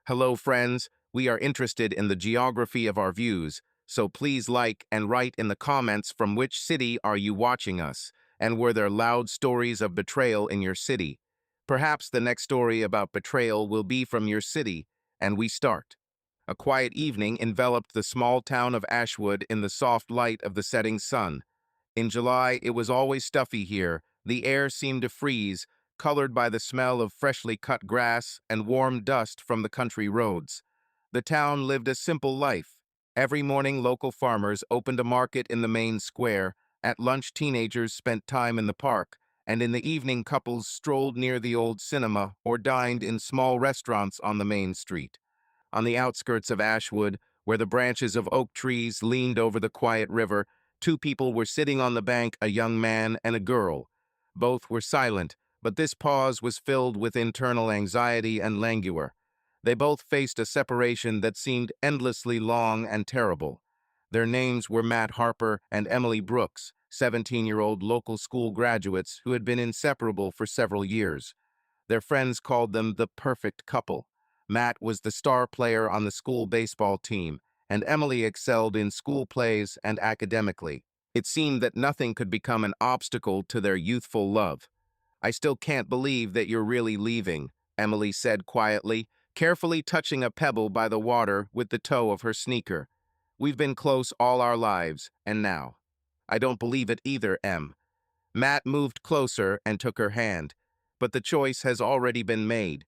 Hello, friends. We are interested in the geography of our views, so please like and write in the comments from which city are you watching us, and were there loud stories of betrayal in your city? Perhaps the next story about betrayal will be from your city, and we start. A quiet evening enveloped the small town of Ashwood in the soft light of the setting sun. In July, it was always stuffy here. The air seemed to freeze, colored by the smell of freshly cut grass and warm dust from the country roads. The town lived a simple life. Every morning, local farmers opened a market in the main square. At lunch, teenagers spent time in the park, and in the evening, couples strolled near the old cinema or dined in small restaurants on the main street. On the outskirts of Ashwood, where the branches of oak trees leaned over the quiet river, two people were sitting on the bank, a young man and a girl. Both were silent, but this pause was filled with internal anxiety and languor. They both faced a separation that seemed endlessly long and terrible. Their names were Matt Harper and Emily Brooks, 17-year-old local school graduates who had been inseparable for several years. Their friends called them the perfect couple. Matt was the star player on the school baseball team, and Emily excelled in school plays and academically. It seemed that nothing could become an obstacle to their youthful love. "I still can't believe that you're really leaving," Emily said quietly, carefully touching a pebble by the water with the toe of her sneaker. "We've been close all our lives, and now." "I don't believe it either, Em." Matt moved closer and took her hand. "But the choice has already been made.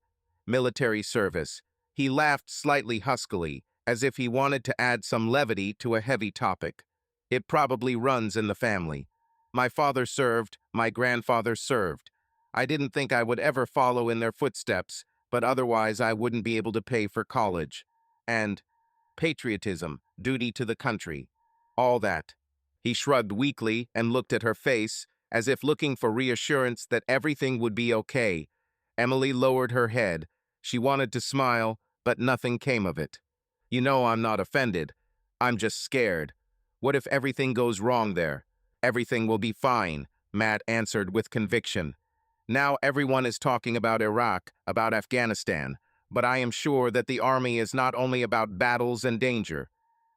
Military service." He laughed slightly huskily, as if he wanted to add some levity to a heavy topic. "It probably runs in the family. My father served, my grandfather served. I didn't think I would ever follow in their footsteps, but otherwise I wouldn't be able to pay for college. And patriotism, duty to the country, all that." He shrugged weakly and looked at her face, as if looking for reassurance that everything would be okay. Emily lowered her head. She wanted to smile, but nothing came of it. "You know I'm not offended. I'm just scared. What if everything goes wrong there?" "Everything will be fine," Matt answered with conviction. "Now everyone is talking about Iraq, about Afghanistan, but I am sure that the army is not only about battles and danger.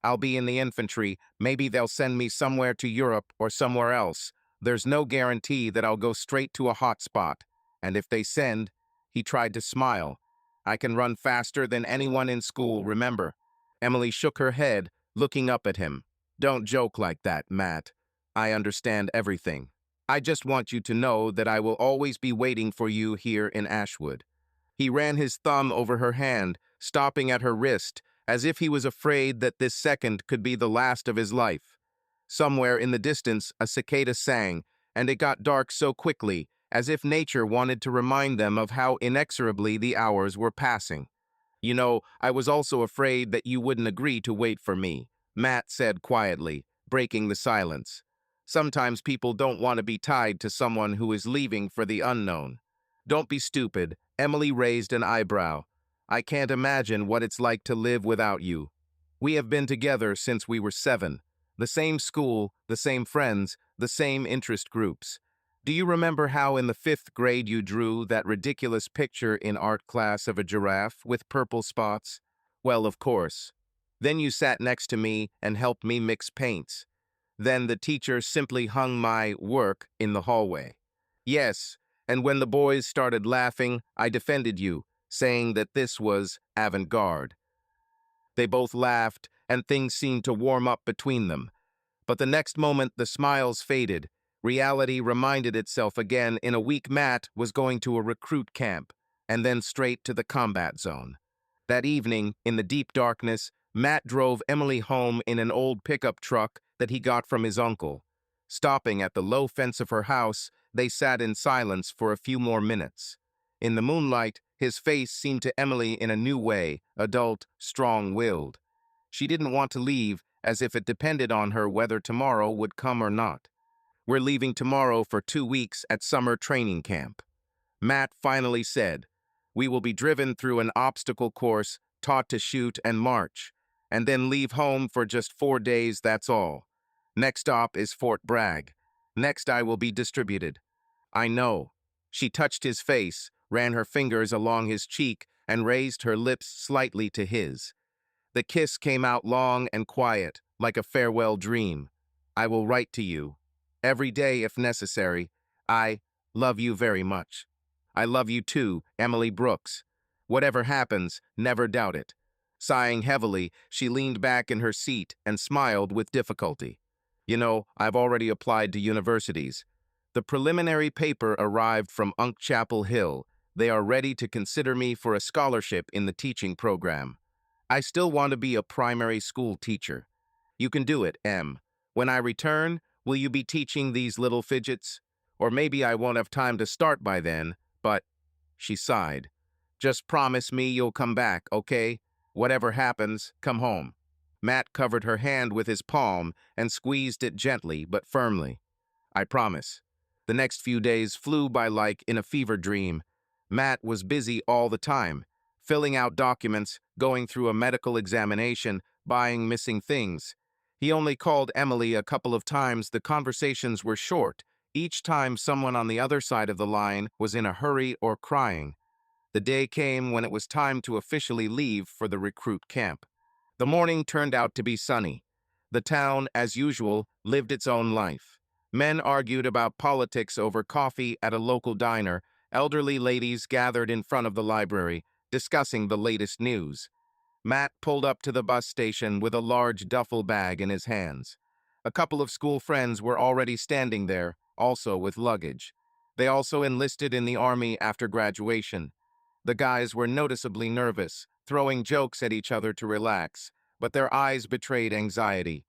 I'll be in the infantry. Maybe they'll send me somewhere to Europe or somewhere else. There's no guarantee that I'll go straight to a hot spot. And if they send," he tried to smile, "I can run faster than anyone in school, remember." Emily shook her head, looking up at him. "Don't joke like that, Matt. I understand everything. I just want you to know that I will always be waiting for you here in Ashwood." He ran his thumb over her hand, stopping at her wrist, as if he was afraid that this second could be the last of his life. Somewhere in the distance, a cicada sang, and it got dark so quickly, as if nature wanted to remind them of how inexorably the hours were passing. "You know, I was also afraid that you wouldn't agree to wait for me," Matt said quietly, breaking the silence. "Sometimes people don't want to be tied to someone who is leaving for the unknown." "Don't be stupid," Emily raised an eyebrow. "I can't imagine what it's like to live without you. We have been together since we were 7. The same school, the same friends, the same interest groups. Do you remember how in the 5th grade you drew that ridiculous picture in art class of a giraffe with purple spots? Well, of course. Then you sat next to me and helped me mix paints. Then the teacher simply hung my work in the hallway. Yes, and when the boys started laughing, I defended you, saying that this was avant-garde. They both laughed, and things seemed to warm up between them. But the next moment the smiles faded. Reality reminded itself again. In a week Matt was going to a recruit camp, and then straight to the combat zone. That evening, in the deep darkness, Matt drove Emily home in an old pickup truck that he got from his uncle. Stopping at the low fence of her house, they sat in silence for a few more minutes. In the moonlight, his face seemed to Emily in a new way, adult, strong-willed. She didn't want to leave, as if it depended on her whether tomorrow would come or not. "We're leaving tomorrow for 2 weeks at summer training camp," Matt finally said. "We will be driven through an obstacle course, taught to shoot and march, and then leave home for just 4 days, that's all. Next stop is Fort Bragg. Next I will be distributed." "I know." She touched his face, ran her fingers along his cheek, and raised her lips slightly to his. The kiss came out long and quiet, like a farewell dream. I will write to you. Every day if necessary. I love you very much. I love you too, Emily Brooks. Whatever happens, never doubt it. Sighing heavily, she leaned back in her seat and smiled with difficulty. You know, I've already applied to universities. The preliminary paper arrived from Chapel Hill. They are ready to consider me for a scholarship in the teaching program. I still want to be a primary school teacher. You can do it, Em. When I return, will you be teaching these little fidgets? Or maybe I won't have time to start by then, but she sighed. Just promise me you'll come back, okay? Whatever happens, come home. Matt covered her hand with his palm and squeezed it gently but firmly. I promise. The next few days flew by like in a fever dream. Matt was busy all the time, filling out documents, going through a medical examination, buying missing things. He only called Emily a couple of times. The conversations were short, each time someone on the other side of the line was in a hurry or crying. The day came when it was time to officially leave for the recruit camp. The morning turned out to be sunny. The town, as usual, lived its own life. Men argued about politics over coffee at a local diner. Elderly ladies gathered in front of the library, discussing the latest news. Matt pulled up to the bus station with a large duffel bag in his hands. A couple of school friends were already standing there, also with luggage. They also enlisted in the army after graduation. The guys were noticeably nervous, throwing jokes at each other to relax, but their eyes betrayed anxiety.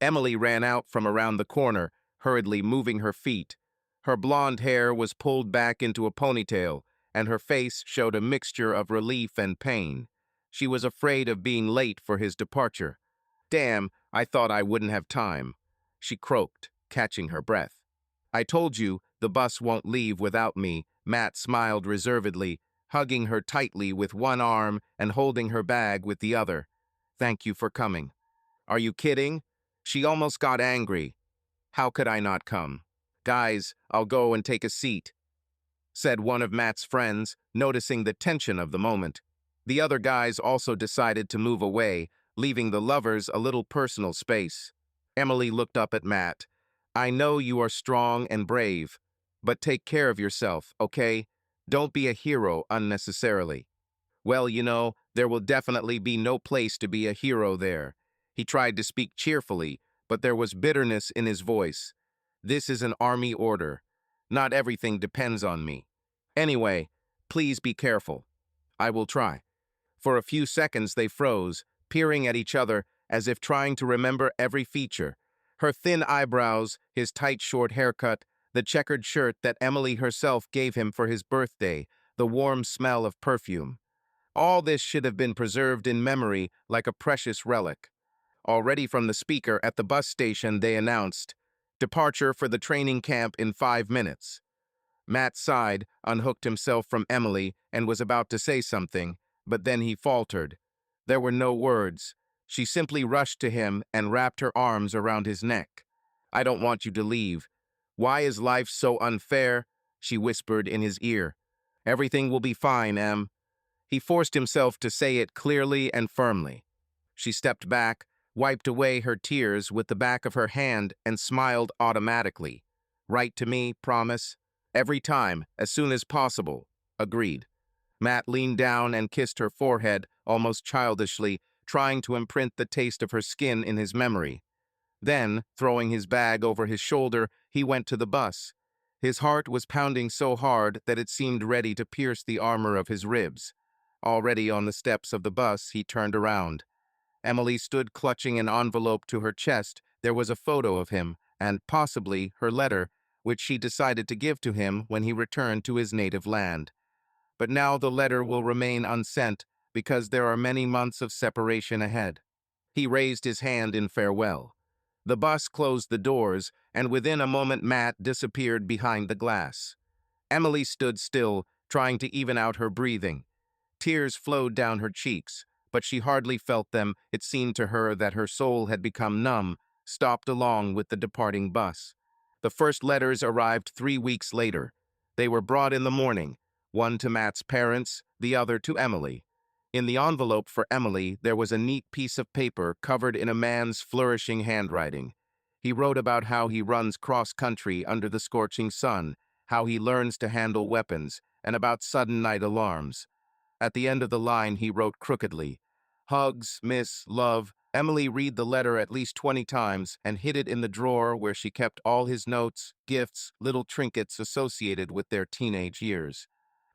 Emily ran out from around the corner, hurriedly moving her feet. Her blonde hair was pulled back into a ponytail, and her face showed a mixture of relief and pain. She was afraid of being late for his departure. Damn, I thought I wouldn't have time, she croaked, catching her breath. I told you, the bus won't leave without me, Matt smiled reservedly, hugging her tightly with one arm and holding her bag with the other. Thank you for coming. Are you kidding? She almost got angry. How could I not come? Guys, I'll go and take a seat, said one of Matt's friends, noticing the tension of the moment. The other guys also decided to move away, leaving the lovers a little personal space. Emily looked up at Matt. I know you are strong and brave, but take care of yourself, okay? Don't be a hero unnecessarily. Well, you know, there will definitely be no place to be a hero there. He tried to speak cheerfully, but there was bitterness in his voice. This is an army order. Not everything depends on me. Anyway, please be careful. I will try. For a few seconds they froze, peering at each other as if trying to remember every feature. Her thin eyebrows, his tight short haircut, the checkered shirt that Emily herself gave him for his birthday, the warm smell of perfume. All this should have been preserved in memory like a precious relic. Already from the speaker at the bus station they announced, departure for the training camp in 5 minutes. Matt sighed, unhooked himself from Emily, and was about to say something, but then he faltered. There were no words. She simply rushed to him and wrapped her arms around his neck. I don't want you to leave. Why is life so unfair? She whispered in his ear. Everything will be fine, Em. He forced himself to say it clearly and firmly. She stepped back, wiped away her tears with the back of her hand, and smiled automatically. Write to me, promise? Every time, as soon as possible. Agreed. Matt leaned down and kissed her forehead, almost childishly, trying to imprint the taste of her skin in his memory. Then, throwing his bag over his shoulder, he went to the bus. His heart was pounding so hard that it seemed ready to pierce the armor of his ribs. Already on the steps of the bus, he turned around. Emily stood clutching an envelope to her chest. There was a photo of him, and possibly her letter, which she decided to give to him when he returned to his native land. But now the letter will remain unsent because there are many months of separation ahead. He raised his hand in farewell. The bus closed the doors, and within a moment Matt disappeared behind the glass. Emily stood still, trying to even out her breathing. Tears flowed down her cheeks, but she hardly felt them. It seemed to her that her soul had become numb, stopped along with the departing bus. The first letters arrived 3 weeks later. They were brought in the morning, one to Matt's parents, the other to Emily. In the envelope for Emily, there was a neat piece of paper covered in a man's flourishing handwriting. He wrote about how he runs cross-country under the scorching sun, how he learns to handle weapons, and about sudden night alarms. At the end of the line, he wrote crookedly, "Hugs, miss, love." Emily read the letter at least 20 times and hid it in the drawer where she kept all his notes, gifts, little trinkets associated with their teenage years.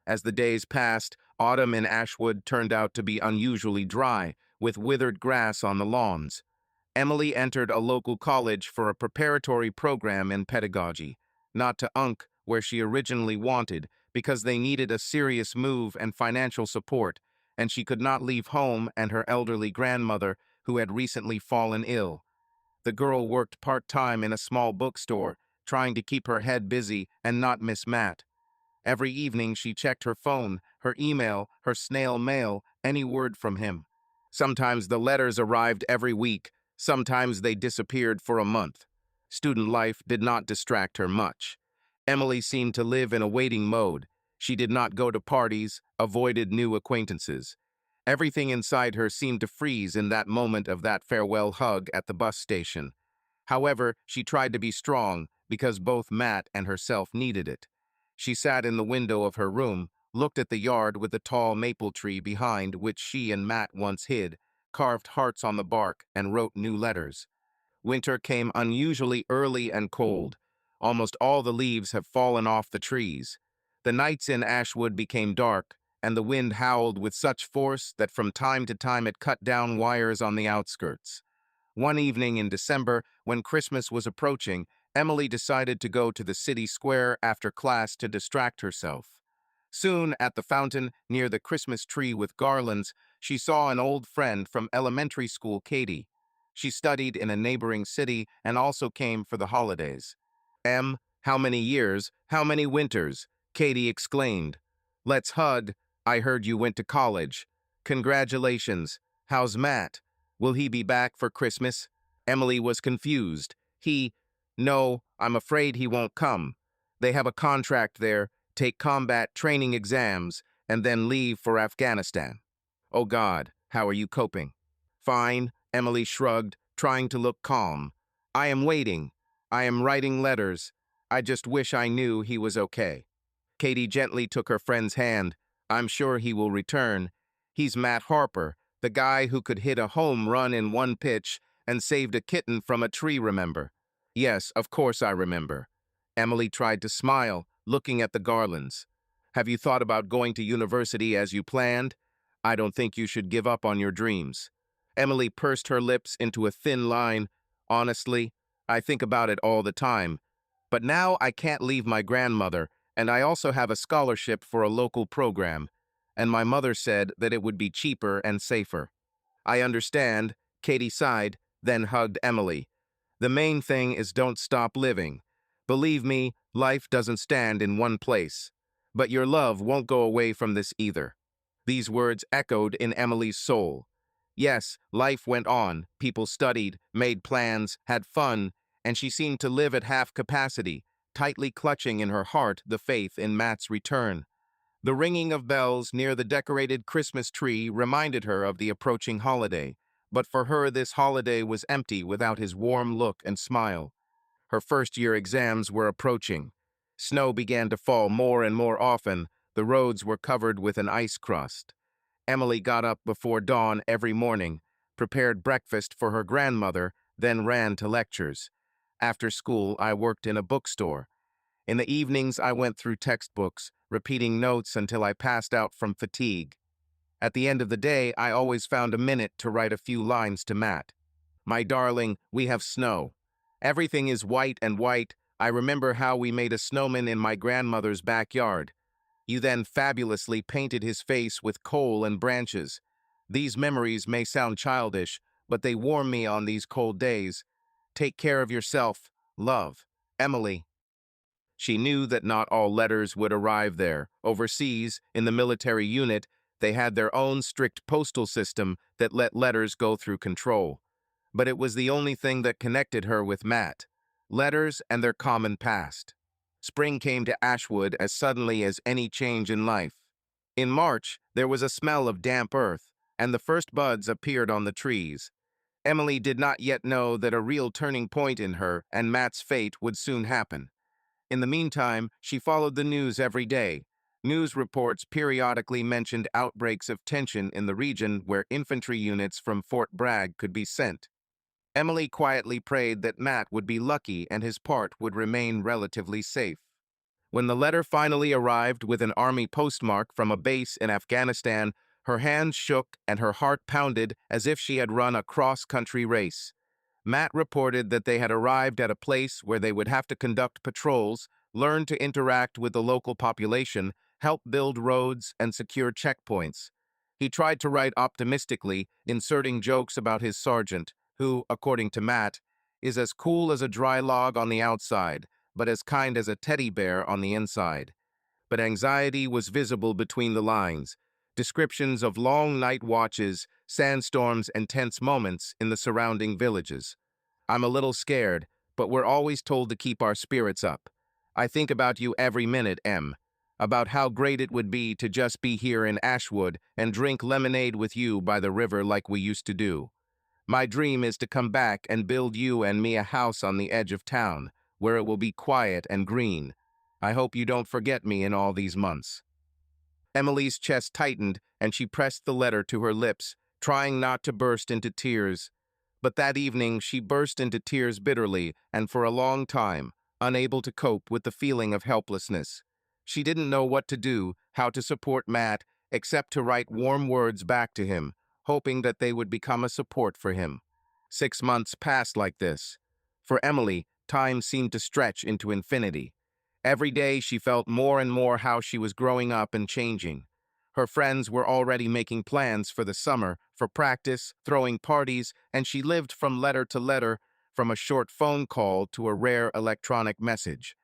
As the days passed, autumn in Ashwood turned out to be unusually dry, with withered grass on the lawns. Emily entered a local college for a preparatory program in pedagogy, not to UNC, where she originally wanted, because they needed a serious move and financial support, and she could not leave home and her elderly grandmother, who had recently fallen ill. The girl worked part-time in a small bookstore, trying to keep her head busy and not miss Matt. Every evening she checked her phone, her email, her snail mail, any word from him. Sometimes the letters arrived every week, sometimes they disappeared for a month. Student life did not distract her much. Emily seemed to live in a waiting mode. She did not go to parties, avoided new acquaintances. Everything inside her seemed to freeze in that moment of that farewell hug at the bus station. However, she tried to be strong because both Matt and herself needed it. She sat in the window of her room, looked at the yard with the tall maple tree behind which she and Matt once hid, carved hearts on the bark, and wrote new letters. Winter came unusually early and cold. Almost all the leaves have fallen off the trees. The nights in Ashwood became dark, and the wind howled with such force that from time to time it cut down wires on the outskirts. One evening in December, when Christmas was approaching, Emily decided to go to the city square after class to distract herself. Soon, at the fountain near the Christmas tree with garlands, she saw an old friend from elementary school, Katie. She studied in a neighboring city and also came for the holidays. How many years, how many winters?" Katie exclaimed. "Let's hug. I heard you went to college. Congratulations. How's Matt? Will he be back for Christmas?" Emily was confused. No, I'm afraid he won't come. They have a contract there, take combat training exams, and then leave for Afghanistan." "Oh God, how are you coping?" "Fine," Emily shrugged, trying to look calm. "I am waiting. I am writing letters. I just wish I knew he was okay." Katie gently took her friend's hand. "I'm sure he will return. He's Matt Harper, the guy who could hit a home run in one pitch and saved a kitten from a tree, remember?" "Yes, of course I remember." Emily tried to smile, looking at the garlands. "Have you thought about going to university as you planned? I don't think you should give up on your dreams." Emily pursed her lips into a thin line. "Honestly, I think about it all the time. But now I can't leave my grandmother, and I also have a scholarship for a local program. And my mother said that it would be cheaper and safer." "I understand," Katie sighed, then hugged Emily. "The main thing is don't stop living. Believe me, life doesn't stand in one place. But your love won't go away from this either." These words echoed in Emily's soul. Yes, life went on. People studied, made plans, had fun, and she seemed to live at half capacity, tightly clutching in her heart the faith in Matt's return. The ringing of bells near the decorated Christmas tree reminded her of the approaching holiday, but for her this holiday was empty without his warm look and smile. Her first-year exams were approaching. Snow began to fall more and more often. The roads were covered with an ice crust. Emily got up before dawn every morning, prepared breakfast for her grandmother, then ran to lectures. After school, I worked in a bookstore. In the evenings, I went through textbooks, repeating notes until I passed out from fatigue. At the end of the day, I always found a minute to write a few lines to Matt. "My darling, we have snow. Everything is white and white. I remember how we made a snowman in my grandmother's backyard. You then fabulously painted his face with coal and branches. These memories may sound childish, but they warm me on these cold days. Take care of yourself. Love, Emily." She knew that not all letters would arrive there. Overseas, in the military unit, they had their own strict postal system that let letters go through control. But it was the only thing that connected her with Matt. Letters and their common past. Spring came to Ashwood as suddenly as any change in life. In March, there was a smell of damp earth, and the first buds appeared on the trees. Emily did not yet know that a real turning point in her and Matt's fate would soon happen. In the meantime, she followed the news every day. News reports periodically mentioned outbreaks of tension in the region where infantry units from Fort Bragg could be sent. Emily quietly prayed that Matt would be lucky and his part would remain relatively safe. When the letter finally arrived with an army postmark from a base in Afghanistan, her hands shook and her heart pounded as if she had run a cross-country race. Matt reported that they had arrived at a place where they would have to conduct patrols, learn to interact with the local population, help build roads, and secure checkpoints. He tried to write optimistically, inserting jokes about his sergeant, who, according to Matt, is as cool as a dry log on the outside, but as kind as a teddy bear on the inside. But anxiety was visible between the lines. Descriptions of long night watches, sandstorms, and tense moments in the surrounding villages. I'm a little scared, but we're always told to keep our spirits up. I think about you every minute, Em. About how great it would be to just be here in Ashwood and drink lemonade with you by the river like we used to do. My dream is to come back and build you and me a house on the edge of town, where it will be quiet and green. I hope you don't forget me in all these months. Emily's chest tightened, and she pressed the letter to her lips, trying not to burst into tears. But that evening she burst into tears bitterly and for a long time, unable to cope with the feeling of helplessness. She didn't know what to do, how to support Matt, except to write warm words back to him, hoping that they would become a support for him. 6 months passed like this. For Emily, time seemed to stretch into infinity. Every day she felt more and more how she was growing up and changing. Her friends were already making plans for the summer, for practice, throwing parties, and she lived from letter to letter, from a short phone call to a rare electronic message.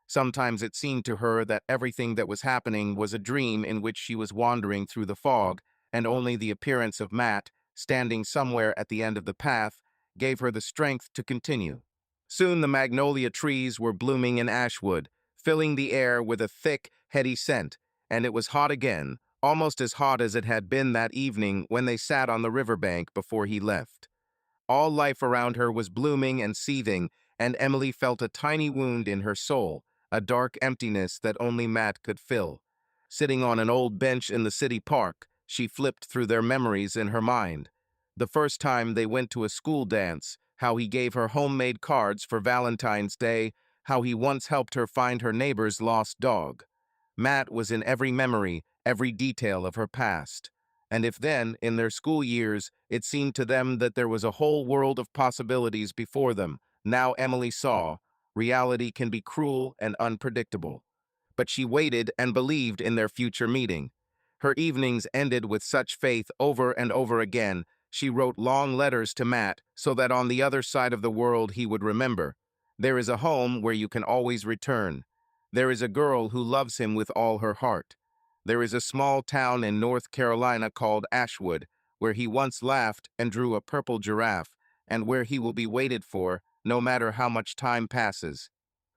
Sometimes it seemed to her that everything that was happening was a dream in which she was wandering through the fog, and only the appearance of Matt, standing somewhere at the end of the path, gave her the strength to continue. Soon the magnolia trees were blooming in Ashwood, filling the air with a thick, heady scent, and it was hot again, almost as hot as it had been that evening when they sat on the riverbank before he left. All life around her was blooming and seething, and Emily felt a tiny wound in her soul, a dark emptiness that only Matt could fill. Sitting on an old bench in the city park, she flipped through their memories in her mind. The first time they went to a school dance, how he gave her homemade cards for Valentine's Day, how he once helped her find her neighbor's lost dog. Matt was in every memory, every detail of her past. And if then, in their school years, it seemed to them that there was a whole world of possibilities before them, now Emily saw, reality can be cruel and unpredictable. But she waited and believed in their future meeting. Her evenings ended with such faith over and over again. She wrote long letters to Matt so that on the other side of the world he would remember. There is a home where you can always return. There is a girl who loves him with all her heart. There is a small town in North Carolina called Ashwood, where he once laughed and drew a purple giraffe, and where he will be waited for, no matter how much time passes.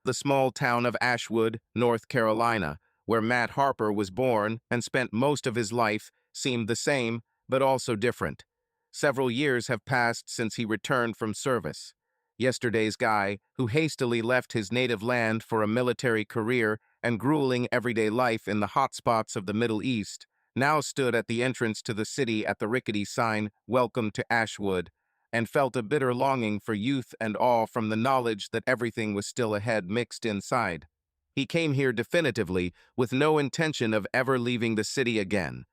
The small town of Ashwood, North Carolina, where Matt Harper was born and spent most of his life, seemed the same, but also different. Several years have passed since he returned from service. Yesterday's guy, who hastily left his native land for a military career and grueling everyday life in the hot spots of the Middle East, now stood at the entrance to the city at the rickety sign, "Welcome to Ashwood," and felt a bitter longing for youth and awe from the knowledge that everything was still ahead mixed inside. He came here definitively, with no intention of ever leaving the city again.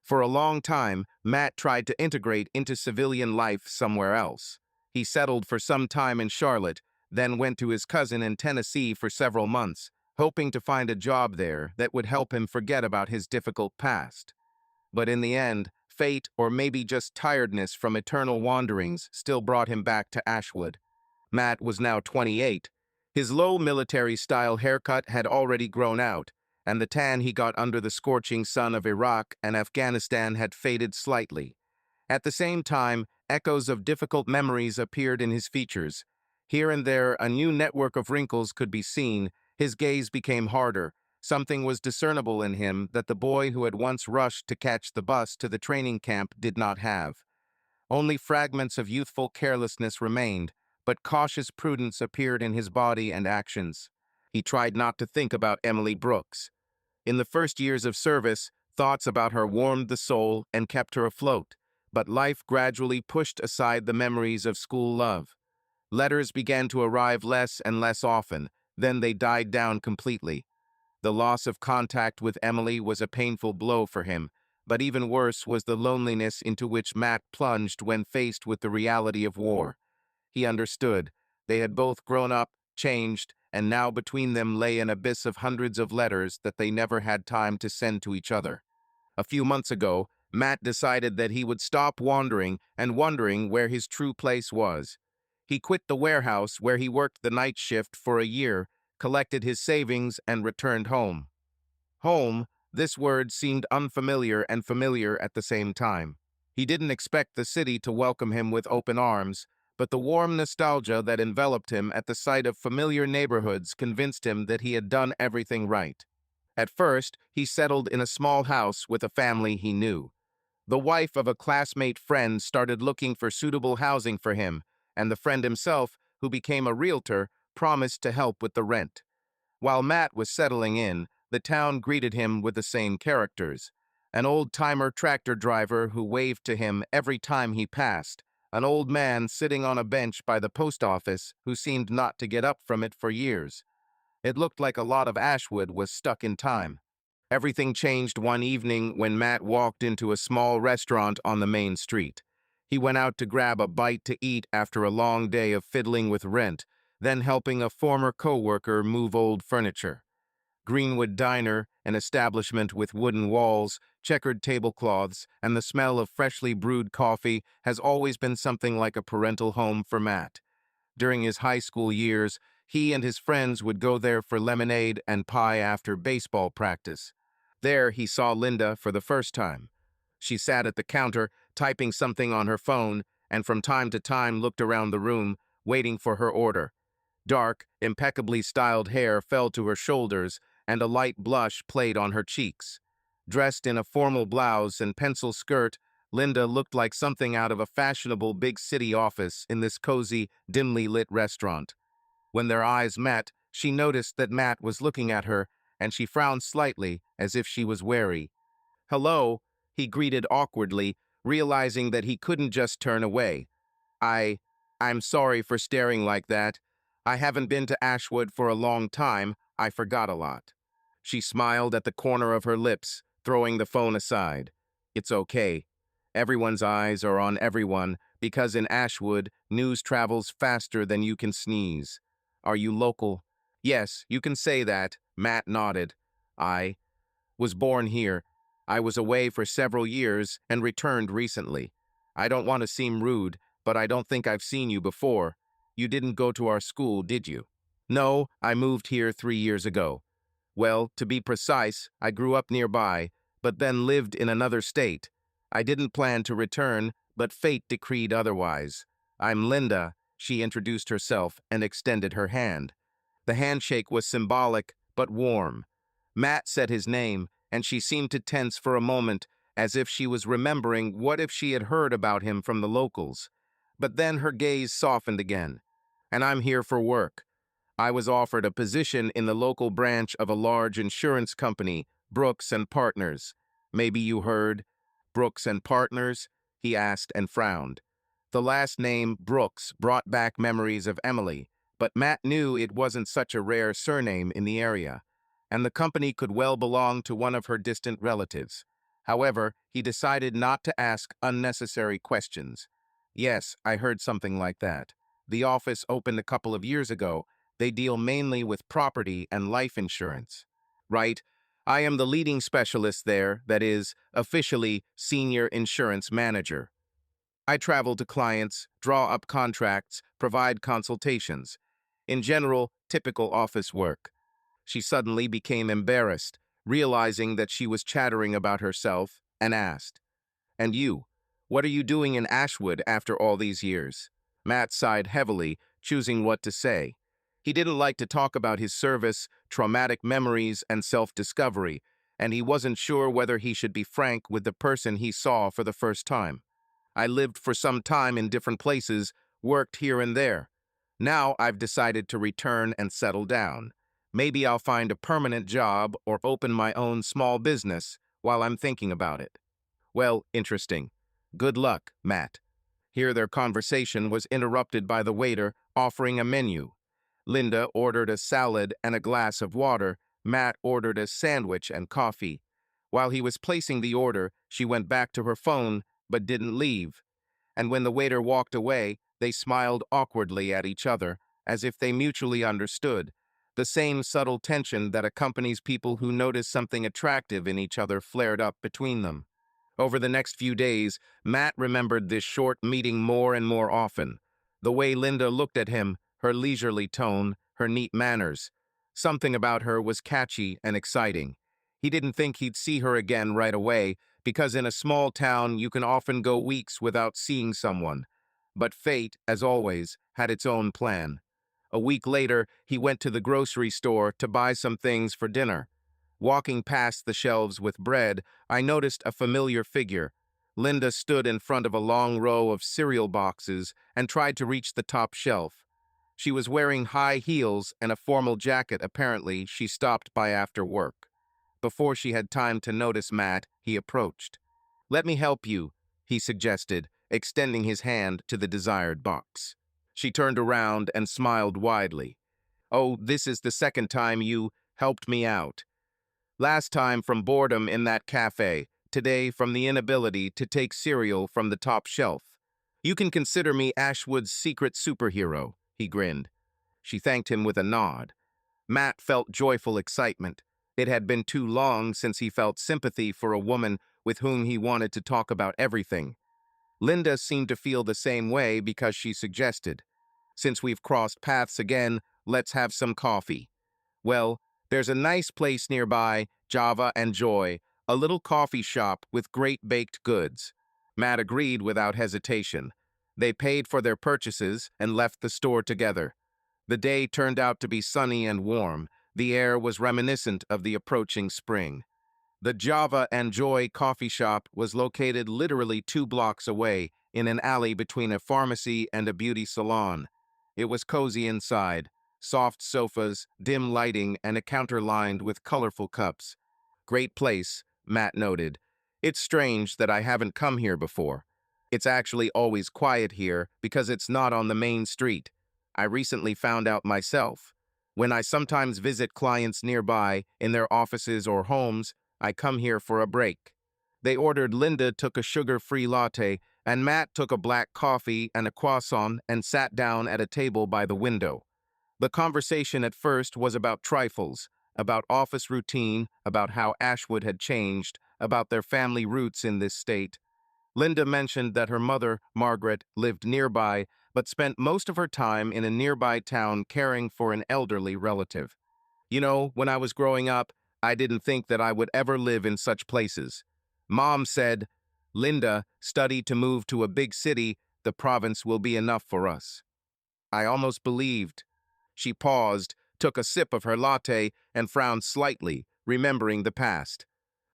For a long time, Matt tried to integrate into civilian life somewhere else. He settled for some time in Charlotte, then went to his cousin in Tennessee for several months, hoping to find a job there that would help him forget about his difficult past. But in the end, fate, or maybe just tiredness from eternal wanderings, still brought him back to Ashwood. Matt was now 28. His low military-style haircut had already grown out, and the tan he got under the scorching sun of Iraq and Afghanistan had faded slightly. At the same time, echoes of difficult memories appeared in his features. Here and there, a new network of wrinkles could be seen, His gaze became harder. Something was discernible in him that the boy who had once rushed to catch the bus to the training camp did not have. Only fragments of youthful carelessness remained, but cautious prudence appeared in his body and actions. He tried not to think about Emily Brooks. In the first years of service, thoughts about her warmed the soul and kept her afloat, but life gradually pushed aside the memories of school love. Letters began to arrive less and less often, then they died down completely. The loss of contact with Emily was a painful blow for him, but even worse was the loneliness into which Matt plunged when faced with the reality of war. He understood. They had both grown up, changed, and now between them lay an abyss of hundreds of letters that they never had time to send to each other. A few months ago, Matt decided that he would stop wandering and wondering where his true place was. He quit the warehouse where he worked the night shift for a year, collected his savings, and returned home. Home, this word seemed unfamiliar and familiar at the same time. He didn't expect the city to welcome him with open arms, but the warm nostalgia that enveloped him at the sight of familiar neighborhoods convinced him that he had done everything right. At first, he settled in a small house with a family he knew. The wife of a classmate friend started looking for suitable housing for him, and the friend himself, who became a realtor, promised to help with the rent. While Matt was settling in, the town greeted him with the same characters. An old-timer tractor driver who waved to him every time he passed, an old man sitting on a bench by the post office who seemed not to get up from it for years. It looked like a lot of Ashwood was stuck in time. Everything changed one evening when Matt walked into a small restaurant on the main street. He went out to grab a bite to eat after a long day of fiddling with rent, then helping a former co-worker move old furniture. Greenwood Diner, an establishment with wooden walls, checkered tablecloths, and the smell of freshly brewed coffee, has always been something like a parental home for Matt. During his high school years, he and his friends would go there for lemonade and pie after baseball practice. There, he saw Linda for the first time. She sat at the counter, typing something on her phone, and from time to time looked around the room, waiting for her order. Dark, impeccably styled hair fell to her shoulders, and a light blush played on her cheeks. Dressed in a formal blouse and pencil skirt, Linda looked like something out of a fashionable big city office in this cozy, dimly lit restaurant. When their eyes met, she noticed that Matt was looking at her, and she frowned slightly, as if she was wary. "Hello," he greeted awkwardly, realizing that he couldn't just turn away. I'm sorry for staring like that. I haven't been to Ashwood for a long time. I forgot a lot." She smiled at the corner of her lips, throwing the phone aside. "It's okay. Everyone's eyes are on everyone, because in Ashwood, news travels faster than you can sneeze. Are you local?" "Yes, you can say that," Matt nodded. "I was born here. I was away for several years and returned recently. I don't want to seem rude, but I don't think I've seen you before. You didn't go to our school, did you?" "No, I moved here 3 years ago. Well, to be precise, I grew up nearby, but then lived in another state. I didn't plan to return, but fate decreed otherwise. I'm Linda," she introduced herself and extended her hand. The handshake was symbolic, but warm. Matt said his name, and she seemed to tense for a moment, as if she was remembering what if she had heard about him from the locals. But then her gaze softened again. "And I'm here for work. I was offered a position in the local branch of a large insurance company, Brooks and Partners. Maybe you heard?" "Brooks and Partners?" he asked and frowned. The last name, Brooks, brought back memories of Emily, but Matt knew it wasn't such a rare surname in the area, and the company could well belong to one of her distant relatives. However, he decided not to ask unnecessary questions. "Yes, I heard something like that. The office opened a couple of years ago. They deal mainly with property and life insurance." "Right. I am the leading specialist there, that is, officially senior insurance manager. I travel to clients, draw up contracts, provide consultations. In general, typical office work." She suddenly became embarrassed, realizing that she was chattering about herself, and asked, "And you? What are you doing in Ashwood after all these years?" Matt sighed heavily, choosing what to say. He didn't like to talk about his service, traumatic memories, and self-discovery, and he wasn't sure whether he should be frank with the person he saw for the first time. I lived for some time in different places, worked here and there. Now I've decided to return and settle down. Maybe I'll find a permanent job or open my own small business while I'm thinking about it. Well, interesting. Good luck, Matt. Here their conversation was interrupted by the waiter offering a menu. Linda ordered a salad and a glass of water. Matt ordered a sandwich and coffee. While he was placing the order, she went back to her phone but didn't leave. And when the waiter walked away, they smiled awkwardly at each other, as if they mutually understood. The same subtle tension that accompanies people who notice something attractive in each other flared up between them. Over the next few days, Matt remembered this short meeting more and more often. The way Linda looked at him, her leisurely tone, her neat manners. Something about her was catchy and exciting. He didn't think he'd see her again right away, because in a small town you can often go weeks without seeing someone. But fate, as always, had its own plan. A week later, he went to the grocery store to buy some things for dinner. Walking past the shelves with bread, I noticed a familiar figure. Linda stood in front of a long row of cereal boxes and tried to reach the top shelf. She was wearing high heels and a formal jacket. Apparently, she stopped by after work. Before she had time to notice Matt, he approached. "Let me help you," he suggested, extending his hand to the desired box. She turned around and smiled widely. "Oh, this is the second time you helped me out. Last time from boredom in that cafe, today from the inability to take cereal from the top shelf. You can consider me Ashwood's secret superhero," he grinned. She thanked him with a nod. Matt felt joyful excitement. It had been too long since he felt sympathy for a woman with whom he wanted to talk about everything. Linda seemed to feel the same way because she suggested, "Since we've crossed paths again, let's have some coffee." "Well, there's a nice place nearby, Java and Joy, a little coffee shop with great baked goods." Matt agreed without hesitation. They paid for their purchases and left the store together. The day turned out to be sunny and warm. The air was reminiscent of the approaching spring. The Java and Joy coffee shop was located literally 2 blocks away, in an alley between a pharmacy and a beauty salon. It was cozy inside. Soft sofas, dim lighting, and a counter lined with colorful cups. "Great place," Matt noted. "It's strange that I haven't come here before. It's actually always quiet here because it's not on the main street. I recently found out myself. When I sometimes visit clients nearby, in their offices or homes, I come here for a break." They ordered. Linda took a sugar-free latte, and Matt took a black coffee and a croissant and sat down at a table by the window. The conversation at first was about trifles, about office routine, about how Ashwood had changed, about their family roots in this state. Linda mentioned that her mother, Margaret, lived nearby, but spent most of her time in a nearby town caring for an elderly relative. "You know, when I was growing up, I didn't think that I would ever live in such places. Mom said, 'Linda, study to move to a big city, the province will be enough for us.' I almost believed." She paused, took a sip of her latte, and frowned slightly, remembering the past.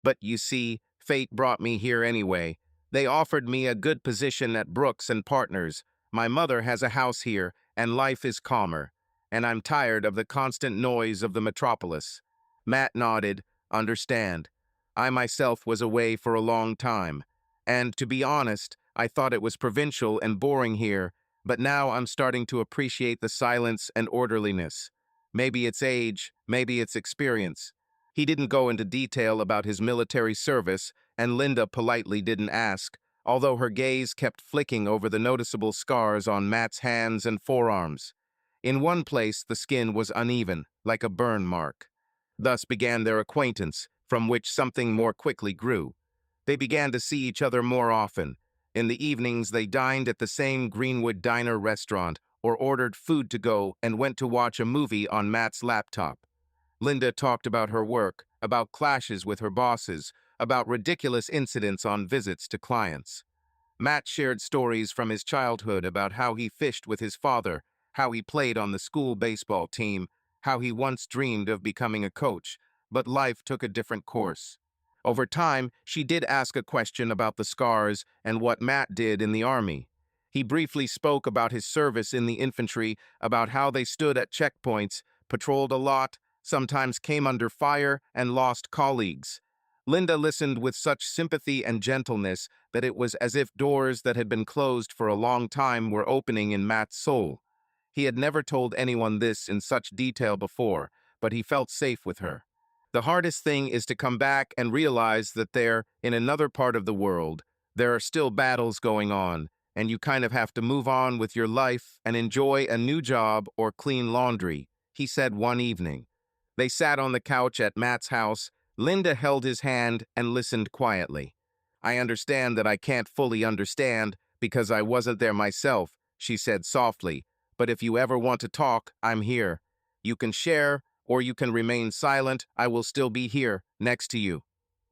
"But you see, fate brought me here anyway. They offered me a good position at Brooks and Partners. My mother has a house here, and life is calmer. And I'm tired of the constant noise of the metropolis." Matt nodded. "Understand. I myself was away for a long time. And to be honest, I thought it was provincial and boring here, but now I'm starting to appreciate the silence and orderliness. Maybe it's age, maybe it's experience." He didn't go into detail about his military service, and Linda politely didn't ask, although her gaze kept flicking over the noticeable scars on Matt's hands and forearms. In one place, the skin was uneven, like a burn mark. Thus began their acquaintance, from which something more quickly grew. They began to see each other more often. In the evenings, they dined at the same Greenwood Diner restaurant, or ordered food to go and went to watch a movie on Matt's laptop. Linda talked about her work, about clashes with her bosses, about ridiculous incidents on visits to clients. Matt shared stories from his childhood about how he fished with his father, how he played on the school baseball team, how he once dreamed of becoming a coach, but life took a different course. Over time, she did ask a question about the scars and what Matt did in the army. He briefly spoke about his service in the infantry, about how they stood at checkpoints, patrolled a lot, sometimes came under fire, and lost colleagues. Linda listened with such sympathy and gentleness that it was as if doors that had been closed for a long time were opening in Matt's soul. He had never told anyone this in such detail before, but he felt safe with her. The hardest thing is to come back and realize that there, in another part of the world, there are still battles going on, and you kind of have to move on with your life and enjoy a new job or clean laundry, he said one evening. They sat on the couch at Matt's house. Linda held his hand and listened quietly. I understand that I can't fully understand because I wasn't there myself, she said softly, but if you ever want to talk, I'm here. You can share, or you can remain silent. I will still be here, next to you.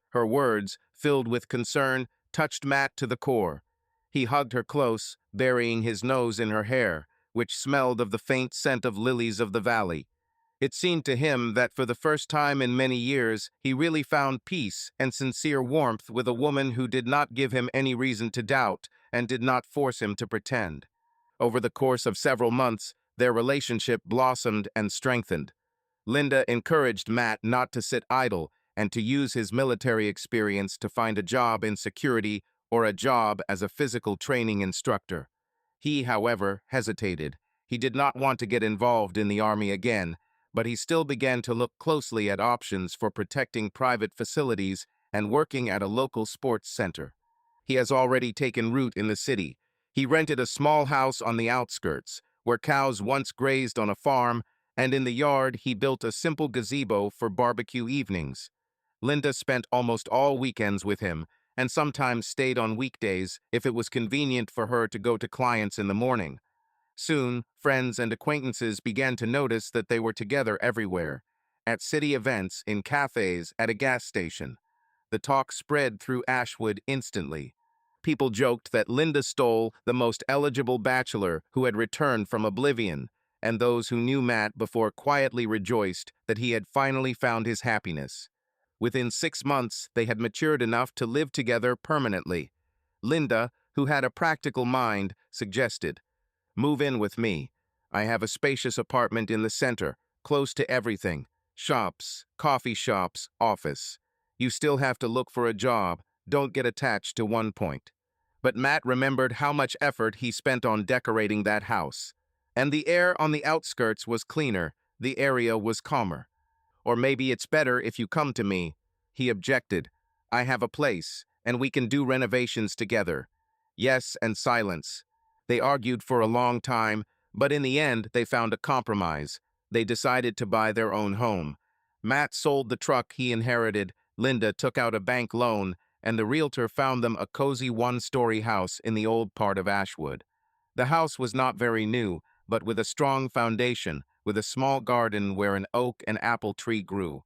Her words, filled with concern, touched Matt to the core. He hugged her close, burying his nose in her hair, which smelled of the faint scent of lilies of the valley. It seemed to him that for the first time in many years, he really found peace and sincere warmth with a woman who did not give him any reason to doubt and did not force him to pretend. Over the course of several months, their relationship blossomed and strengthened. Linda encouraged Matt not to sit idle and to use his military experience to find a job in security or a job as a physical training instructor. He, however, hesitated. He did not want to get involved in the army again, but he still began to look closely at options for protecting private facilities and working at a local sports center. He has already taken root in the city. He rented a small house on the outskirts, where cows once grazed on a farm, and in the yard he built a simple gazebo for barbecue evenings. Linda spent almost all weekends with him, and sometimes stayed on weekdays if it was convenient for her to go to clients in the morning. Soon, friends and acquaintances began to notice that they were together everywhere, at city events, in cafes, at a gas station. The talk spread through Ashwood instantly. People joked that Linda stole the most eligible bachelor who had returned from oblivion, and those who knew Matt before quietly rejoiced that he had finally found his happiness. Within 6 months, they had matured enough to live together permanently. Linda, who had a practical mind, suggested, "Move in with me. I have a spacious apartment in the center, close to everything. Shops, coffee shops, office. You still have to look for a job. Don't get attached to one point." But Matt remembered how much effort he spent on decorating that house. And the air on the outskirts was cleaner, the area was calmer. "Or maybe it's better if you come to me," he objected. "I have a place, and we can do renovations together." Yes, and silence. They argued for a long time, but in the end they found a compromise. They decided to buy their own home. Matt sold the truck he inherited, Linda took out a bank loan, and the realtor found them a cozy one-story house in the old part of Ashwood. The house was not very new, but with a strong foundation, with a small garden where an oak and apple tree grew.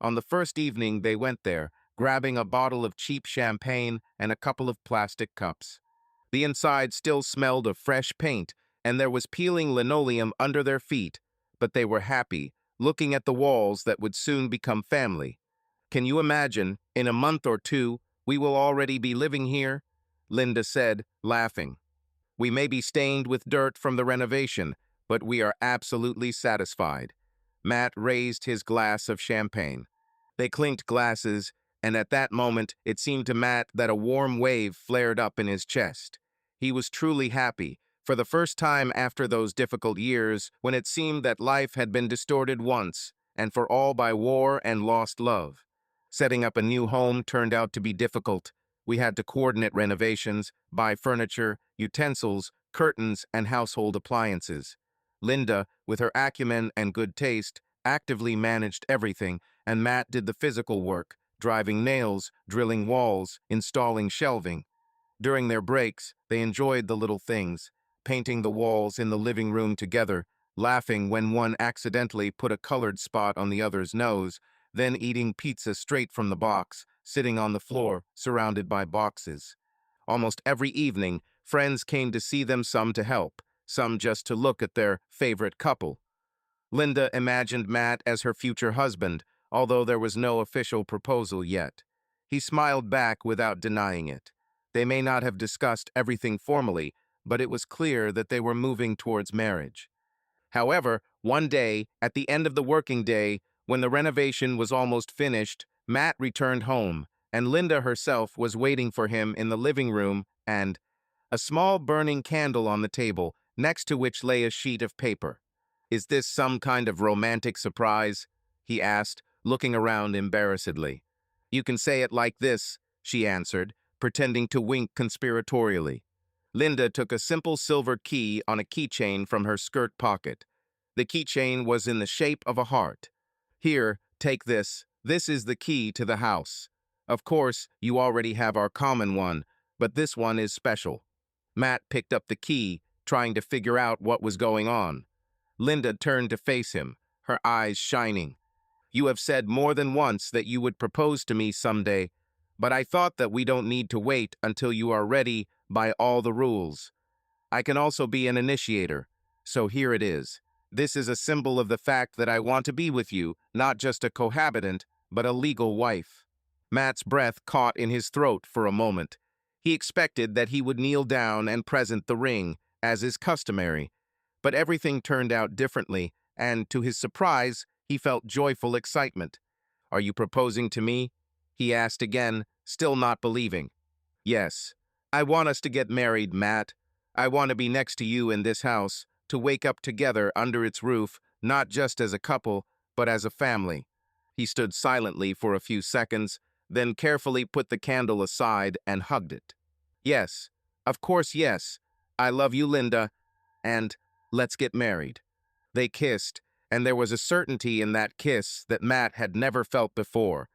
On the first evening they went there, grabbing a bottle of cheap champagne and a couple of plastic cups. The inside still smelled of fresh paint, and there was peeling linoleum under their feet, but they were happy, looking at the walls that would soon become family. "Can you imagine, in a month or two, we will already be living here?" Linda said, laughing. "We may be stained with dirt from the renovation, but we are absolutely satisfied." Matt raised his glass of champagne. They clinked glasses, and at that moment it seemed to Matt that a warm wave flared up in his chest. He was truly happy, for the first time after those difficult years when it seemed that life had been distorted once, and for all by war and lost love. Setting up a new home turned out to be difficult. We had to coordinate renovations, buy furniture, utensils, curtains, and household appliances. Linda, with her acumen and good taste, actively managed everything, and Matt did the physical work, driving nails, drilling walls, installing shelving. During their breaks, they enjoyed the little things, painting the walls in the living room together, laughing when one accidentally put a colored spot on the other's nose, then eating pizza straight from the box, sitting on the floor, surrounded by boxes. Almost every evening, friends came to see them, some to help, some just to look at their favorite couple. Linda imagined Matt as her future husband, although there was no official proposal yet. He smiled back without denying it. They may not have discussed everything formally, but it was clear that they were moving towards marriage. However, one day, at the end of the working day, when the renovation was almost finished, Matt returned home, and Linda herself was waiting for him in the living room and a small burning candle on the table, next to which lay a sheet of paper. "Is this some kind of romantic surprise?" he asked, looking around embarrassedly. "You can say it like this," she answered, pretending to wink conspiratorially. Linda took a simple silver key on a keychain from her skirt pocket. The keychain was in the shape of a heart. "Here, take this. This is the key to the house. Of course, you already have our common one, but this one is special." Matt picked up the key, trying to figure out what was going on. Linda turned to face him, her eyes shining. "You have said more than once that you would propose to me someday, but I thought that we don't need to wait until you are ready by all the rules. I can also be an initiator, so here it is. This is a symbol of the fact that I want to be with you, not just a cohabitant, but a legal wife." Matt's breath caught in his throat for a moment. He expected that he would kneel down and present the ring, as is customary. But everything turned out differently, and to his surprise, he felt joyful excitement. "Are you proposing to me?" he asked again, still not believing. "Yes. I want us to get married, Matt. I want to be next to you in this house, to wake up together under its roof, not just as a couple, but as a family." He stood silently for a few seconds, then carefully put the candle aside and hugged it. "Yes, of course, yes. I love you, Linda, and let's get married." They kissed, and there was a certainty in that kiss that Matt had never felt before.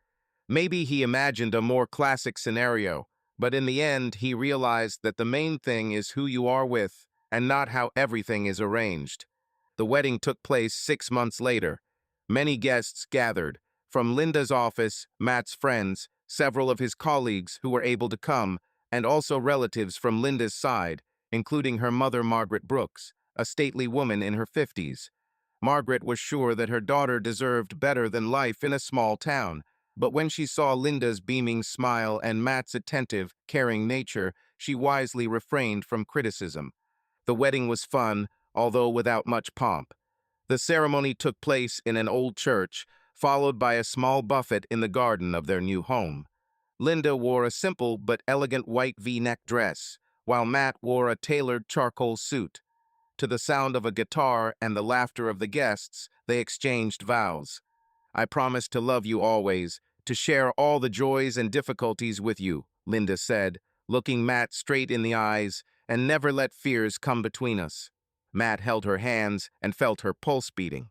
Maybe he imagined a more classic scenario, but in the end he realized that the main thing is who you are with, and not how everything is arranged. The wedding took place 6 months later. Many guests gathered. From Linda's office, Matt's friends, several of his colleagues who were able to come, and also relatives from Linda's side, including her mother Margaret Brooks, a stately woman in her 50s. Margaret was sure that her daughter deserved better than life in a small town, but when she saw Linda's beaming smile and Matt's attentive, caring nature, she wisely refrained from criticism. The wedding was fun, although without much pomp. The ceremony took place in an old church, followed by a small buffet in the garden of their new home. Linda wore a simple but elegant white V-neck dress, while Matt wore a tailored charcoal suit. To the sound of a guitar and the laughter of the guests, they exchanged vows. "I promise to love you always, to share all the joys and difficulties with you," Linda said, looking Matt straight in the eyes, "and never let fears come between us." Matt held her hands and felt her pulse beating.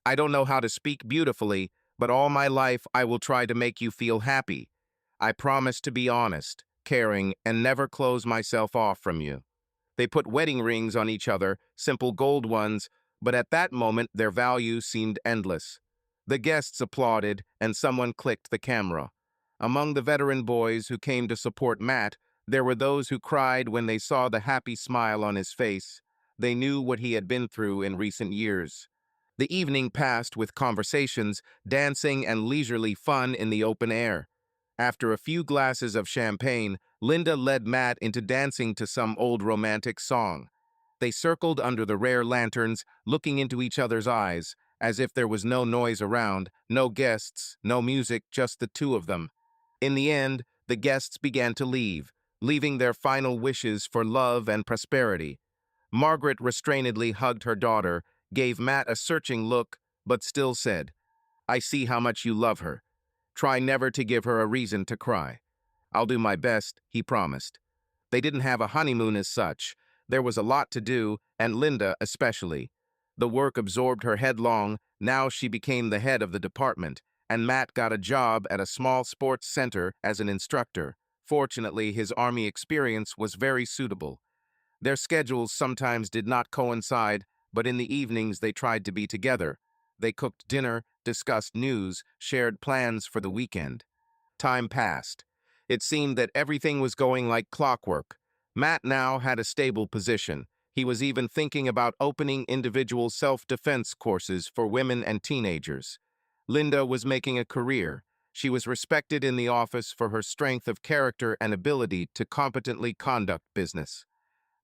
"I don't know how to speak beautifully, but all my life I will try to make you feel happy. I promise to be honest, caring, and never close myself off from you." They put wedding rings on each other, simple gold ones, but at that moment their value seemed endless. The guests applauded, and someone clicked the camera. Among the veteran boys who came to support Matt, there were those who cried when they saw the happy smile on his face. They knew what he had been through in recent years. The evening passed with conversations, dancing, and leisurely fun in the open air. After a few glasses of champagne, Linda led Matt into dancing to some old romantic song. They circled under the rare lanterns, looking into each other's eyes, as if there was no noise around, no guests, no music, just the two of them. In the end, the guests began to leave, leaving their final wishes for love and prosperity. Margaret restrainedly hugged her daughter, gave Matt a searching look, but still said, "I see how much you love her. Try never to give her a reason to cry." "I'll do my best," he promised. They didn't have a honeymoon as such. There was a lot to do, and Linda especially. The work absorbed her headlong. Now she became the head of the department, and Matt got a job at a small sports center as an instructor. Fortunately, his Army experience was very suitable. Their schedules sometimes did not coincide, but in the evenings they tried to be together. They cooked dinner, discussed news, shared plans for the weekend. Time passed. It seemed that everything was going like clockwork. Matt now had a stable position. He was even thinking about opening individual self-defense courses for women and teenagers. Linda was making a career. She was respected in the office for her strength of character and ability to competently conduct business.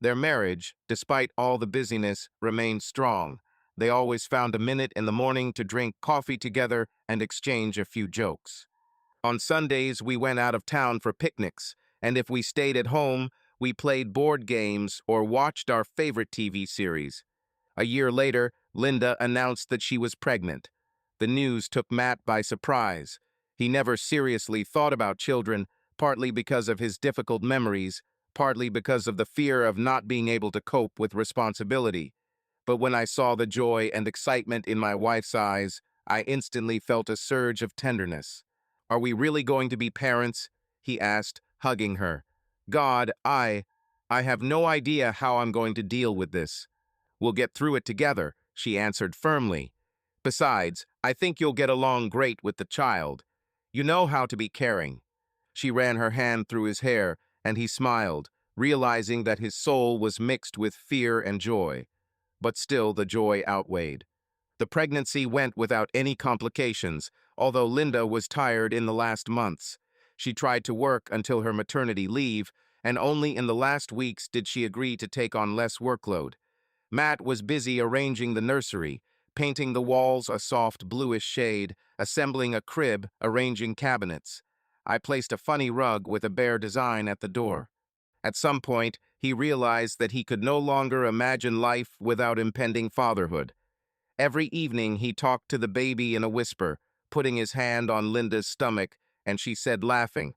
Their marriage, despite all the busyness, remained strong. They always found a minute in the morning to drink coffee together and exchange a few jokes. On Sundays, we went out of town for picnics, and if we stayed at home, we played board games or watched our favorite TV series. A year later, Linda announced that she was pregnant. The news took Matt by surprise. He never seriously thought about children, partly because of his difficult memories, partly because of the fear of not being able to cope with responsibility. But when I saw the joy and excitement in my wife's eyes, I instantly felt a surge of tenderness. "Are we really going to be parents?" he asked, hugging her. "God, I have no idea how I'm going to deal with this." "We'll get through it together," she answered firmly. "Besides, I think you'll get along great with the child. You know how to be caring." She ran her hand through his hair, and he smiled, realizing that his soul was mixed with fear and joy. But still the joy outweighed. The pregnancy went without any complications, although Linda was tired in the last months. She tried to work until her maternity leave, and only in the last weeks did she agree to take on less workload. Matt was busy arranging the nursery, painting the walls a soft bluish shade, assembling a crib, arranging cabinets. I placed a funny rug with a bear design at the door. At some point, he realized that he could no longer imagine life without impending fatherhood. Every evening he talked to the baby in a whisper, putting his hand on Linda's stomach, and she said, laughing,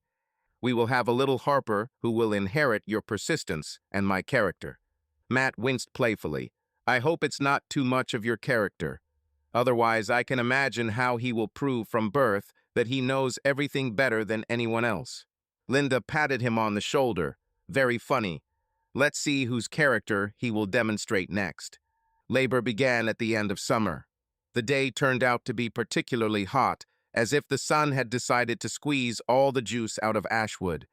"We will have a little Harper who will inherit your persistence and my character." Matt winced playfully. "I hope it's not too much of your character. Otherwise, I can imagine how he will prove from birth that he knows everything better than anyone else." Linda patted him on the shoulder. "Very funny. Let's see whose character he will demonstrate next." Labor began at the end of summer. The day turned out to be particularly hot, as if the sun had decided to squeeze all the juice out of Ashwood.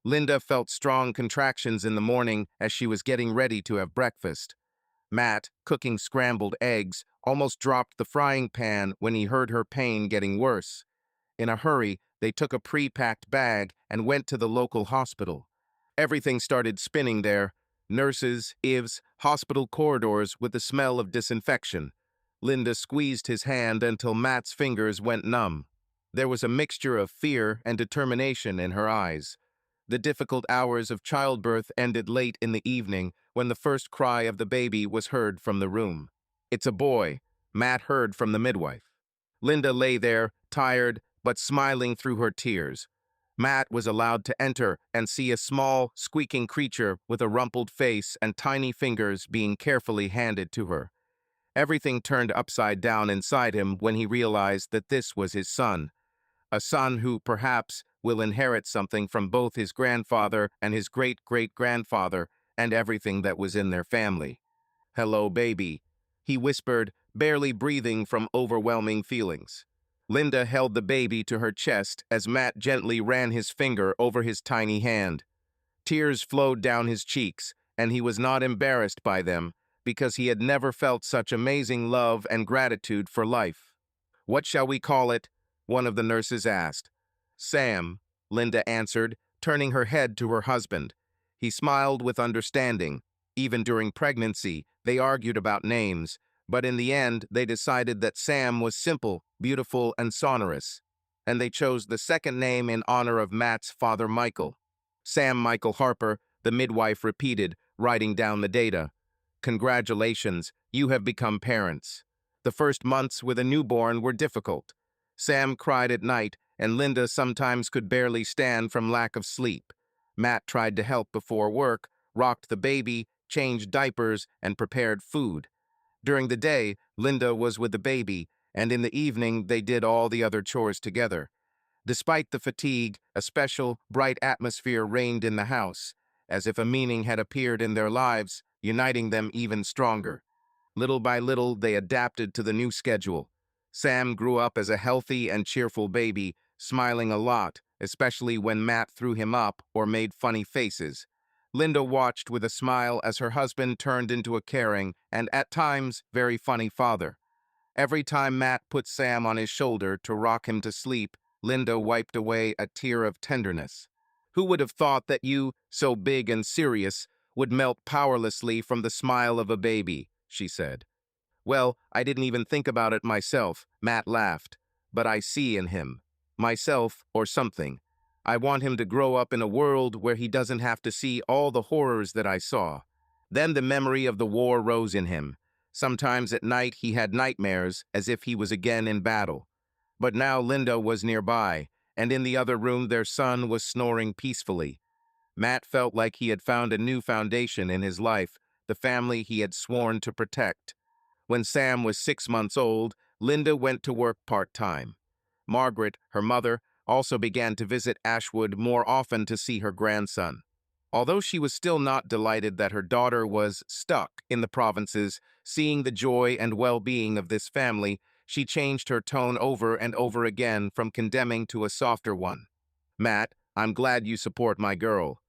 Linda felt strong contractions in the morning as she was getting ready to have breakfast. Matt, cooking scrambled eggs, almost dropped the frying pan when he heard her pain getting worse. In a hurry, they took a pre-packed bag and went to the local hospital. Everything started spinning there. Nurses, IVs, hospital corridors with the smell of disinfection. Linda squeezed his hand until Matt's fingers went numb. There was a mixture of fear and determination in her eyes. The difficult hours of childbirth ended late in the evening when the first cry of the baby was heard from the room. "It's a boy," Matt heard from the midwife. Linda lay there, tired, but smiling through her tears. Matt was allowed to enter and see a small, squeaking creature with a rumpled face and tiny fingers being carefully handed to her. Everything turned upside down inside him when he realized that this was his son, a son who, perhaps, will inherit something from both his grandfather and his great-great-grandfather and everything that was in their family. "Hello, baby," he whispered, barely breathing from overwhelming feelings. Linda held the baby to her chest as Matt gently ran his finger over his tiny hand. Tears flowed down his cheeks, and he was not embarrassed by them, because he had never felt such amazing love and gratitude for life. "What shall we call it?" one of the nurses asked. "Sam," Linda answered, turning her head to her husband. He smiled with understanding. Even during pregnancy, they argued about names, but in the end, they decided that Sam was simple, beautiful, and sonorous. And they chose the second name in honor of Matt's father, Michael. "Sam Michael Harper," the midwife repeated, writing down the data. "Congratulations, you have become parents." The first months with a newborn were difficult. Sam cried at night, and Linda sometimes could barely stand from lack of sleep. Matt tried to help before work, rocked the baby, changed diapers, and prepared food. During the day, Linda was with the baby, and in the evening they did all the other chores together. Despite the fatigue, a special, bright atmosphere reigned in the house, as if a meaning had appeared in their lives, uniting them even stronger. Little by little, they adapted to the new schedule. Sam grew up as a healthy and cheerful baby, smiling a lot, especially when Matt threw him up or made funny faces. Linda watched with a smile as her husband turned into a caring and, at times, very funny father. Every time Matt put Sam on his shoulder to rock him to sleep, Linda wiped away a tear of tenderness. Who would have thought that you, so big and serious, would melt powerlessly from the smile of a baby, she said. Well, I didn't even think about it myself, Matt laughed. But I see in him. Myself, or something. I want him to grow up in a world where he doesn't have to see all the horrors that I saw. Then the memory of the war rose in him. Sometimes at night he had nightmares, as if he was again in battle. But now Linda was nearby, and in the other room their son was snoring peacefully. Matt felt like he had found a new foundation in his life, the family he had sworn to protect. When Sam was 6 months old, Linda went to work part-time. Margaret, her mother, also began to visit Ashwood more often to see her grandson. Although she was still not delighted that her daughter was stuck in the provinces, seeing the joy and well-being of this family, she changed her tone over and over again from condemning to a softer one. "Matt, I'm glad you support my girl,"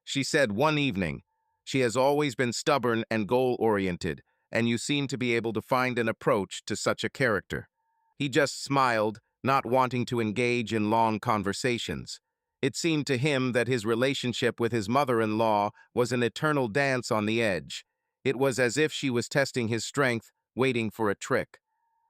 she said one evening. "She has always been stubborn and goal-oriented, and you seem to be able to find an approach to such a character." He just smiled, not wanting to engage in long conversations. It seemed to him that his relationship with his mother-in-law was an eternal dance on the edge. It was as if she was testing his strength, waiting for a trick.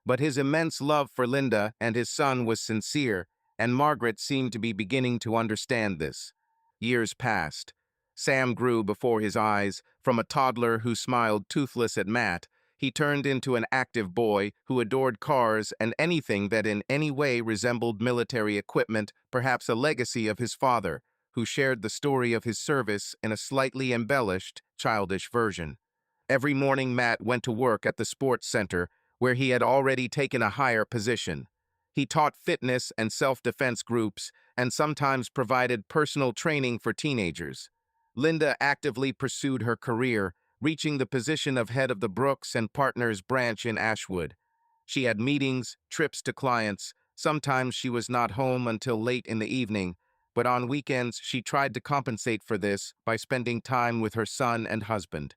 But his immense love for Linda and his son was sincere, and Margaret seemed to be beginning to understand this. Years passed. Sam grew before his eyes. From a toddler who smiled toothless at Matt, he turned into an active boy who adored cars and anything that in any way resembled military equipment, perhaps a legacy of his father, who shared the story of his service in a slightly embellished, childish version. Every morning Matt went to work at the sports center, where he had already taken a higher position. He taught fitness and self-defense groups and sometimes provided personal training for teenagers. Linda actively pursued her career, reaching the position of head of the Brooks and Partners branch in Ashwood. She had meetings, trips to clients. Sometimes she was not home until late in the evening, but on weekends she tried to compensate for this by spending time with her son and husband.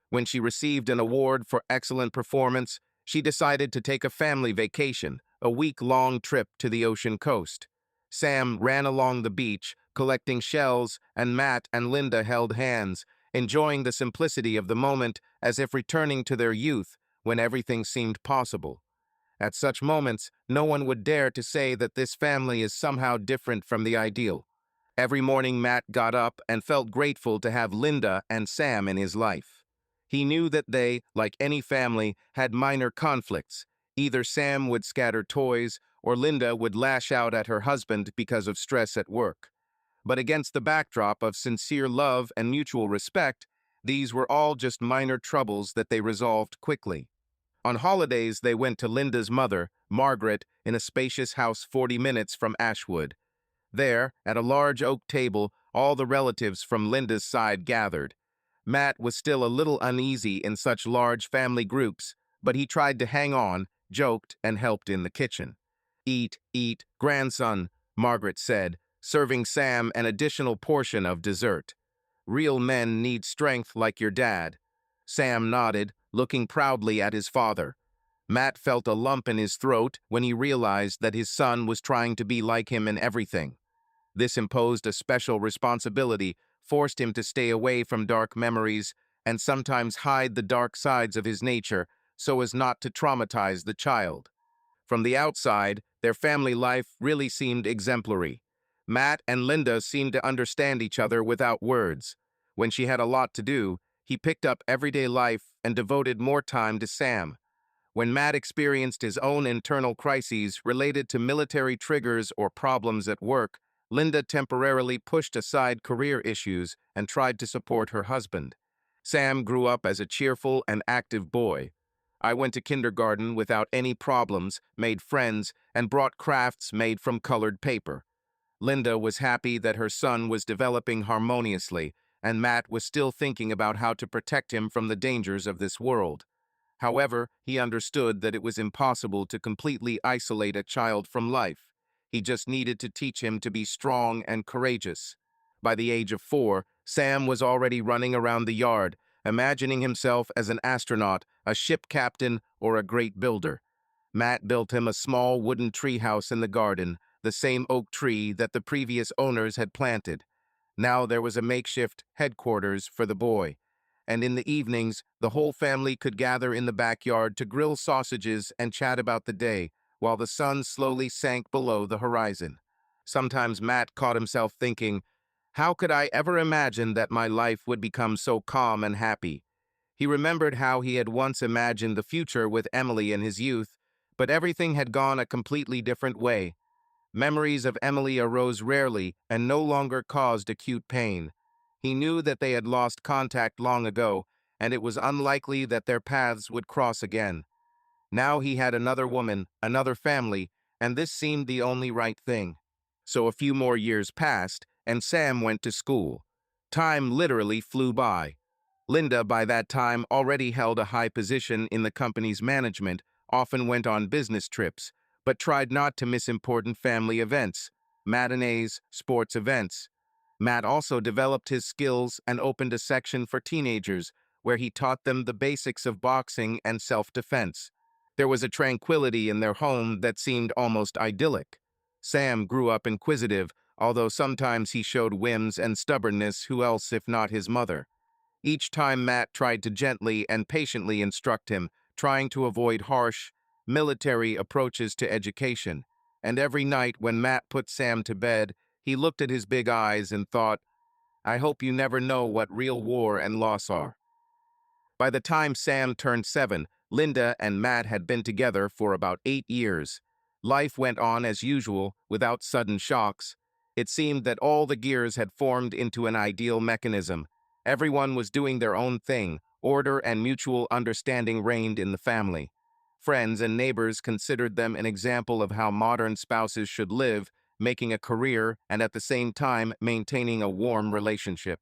When she received an award for excellent performance, she decided to take a family vacation, a week-long trip to the ocean coast. Sam ran along the beach, collecting shells, and Matt and Linda held hands, enjoying the simplicity of the moment as if returning to their youth when everything seemed possible. At such moments, no one would dare to say that this family is somehow different from the ideal. Every morning Matt got up and felt grateful to have Linda and Sam in his life. He knew that they, like any family, had minor conflicts. Either Sam would scatter toys, or Linda would lash out at her husband because of stress at work. But against the backdrop of sincere love and mutual respect, these were all just minor troubles that they resolved quickly. On holidays, they went to Linda's mother, Margaret, in a spacious house 40 minutes from Ashwood. There, at a large oak table, all the relatives from Linda's side gathered. Matt was still a little uneasy in such large family groups, but he tried to hang on, joked, and helped in the kitchen. Eat, grandson," Margaret said, serving Sam an additional portion of dessert. "Real men need strength like your dad." Sam nodded, looking proudly at his father. Matt felt a lump in his throat when he realized that his son was trying to be like him in everything. This imposed a special responsibility, forced him to stay away from dark memories, and sometimes hide the dark sides of his nature so as not to traumatize the child. From the outside, their family life really seemed exemplary. Matt and Linda seemed to understand each other without words. When she had a lot to do, he picked up everyday life and devoted more time to Sam. When Matt experienced his own internal crises related to military triggers or problems at work, Linda temporarily pushed aside career issues and tried to support her husband. Sam grew up as a cheerful and active boy. "I went to kindergarten without any problems, made friends, and brought crafts made from colored paper." Linda was happy that her son was developing harmoniously, and Matt was still thinking about how to protect him from the dangers of this world. However, he understood that it was impossible to completely isolate a child from life. He just needed to teach him to be strong and courageous. By the age of 4, Sam was already running around the yard, imagining himself as an astronaut, a ship captain, or a great builder. Matt built him a small wooden treehouse in the garden, the same oak tree that the previous owners had planted. Now there was a makeshift headquarters for the boy, and in the evenings, the whole family could gather in the backyard to grill sausages and chat about the day, while the sun slowly sank below the horizon. Sometimes Matt caught himself thinking, how could I ever imagine that my life would become so calm and happy? He remembered how he had once imagined the future with Emily in his youth, but everything had gone a completely different way. Memories of Emily arose rarely and no longer caused acute pain. He knew that they had lost contact long ago, and it was unlikely that their paths would cross again. Now he had another woman, another family, and this seemed the only right thing. So a few more years passed, and Sam went to school. Time literally flew by. Linda, by that time, already held a high position in the company's management, often went on business trips, but tried not to miss important family events, matinees, sports events. Matt also developed his skills and opened a section for teenagers, where he taught them the basics of boxing and self-defense. There was a tranquility in their home that seemed almost idyllic. Sam grew up inquisitive, although sometimes he showed whims and stubbornness. Who else if not his mother? Each time Matt tried to gently and patiently instruct him, trying to avoid harsh, military approaches to education. And every night when Matt put Sam to bed, he looked at his big eyes and thought, I hope you never know what real war and loss are. By the time Sam turned 7, Linda and Matt had been together for about 8 years. Life went on as usual, without sudden shocks. It seemed that all the gears had formed into an ideal mechanism. Everyone was doing their own thing. Order and mutual understanding reigned in the family. Friends and neighbors considered them an example of how modern spouses should live, making a career and at the same time maintaining a warm relationship.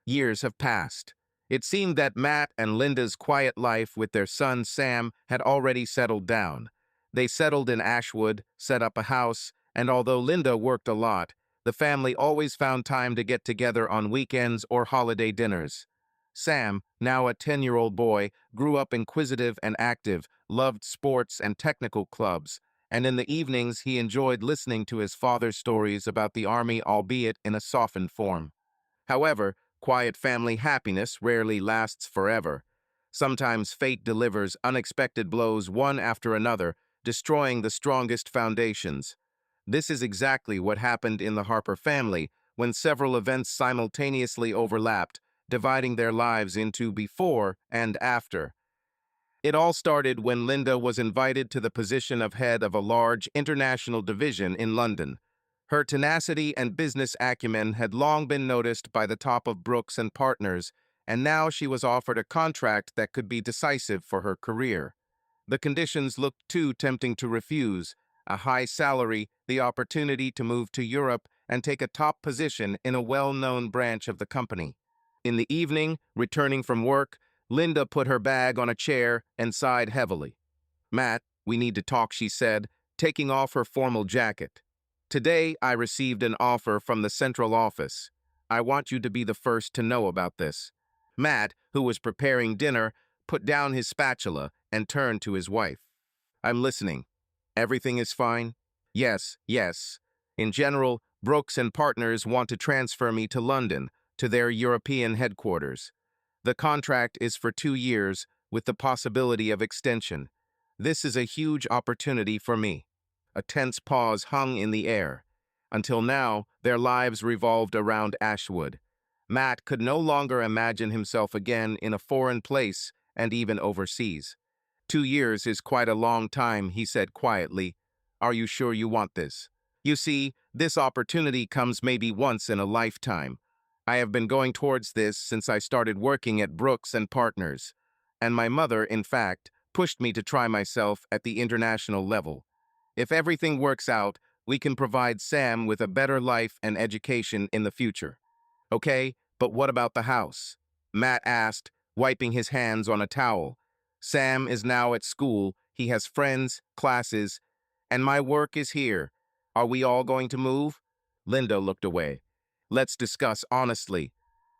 Years have passed. It seemed that Matt and Linda's quiet life with their son Sam had already settled down. They settled in Ashwood, set up a house, and although Linda worked a lot, the family always found time to get together on weekends or holiday dinners. Sam, now a 10-year-old boy, grew up inquisitive and active, loved sports and technical clubs, and in the evenings he enjoyed listening to his father's stories about the army, albeit in a softened form. However, quiet family happiness rarely lasts forever. Sometimes fate delivers unexpected blows one after another, destroying the strongest foundations. This is exactly what happened in the Harper family when several events simultaneously overlapped, dividing their lives into before and after. It all started when Linda was invited to the position of head of a large international division in London. Her tenacity and business acumen had long been noticed by the top of Brooks and Partners, and now she was offered a contract that could be decisive for her career. The conditions looked too tempting to refuse: a high salary, the opportunity to move to Europe, and take a top position in a well-known branch of the company. In the evening, returning from work, Linda put her bag on a chair and sighed heavily. Matt, we need to talk, she said, taking off her formal jacket. Today, I received an offer from the central office. I want you to be the first to know about this. Matt, who was preparing dinner, put down his spatula and turned to his wife. I'm listening. Everything is fine? Yes, yes. In general, Brooks and Partners want to transfer me to London, to their European headquarters. The contract is for 2 years, with the possibility of extension. This is a huge opportunity for me. A tense pause hung in the air. Until now, their lives revolved around Ashwood. Matt could no longer imagine himself again in a foreign place and even overseas. 2 years is quite a long time, he said quietly. Are you sure you want this? You see, this opportunity comes maybe once in a lifetime. I have been going towards this since I started working at Brooks and Partners. And my mother, in fact, pushed me to try myself at the international level. If everything works out, we can provide Sam with a better life and education in the future. Okay, but what about the house? Matt asked, wiping his hands on a towel. Sam is now at school, he has friends, classes, and my work is here. Are we all going to move? Linda looked away. Let's discuss honestly.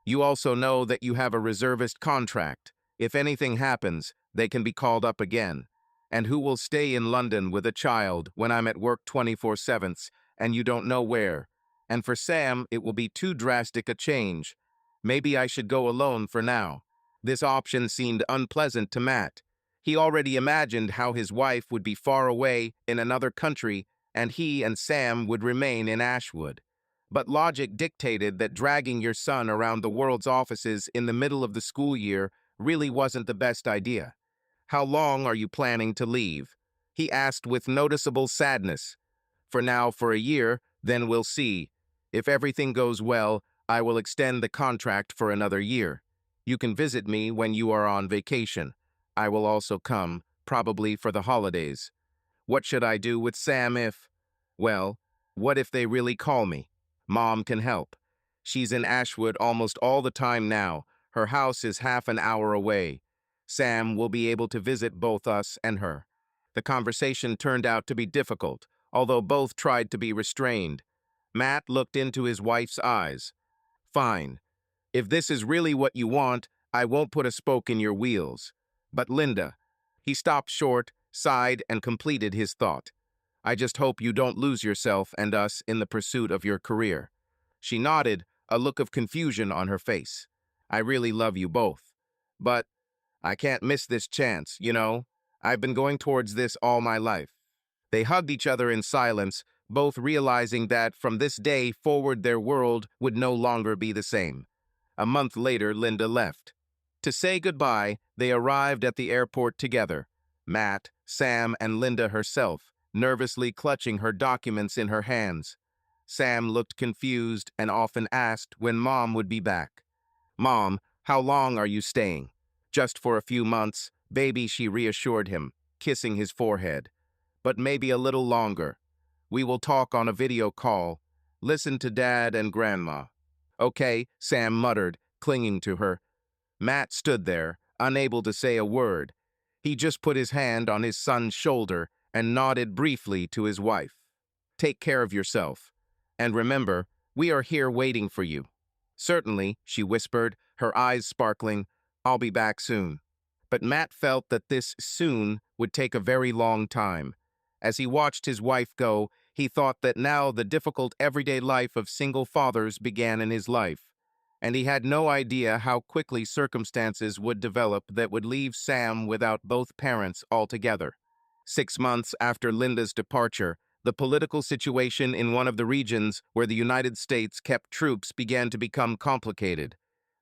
You also know that you have a reservist contract. If anything happens, they can be called up again. And who will stay in London with a child when I'm at work 24/7 and you don't know where? And for Sam, it will be too drastic a change. Maybe I should go alone for now. This option seemed unpleasant to Matt. He already imagined how his wife would be far away in another country and he and Sam would remain in Ashwood. But logic dictated that dragging your son around the world's offices in the middle of the school year really wasn't the best idea. How long are you planning to leave? He asked with noticeable sadness. For now, for a year, then we'll see. If everything goes well, I will extend the contract for another year. You can visit me when you are on vacation. I will also come, probably for the holidays. What should I do with Sam if... Well, what if they really call me? Mom can help. She's in Ashwood almost all the time now. Her house is half an hour away. Sam will be able to visit both us and her. The conversation turned out to be difficult, although both tried to be restrained. Matt looked into his wife's eyes. Fine. If this is really what you want, I won't put a spoke in your wheels. But Linda... He stopped short, sighed, and completed his thought. I just hope you don't lose yourself and us in the pursuit of your career. She nodded, a look of confusion on her face. I really love you both. But I can't miss this chance, you know? I've been going towards this all my life. They hugged each other in silence, both realizing that from this day forward their world would no longer be the same. A month later, Linda left. To say goodbye, they arrived at the airport together. Matt, Sam, and Linda herself, nervously clutching her documents in her hands. Sam looked confused and often asked when Mom would be back. Mom, how long are you staying? Just for a few months, baby, she reassured him, kissing his forehead. But maybe a little longer. We will talk on a video call. Listen to Dad and Grandma. Okay, Sam muttered, clinging to her. Matt stood there, unable to say a word. He just put his hand on his son's shoulder and nodded briefly to his wife. Take care of yourself. And remember, we are here waiting for you. Certainly, she whispered, her eyes sparkling. I'll be back soon. But Matt felt that this soon would take a very long time. As he watched his wife go, he thought that now the difficult everyday life of single fathers began in his life. And he had no idea how quickly circumstances would develop that would leave Sam without both parents altogether. 6 months after Linda's departure, the political situation in one of the regions where the United States kept troops began to become complicated.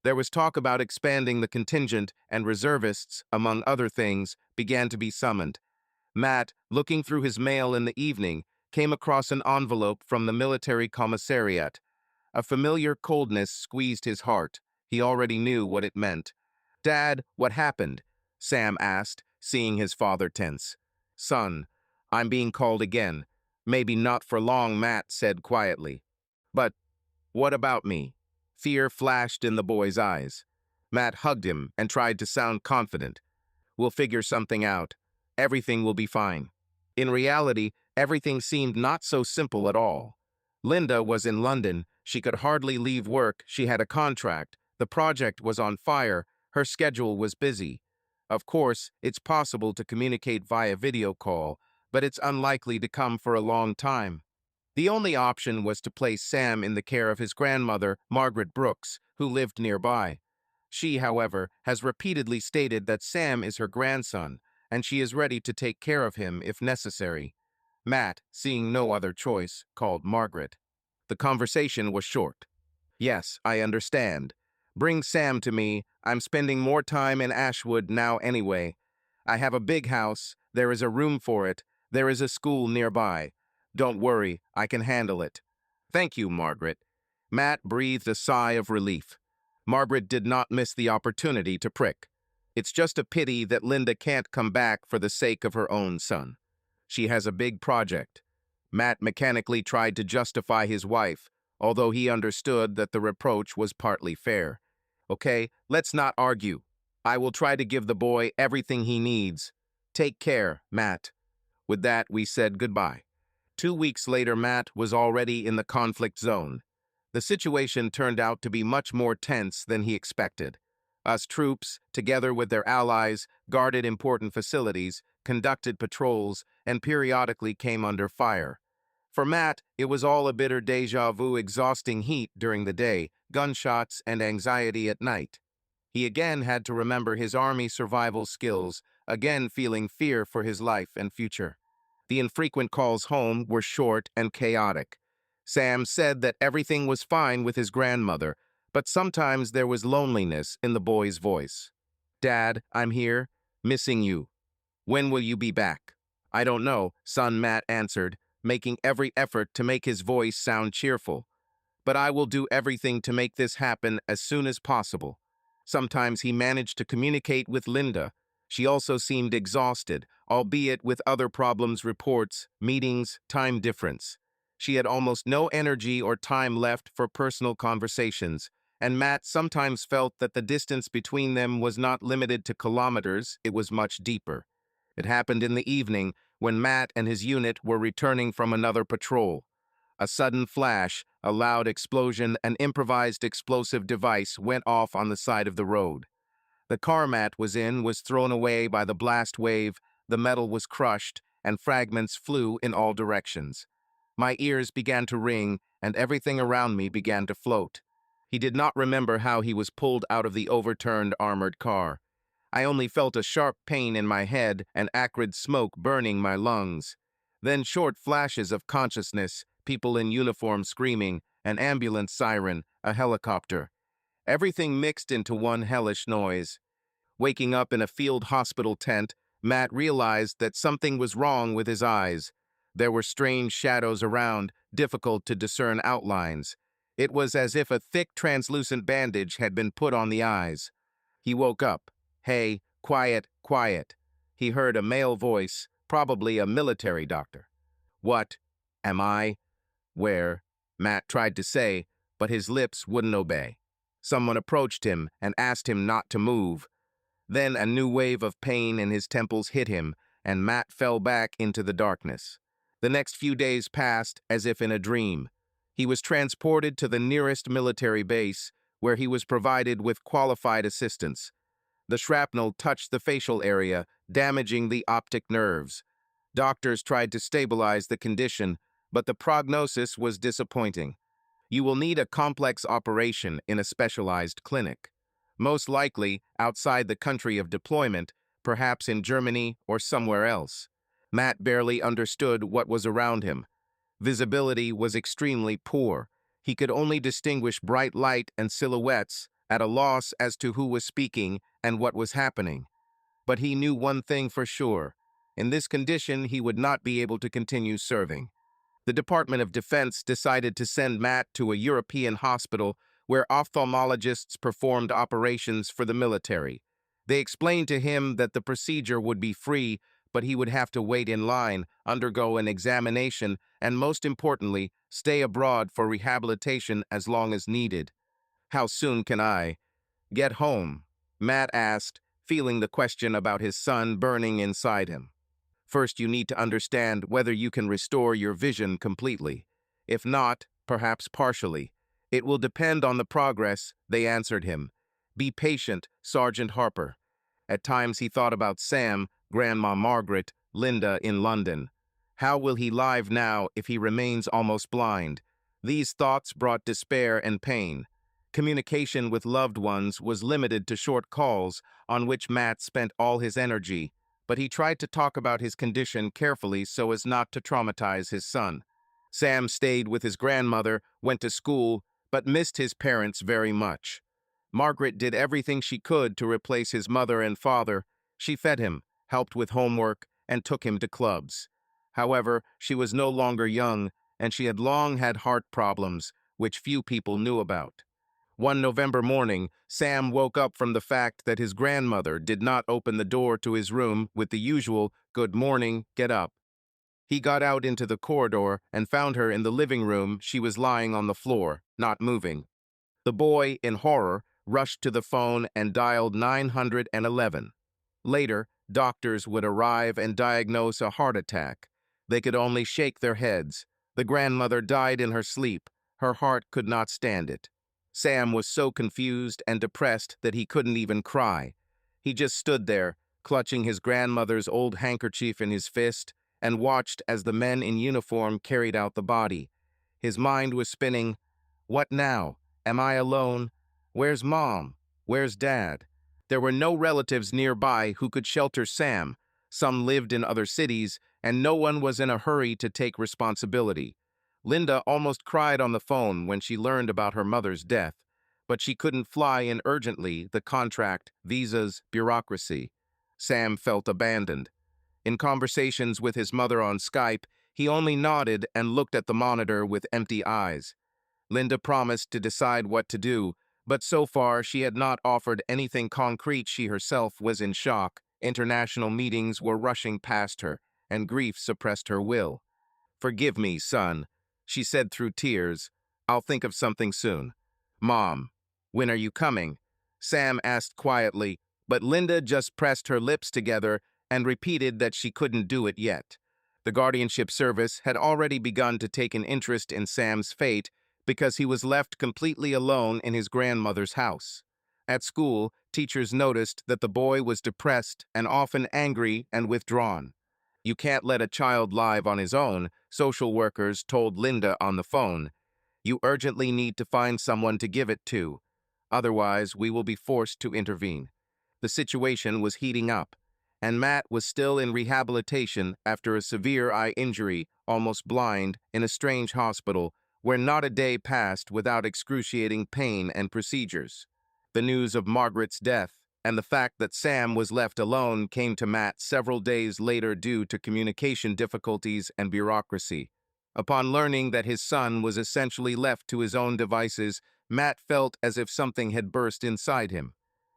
There was talk about expanding the contingent, and reservists, among other things, began to be summoned. Matt, looking through his mail in the evening, came across an envelope from the military commissariat. A familiar coldness squeezed his heart. He already knew what it meant. Dad, what happened? Sam asked, seeing his father tense. Son, I'm being called again. Maybe not for long, Matt said quietly. But what about me? Fear flashed in the boy's eyes. Matt hugged him and tried to sound confident. We'll figure something out. Everything will be fine. In reality, everything seemed not so simple at all. Linda was in London. She could hardly leave work. She had a contract. The project was on fire. Her schedule was busy. Of course, it's possible to communicate via video call, but it's unlikely to come for a long time. The only option was to place Sam in the care of his grandmother, Margaret Brooks, who lived nearby. She, however, has repeatedly stated that Sam is her grandson, and she is ready to take care of him if necessary. Matt, seeing no other choice, called Margaret. The conversation was short. Yes, I understand. Bring Sam to me. I'm spending more time in Ashwood now anyway. I have a big house. There is a room for it. There is a school nearby. Don't worry, I can handle it. Thank you, Margaret. Matt breathed a sigh of relief. Margaret did not miss the opportunity to prick. It's just a pity that Linda can't come back for the sake of her own son. She has a big project. Matt mechanically tried to justify his wife, although he understood that the reproach was partly fair. Okay, let's not argue. I will try to give the boy everything he needs. Take care, Matt. With that, we said goodbye. 2 weeks later, Matt was already in the conflict zone. The situation turned out to be much more tense than he expected. Us troops, together with their allies, guarded important facilities, conducted patrols, and periodically came under fire. For Matt, it was all a bitter déjà vu, exhausting heat during the day, gunshots, and anxiety at night. He again had to remember his army survival skills, again feeling fear for his life and future. The infrequent calls home were short and chaotic. Sam said that everything was fine with his grandmother, but sometimes there was loneliness in the boy's voice. "Dad, I'm here, missing you. When will you be back?" "I don't know," son Matt answered, making every effort to make his voice sound cheerful. "But I will do everything to make this happen as soon as possible." Sometimes he managed to communicate with Linda. She also seemed exhausted, albeit with other problems, reports, meetings, time difference. She had almost no energy or time left for personal conversations, and Matt sometimes felt that the distance between them was not limited to kilometers, it was much deeper. It happened in the evening when Matt and his unit were returning from another patrol. A sudden flash, a loud explosion, an improvised explosive device went off on the side of the road. The car Matt was in was thrown away by the blast wave, the metal was crushed, and fragments flew in all directions. My ears began to ring, and everything around me began to float. He did not remember how he was pulled out of the overturned armored car. I only felt a sharp pain in my head and acrid smoke burning my lungs. Then short flashes of consciousness, people in uniform screaming, an ambulance siren, a helicopter. Everything mixed into one hellish noise. Waking up in a field hospital tent, Matt realized that something was wrong with his eyes. There were strange shadows around, difficult to discern outlines. It was as if a thick, translucent bandage had been put on the eyes. He woke up. "Hey, quiet, quiet." He heard a male voice, probably a military doctor. "What? Am I? Where?" Matt tried to say, but his lips wouldn't obey. Someone approached him and asked him not to move. Then a new wave of pain in his temples hit him, and Matt fell back into the darkness. The next few days passed as if in a dream. He was transported to the nearest military base, where he was provided with qualified assistance. The shrapnel touched the facial area, damaging the optic nerves. Doctors tried to stabilize the condition, but the prognosis was disappointing. "You will need a complex operation in a specialized clinic. Most likely outside the country of deployment, perhaps in Germany or somewhere else." Matt barely understood what was around him. Visibility was extremely poor. He could only distinguish bright light and silhouettes, at a loss as to who was speaking and what was happening. But he knew one thing for sure. In this condition, he would not be able to continue serving. The Department of Defense decided to send Matt to a European hospital where ophthalmologists performed operations for the military. They explained to him that the procedure would be free, but he would have to wait in line, undergo an examination, and most importantly, stay abroad for rehabilitation as long as needed. "How soon can I get home?" Matt asked, feeling the question about his son burning inside him. "First, you need to understand whether you can restore your vision completely. If not, perhaps partially. It will depend on the progress," they answered him. "Be patient, Sergeant Harper." At times he thought about Sam, Grandma Margaret, Linda in London. How will he live now if he remains almost blind? These thoughts brought despair and pain. Communication with loved ones was limited to short calls, on which Matt spent all his energy, but he tried to talk about his condition carefully so as not to traumatize his son. Sam stayed with his grandmother, went to school, but missed his parents very much. Margaret did everything she could to replace his mother and father. She fed him, helped with homework, and took him to clubs. However, she was no longer young, and she had long had heart problems, which few people knew about. One November morning, Sam woke up from the fact that his grandmother did not open the door to his room with the usual, "Good morning, get up." He got out into the corridor and found her in the living room. She was lying on the floor, not moving. The boy, in horror, rushed to the phone and dialed 911. Later, doctors would arrive and diagnose a heart attack. They could only shake their heads. The grandmother died in her sleep. Her heart could not stand it. Sam was so confused and depressed that he couldn't even cry. He just stood there, clutching his grandmother's old handkerchief in his fist, and watched as the men in uniform carried out the body. His mind was spinning. What now? Am I alone? Where's Mom? Where's Dad? There were no relatives nearby who could shelter Sam. Some lived in other cities, and no one was in a hurry to take responsibility. Linda almost cried on the phone when she learned about her mother's death, but she couldn't fly in urgently, the contract, visas, bureaucracy. Sam felt abandoned. In conversations with his mother on Skype, he only nodded and looked at the monitor with empty eyes. Linda promised to decide what to do, but so far she had not offered anything concrete. She herself was in shock. International meetings were rushing past her, and grief suppressed her will. "Forgive me, son," she said through tears. "I'll think of something soon." "Mom, when are you coming?" Sam asked quietly, but Linda just pressed her lips together and repeated that she couldn't do it yet. The guardianship service had already begun to take an interest in Sam's fate because he was left completely alone in his grandmother's house. At school, teachers noticed that the boy was depressed and often angry and withdrawn. "You can't let a child live on his own," social workers told Linda on the phone. "You urgently need to find someone to give it to. Otherwise, we will be forced to intervene." The situation was heating up, and Matt was still in rehabilitation after a severe eye injury, almost blind, in a strange hospital where not a day passed without excruciating pain and procedures. The news of Margaret's death and the fact that Sam was left alone came to Matt several days later due to communication difficulties and bureaucracy. Upon learning that his son was essentially left to his own devices, Matt felt as if something had burst inside him.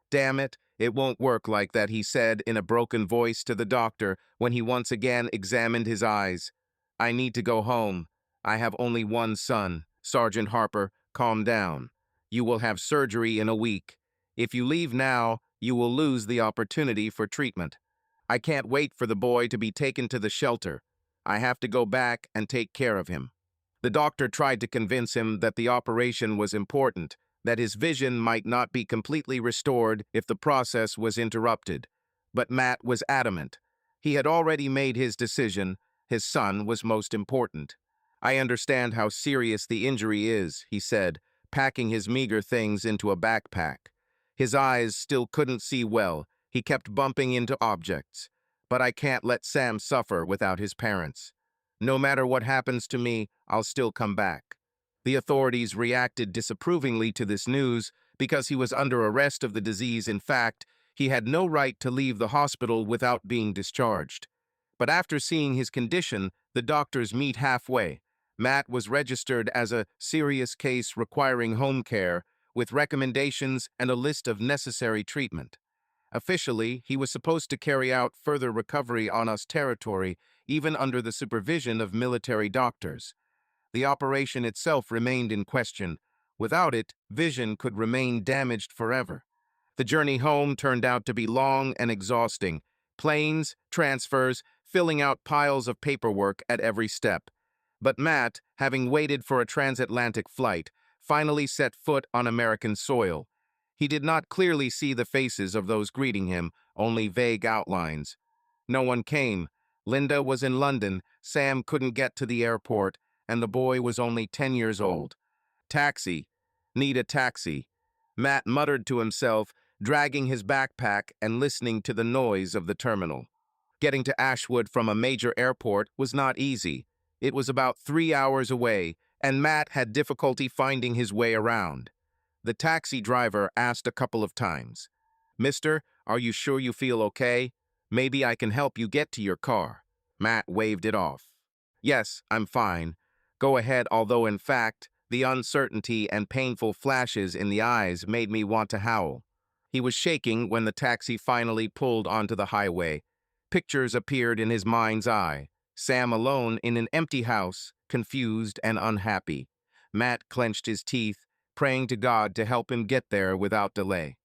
"Damn it, it won't work like that," he said in a broken voice to the doctor when he once again examined his eyes. "I need to go home. I have only one son." "Sergeant Harper, calm down. You will have surgery in a week. If you leave now, you will lose the opportunity for treatment. I can't wait for the boy to be taken to the shelter. I have to go back and take care of him." The doctor tried to convince him that the operation was important, that his vision might not be completely restored if the process was interrupted. But Matt was adamant. He had already made his decision. His son was most important. "I understand how serious the injury is," he said, packing his meager things into a backpack. His eyes still couldn't see well. He kept bumping into objects. "But I can't let Sam suffer without his parents. No matter what happens to me, I'll still come back." The authorities reacted disapprovingly to this news because he was under arrest of the disease. In fact, he had no right to leave the hospital without being discharged. But after seeing his condition, the doctors meet halfway. Matt was registered as a serious case requiring home care, with recommendations and a list of necessary treatment. Officially, he was supposed to carry out further recovery on US territory, even under the supervision of military doctors. The operation itself remained in question. Without it, vision could remain damaged forever. The journey home turned out to be long and exhausting. Planes, transfers, filling out piles of paperwork at every step. But Matt, having waited for a transatlantic flight, finally set foot on American soil. He did not clearly see the faces of those greeting him, only vague outlines. No one came. Linda was in London, Sam couldn't get to the airport, and the boy was only 10 years old. "Taxi. Need a taxi." Matt muttered to himself, dragging his backpack and listening to the noise of the terminal. Getting to Ashwood from a major airport was not easy. It was about 3 hours away, and Matt had difficulty finding his way around. The taxi driver asked a couple of times, "Mister, are you sure you feel okay? Maybe I can help you get to your car." Matt waved it off. "Yes, I'm fine. Go ahead," although in fact, the uncertainty and painful flashes in the eyes made me want to howl. He was shaking when the taxi finally pulled onto the highway. Pictures appeared in his mind's eye. Sam alone in an empty house, confused and unhappy. Matt clenched his teeth, praying to God to help him get there without delay.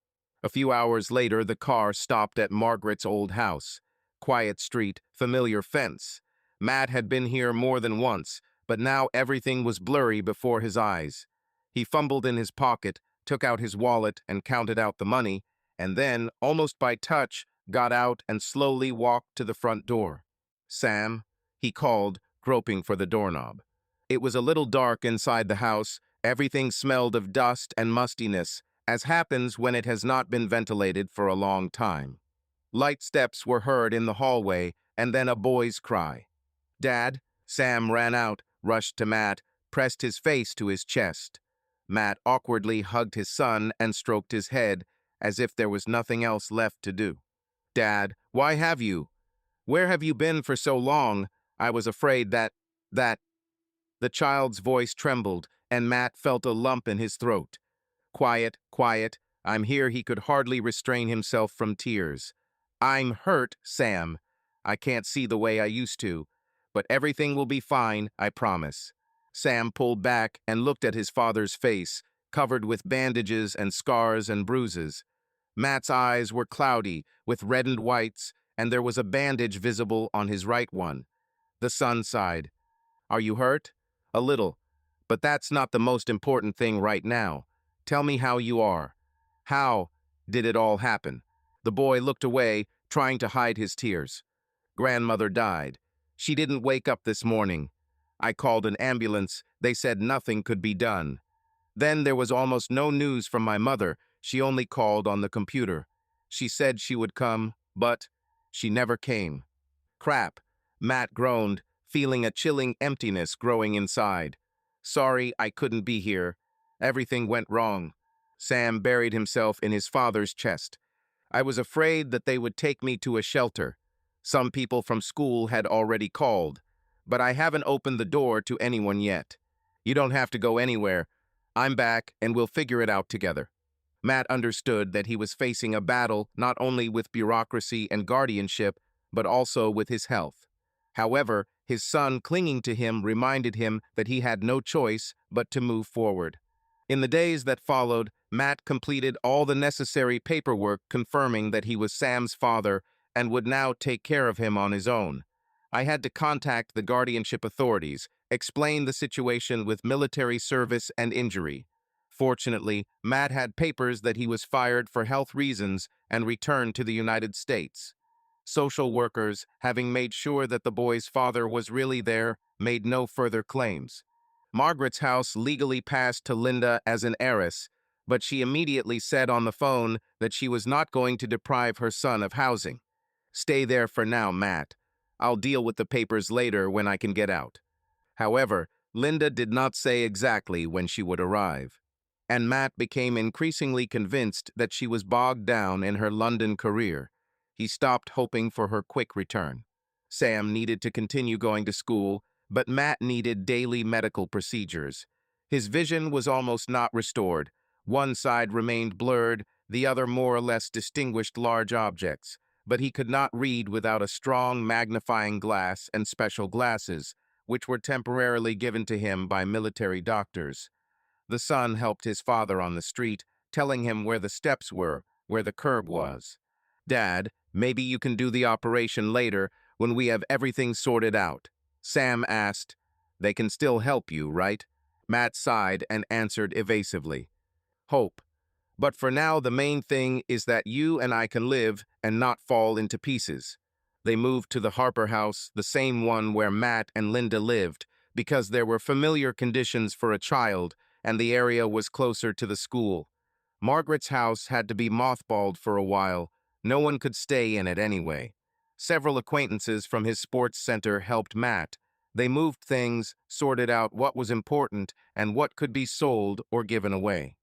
A few hours later, the car stopped at Margaret's old house. Quiet street, familiar fence. Matt had been here more than once, but now everything was blurry before his eyes. He fumbled in his pocket, took out his wallet and counted out the money, and then, almost by touch, got out and slowly walked to the front door. "Sam," he called, groping for the doorknob. It was a little dark inside the house. Everything smelled of dust and mustiness, as happens when it has not been ventilated for a long time. Light steps were heard in the hallway, and then a boy's cry. "Dad?" Sam ran out, rushed to Matt, pressed his face to his chest. Matt awkwardly hugged his son and stroked his head, as if there was nothing else left to do. "Dad, why have you? Where have you been for so long? I was afraid that—" The child's voice trembled, and Matt felt a lump in his throat. "Quiet, quiet. I'm here." He could hardly restrain himself from tears. "I'm hurt, Sam. I can't see the way I used to. But everything will be fine, I promise." Sam pulled back and looked at his father's face, covered with bandages and scars and bruises. Matt's eyes were cloudy, with reddened whites, and there was a bandage visible on his right one. The son sighed. "Are you hurt?" "A little. But that's not the most important thing right now. Tell me how you are. How did it all happen?" The boy looked away, trying to hide his tears. "Grandmother died. She didn't wake up this morning. I called an ambulance. They said nothing could be done. Then there was almost no news from my mother. She only called on the computer. She said she would come, but she never came." "Crap," Matt groaned, feeling a chilling emptiness growing inside. "Sorry I couldn't be here. Everything went wrong." Sam buried himself in his father's chest. "I was afraid that they would take me to a shelter. Some people from school had already called, but I haven't opened the door to anyone yet. You don't have to go anywhere. I'm back, and we'll figure it out together." Matt understood that he was facing a battle not only with bureaucracy and guardianship, but also with his health. However, his son clinging to him reminded him that he had no choice but to move forward. In the days that followed, Matt completed all the necessary paperwork confirming that he was Sam's father and would now take care of him on his own. "I had to contact the guardianship authorities, explain the situation with military service and injury. Fortunately, Matt had papers that he was fired for health reasons and returned to the United States. Social workers, having made sure that the boy's father was really there, made no further claims. Margaret's house legally passed to Linda as an heiress, but she immediately said on the phone that she was not going to deprive her son of housing. "Stay there for now, Matt. I'll deal with the papers later when I can get out." However, Linda did not say exactly when she would arrive, and Matt became increasingly convinced that she was bogged down in her London career. He stopped hoping for her quick return. Sam needed to continue going to school, but Matt needed daily medical procedures. His vision was almost not restored. One side remained blurred, the other more or less distinguished large objects, but he could not read without a strong magnifying glass and special glasses, which were temporarily given to him by military doctors. The son helped his father on the street, telling him where the steps were, where the curb was. "Dad, maybe you can do the operation later when we have everything sorted out," Sam asked. "They can still help you, right?" Matt sighed and answered evasively. "Hope. But for now, the main thing is that you and I can live and not fall into pieces." They moved to the Harper house, the same one where Matt and Linda lived, because there were familiar conditions for a child, and the area was closer to the school. Margaret's house had to be mothballed for a while. No one could stay in it anyway. Several acquaintances from his sports center helped Matt. They moved things, sorted out what was important and what could be sold or given away.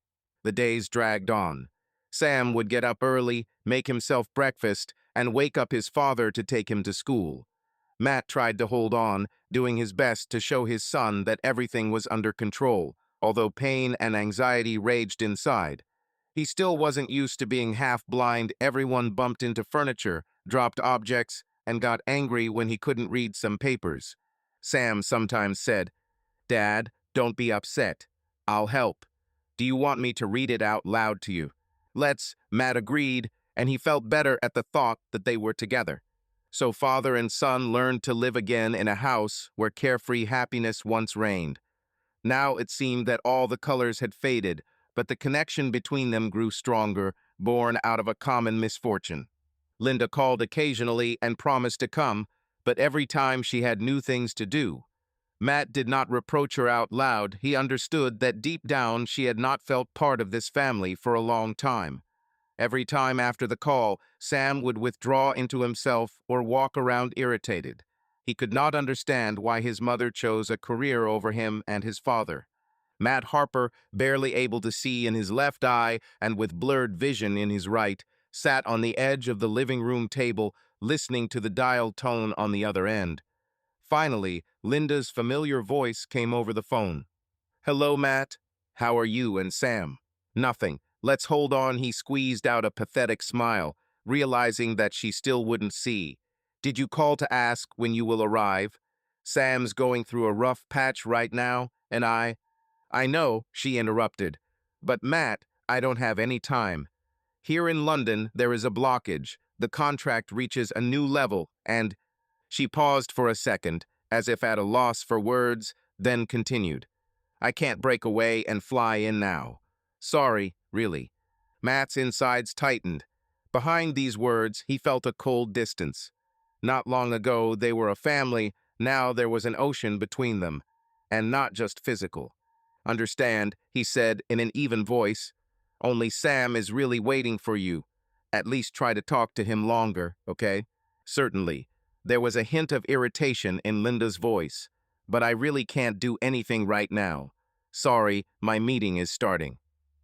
The days dragged on. Sam would get up early, make himself breakfast, and wake up his father to take him to school. Matt tried to hold on, doing his best to show his son that everything was under control, although pain and anxiety raged inside. He still wasn't used to being half-blind. Everyone bumped into furniture, dropped objects, and got angry when he couldn't read some papers. Sam sometimes said, "Dad, don't be upset. I'll help. Do you want me to read it out loud to you?" "Let's," Matt agreed, and he felt better at the thought that they were together. So father and son learned to live again in a house where carefree happiness once reigned. Now it seemed that all the colors had faded, but the connection between them grew stronger, born out of a common misfortune. Linda called occasionally and promised to come, but every time she had new things to do. Matt did not reproach her out loud. He understood that deep down she had not felt part of this family for a long time. Every time after the call, Sam would withdraw into himself or walk around irritated. He could not understand why his mother chose a career over him and his father. Matt Harper, barely able to see in his left eye and with blurred vision in his right, sat on the edge of the living room table, listening to the dial tone on the other end. Finally, Linda's familiar voice came over the phone. "Hello, Matt. How are you and Sam?" "Nothing. Let's hold on." He squeezed out a pathetic smile, realizing that she still wouldn't see. "Did you call to ask when you will arrive? Sam's going through a rough patch right now, and I know," she interrupted. "But Matt, I don't have any time. Here in London, there is a blockage. The contract reaches a new level, and—" She paused for a second, as if at a loss for words, then continued. "I can't break away and fly in now. Sorry, really." Matt's insides tightened. Behind these words, he felt a cold distance. Not long ago, they were a family. Now there was an ocean between them. And not just physical. "Understand," he said in an even voice. "Only Sam is really waiting for you. At least try to talk to him longer, okay?" "Certainly." There was a hint of irritation in Linda's voice. "But I really can't do anything right now. Sorry, my meeting is starting."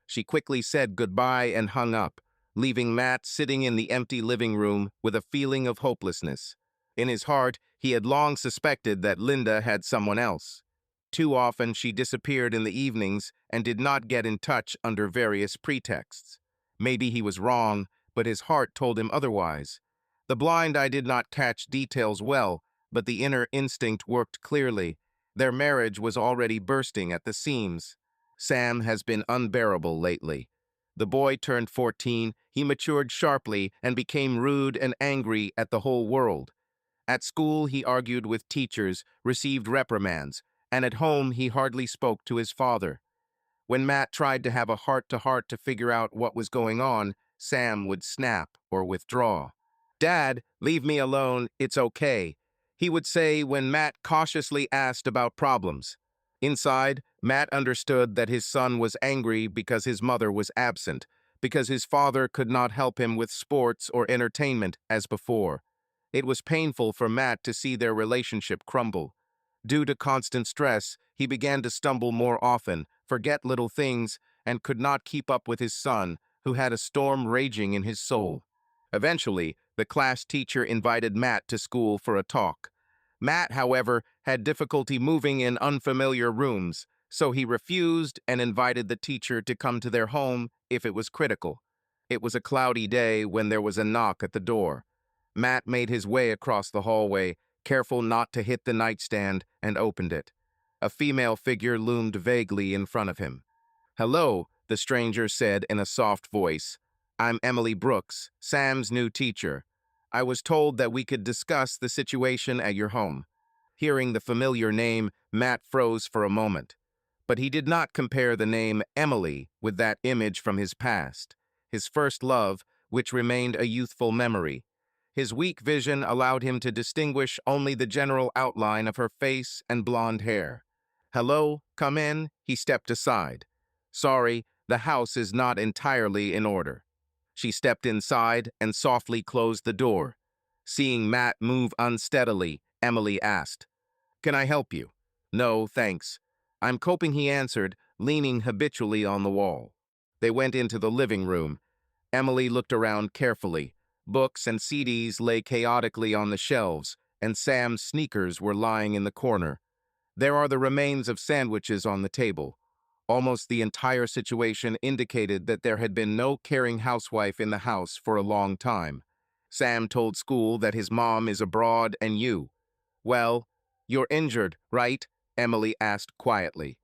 She quickly said goodbye and hung up, leaving Matt sitting in the empty living room with a feeling of hopelessness. In his heart, he had long suspected that Linda had someone else. Too often she disappeared in the evenings and did not get in touch under various pretexts. Maybe he was wrong, but his heart told him otherwise. The blind eye did not catch details well, but the inner instinct worked clearly. Their marriage was already bursting at the seams. Sam has been unbearable lately. The boy turned 14, he matured sharply and became rude and angry at the whole world. At school, he argued with teachers, received reprimands, and at home, he hardly spoke to his father. When Matt tried to have a heart-to-heart to figure out what was going on, Sam would snap or withdraw. "Dad, leave me alone, it's okay," he would say when Matt cautiously asked about problems. Inside, Matt understood that his son was angry because his mother was absent, because his father could not help him with sports or entertainment as before. It was painful for Matt to see their relationship crumble. Due to constant stress, he began to stumble more often, forget little things, and could not keep up with his son, who had a storm raging in his soul. Eventually, the class teacher invited Matt to school for a talk. Matt, however, had difficulty moving in unfamiliar rooms, so he refused and invited the teacher to come to their home if it was critical. It was a cloudy day when there was a knock at the door. Matt made his way across the hallway, careful not to hit the nightstand, and opened it. A female figure loomed vaguely in front of him. "Hello," the stranger said in a soft voice. "I'm Emily Brooks, Sam's new teacher. I was told that we could discuss the situation at your home." Hearing the familiar name, Matt froze for a moment. But he did not compare the name Emily with that image from his past, his first love, which remained a youthful memory. His weak vision allowed him to distinguish only the general outline of her face and blonde hair. "Hello, come in," he stepped aside. "Sorry, the house is not entirely in order." She stepped inside and softly closed the door. Seeing Matt move unsteadily, Emily asked, "Can I help you?" "No, thanks. I'm coping," he answered, leaning habitually on the wall. They went into the living room. Emily looked around carefully. Books and CDs lay chaotically on the shelves, and Sam's sneakers were lying in the corner. There are the remains of sandwiches on the table. Almost the entire situation indicated that there had been no caring housewife in the house for a long time. Sam told school that his mom is abroad and you. "Well, you're injured, right?" Emily asked quietly.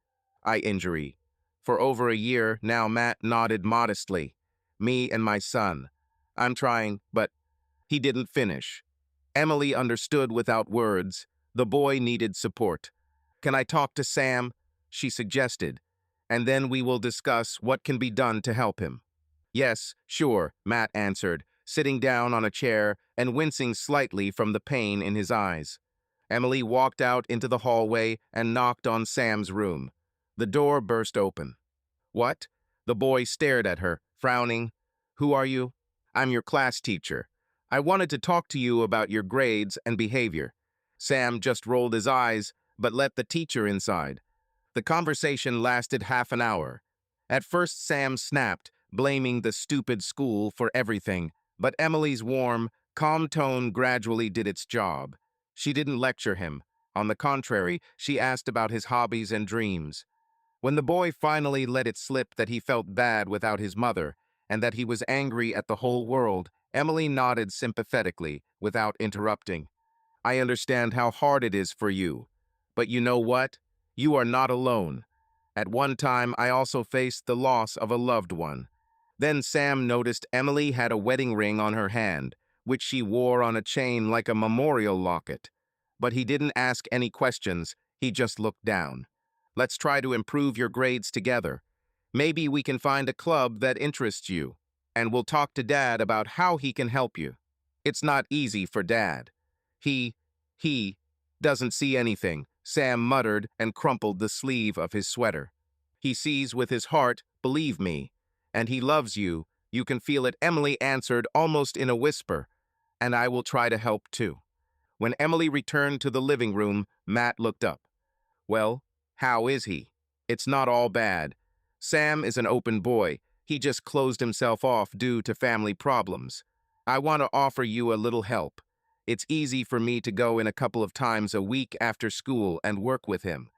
"I injury." "For over a year now," Matt nodded modestly. "Me and my son. I'm trying, but—" He didn't finish. Emily understood without words. The boy needed support. "Can I talk to Sam?" she suggested. "And then we will discuss what can be done to help him." "Yes, sure," Matt answered, sitting down on a chair and wincing slightly from the pain in his eyes. Emily walked out into the hallway and knocked on Sam's room. The door burst open. "What?" The boy stared at her, frowning. "Who are you?" "I'm your class teacher. I wanted to talk to you about your grades and behavior." Sam just rolled his eyes, but let the teacher inside. The conversation lasted half an hour. At first, Sam snapped, blaming the stupid school for everything, but Emily's warm, calm tone gradually did its job. She didn't lecture him. On the contrary, she asked about his hobbies and dreams. When the boy finally let it slip that he felt bad without his mother and that he was angry at the whole world, Emily nodded sympathetically, without interrupting. "I understand how hard it is for you. But you know what? You are not alone. At one time, I also faced the loss of a loved one." Then Sam noticed Emily had a wedding ring on her hand, which she wore on a chain like a memorial locket. But he didn't ask any questions, he just looked down. "Let's try to improve your grades together. Maybe we can find a club that interests you, and we'll talk to Dad about how he can help you." "It's not easy for Dad. He doesn't see anything," Sam muttered and crumpled the sleeve of his sweater. "He sees with his heart, believe me. And he loves you. You can feel it," Emily answered almost in a whisper. "And I will try to help too." When Emily returned to the living room, Matt looked up. "Well, how is he?" "It's not all bad. Sam is an open boy. He just closed himself off due to family problems. I want to offer you a little help. It's easy for me to go in a couple of times a week after school and work with him.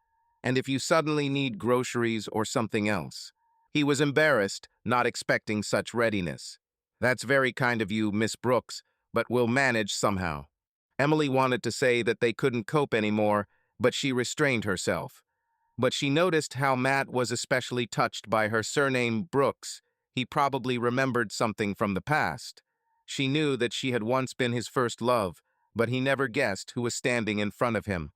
And if you suddenly need groceries or something else." He was embarrassed, not expecting such readiness. "That's very kind of you, Miss Brooks, but we'll manage somehow." Emily wanted to say that they couldn't cope anymore, but she restrained herself. But she noticed how Matt was especially touched by her surname Brooks. He probably remembered something from the past. She knew that she had once been his first love, but he never guessed who was standing in front of him.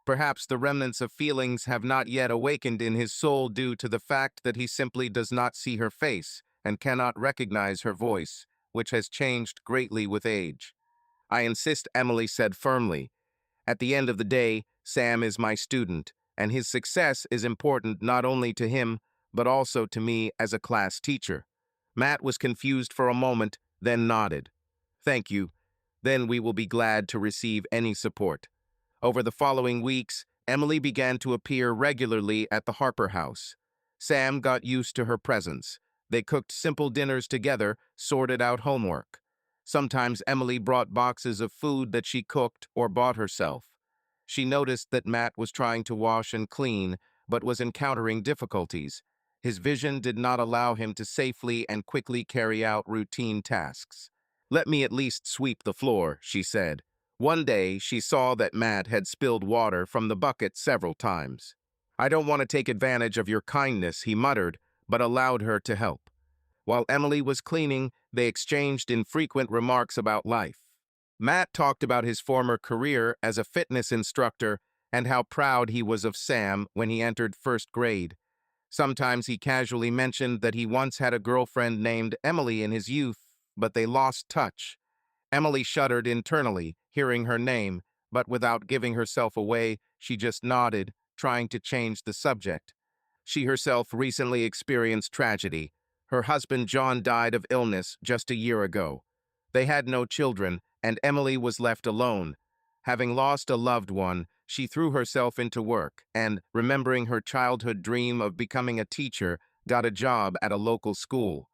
Perhaps the remnants of feelings have not yet awakened in his soul due to the fact that he simply does not see her face and cannot recognize her voice, which has changed greatly with age. "I insist," Emily said firmly. "At the end of the day, Sam is my student, and his success is important not only to him, but also to me as a class teacher." Matt was confused for a moment, then nodded. "Thank you. Then we will be glad to receive any support." Over the following weeks, Emily began to appear regularly at the Harper house. Sam got used to her presence. They cooked simple dinners together, sorted out homework. Sometimes Emily brought boxes of food that she cooked or bought herself. She noticed that Matt was trying to wash and clean, but was encountering difficulties. His vision did not allow him to safely and quickly carry out routine tasks. "Let me at least sweep the floor," she said. One day, she saw that Matt had spilled water from the bucket several times. "I don't want to take advantage of your kindness," he muttered, but allowed her to help. While Emily was cleaning, they exchanged infrequent remarks about life. Matt talked about his former career as a fitness instructor and how proud he was of Sam when he entered first grade. Sometimes he casually mentioned that he once had a girlfriend named Emily in his youth, but they lost touch. Emily shuddered internally, hearing her name, but without giving herself away, she just nodded, trying to change the subject. She herself recently experienced tragedy. Her husband John died of illness just a year ago. They had no children, and Emily was left alone. Having lost a loved one, she threw herself into work and, remembering her childhood dream of becoming a teacher, got a job at a local school.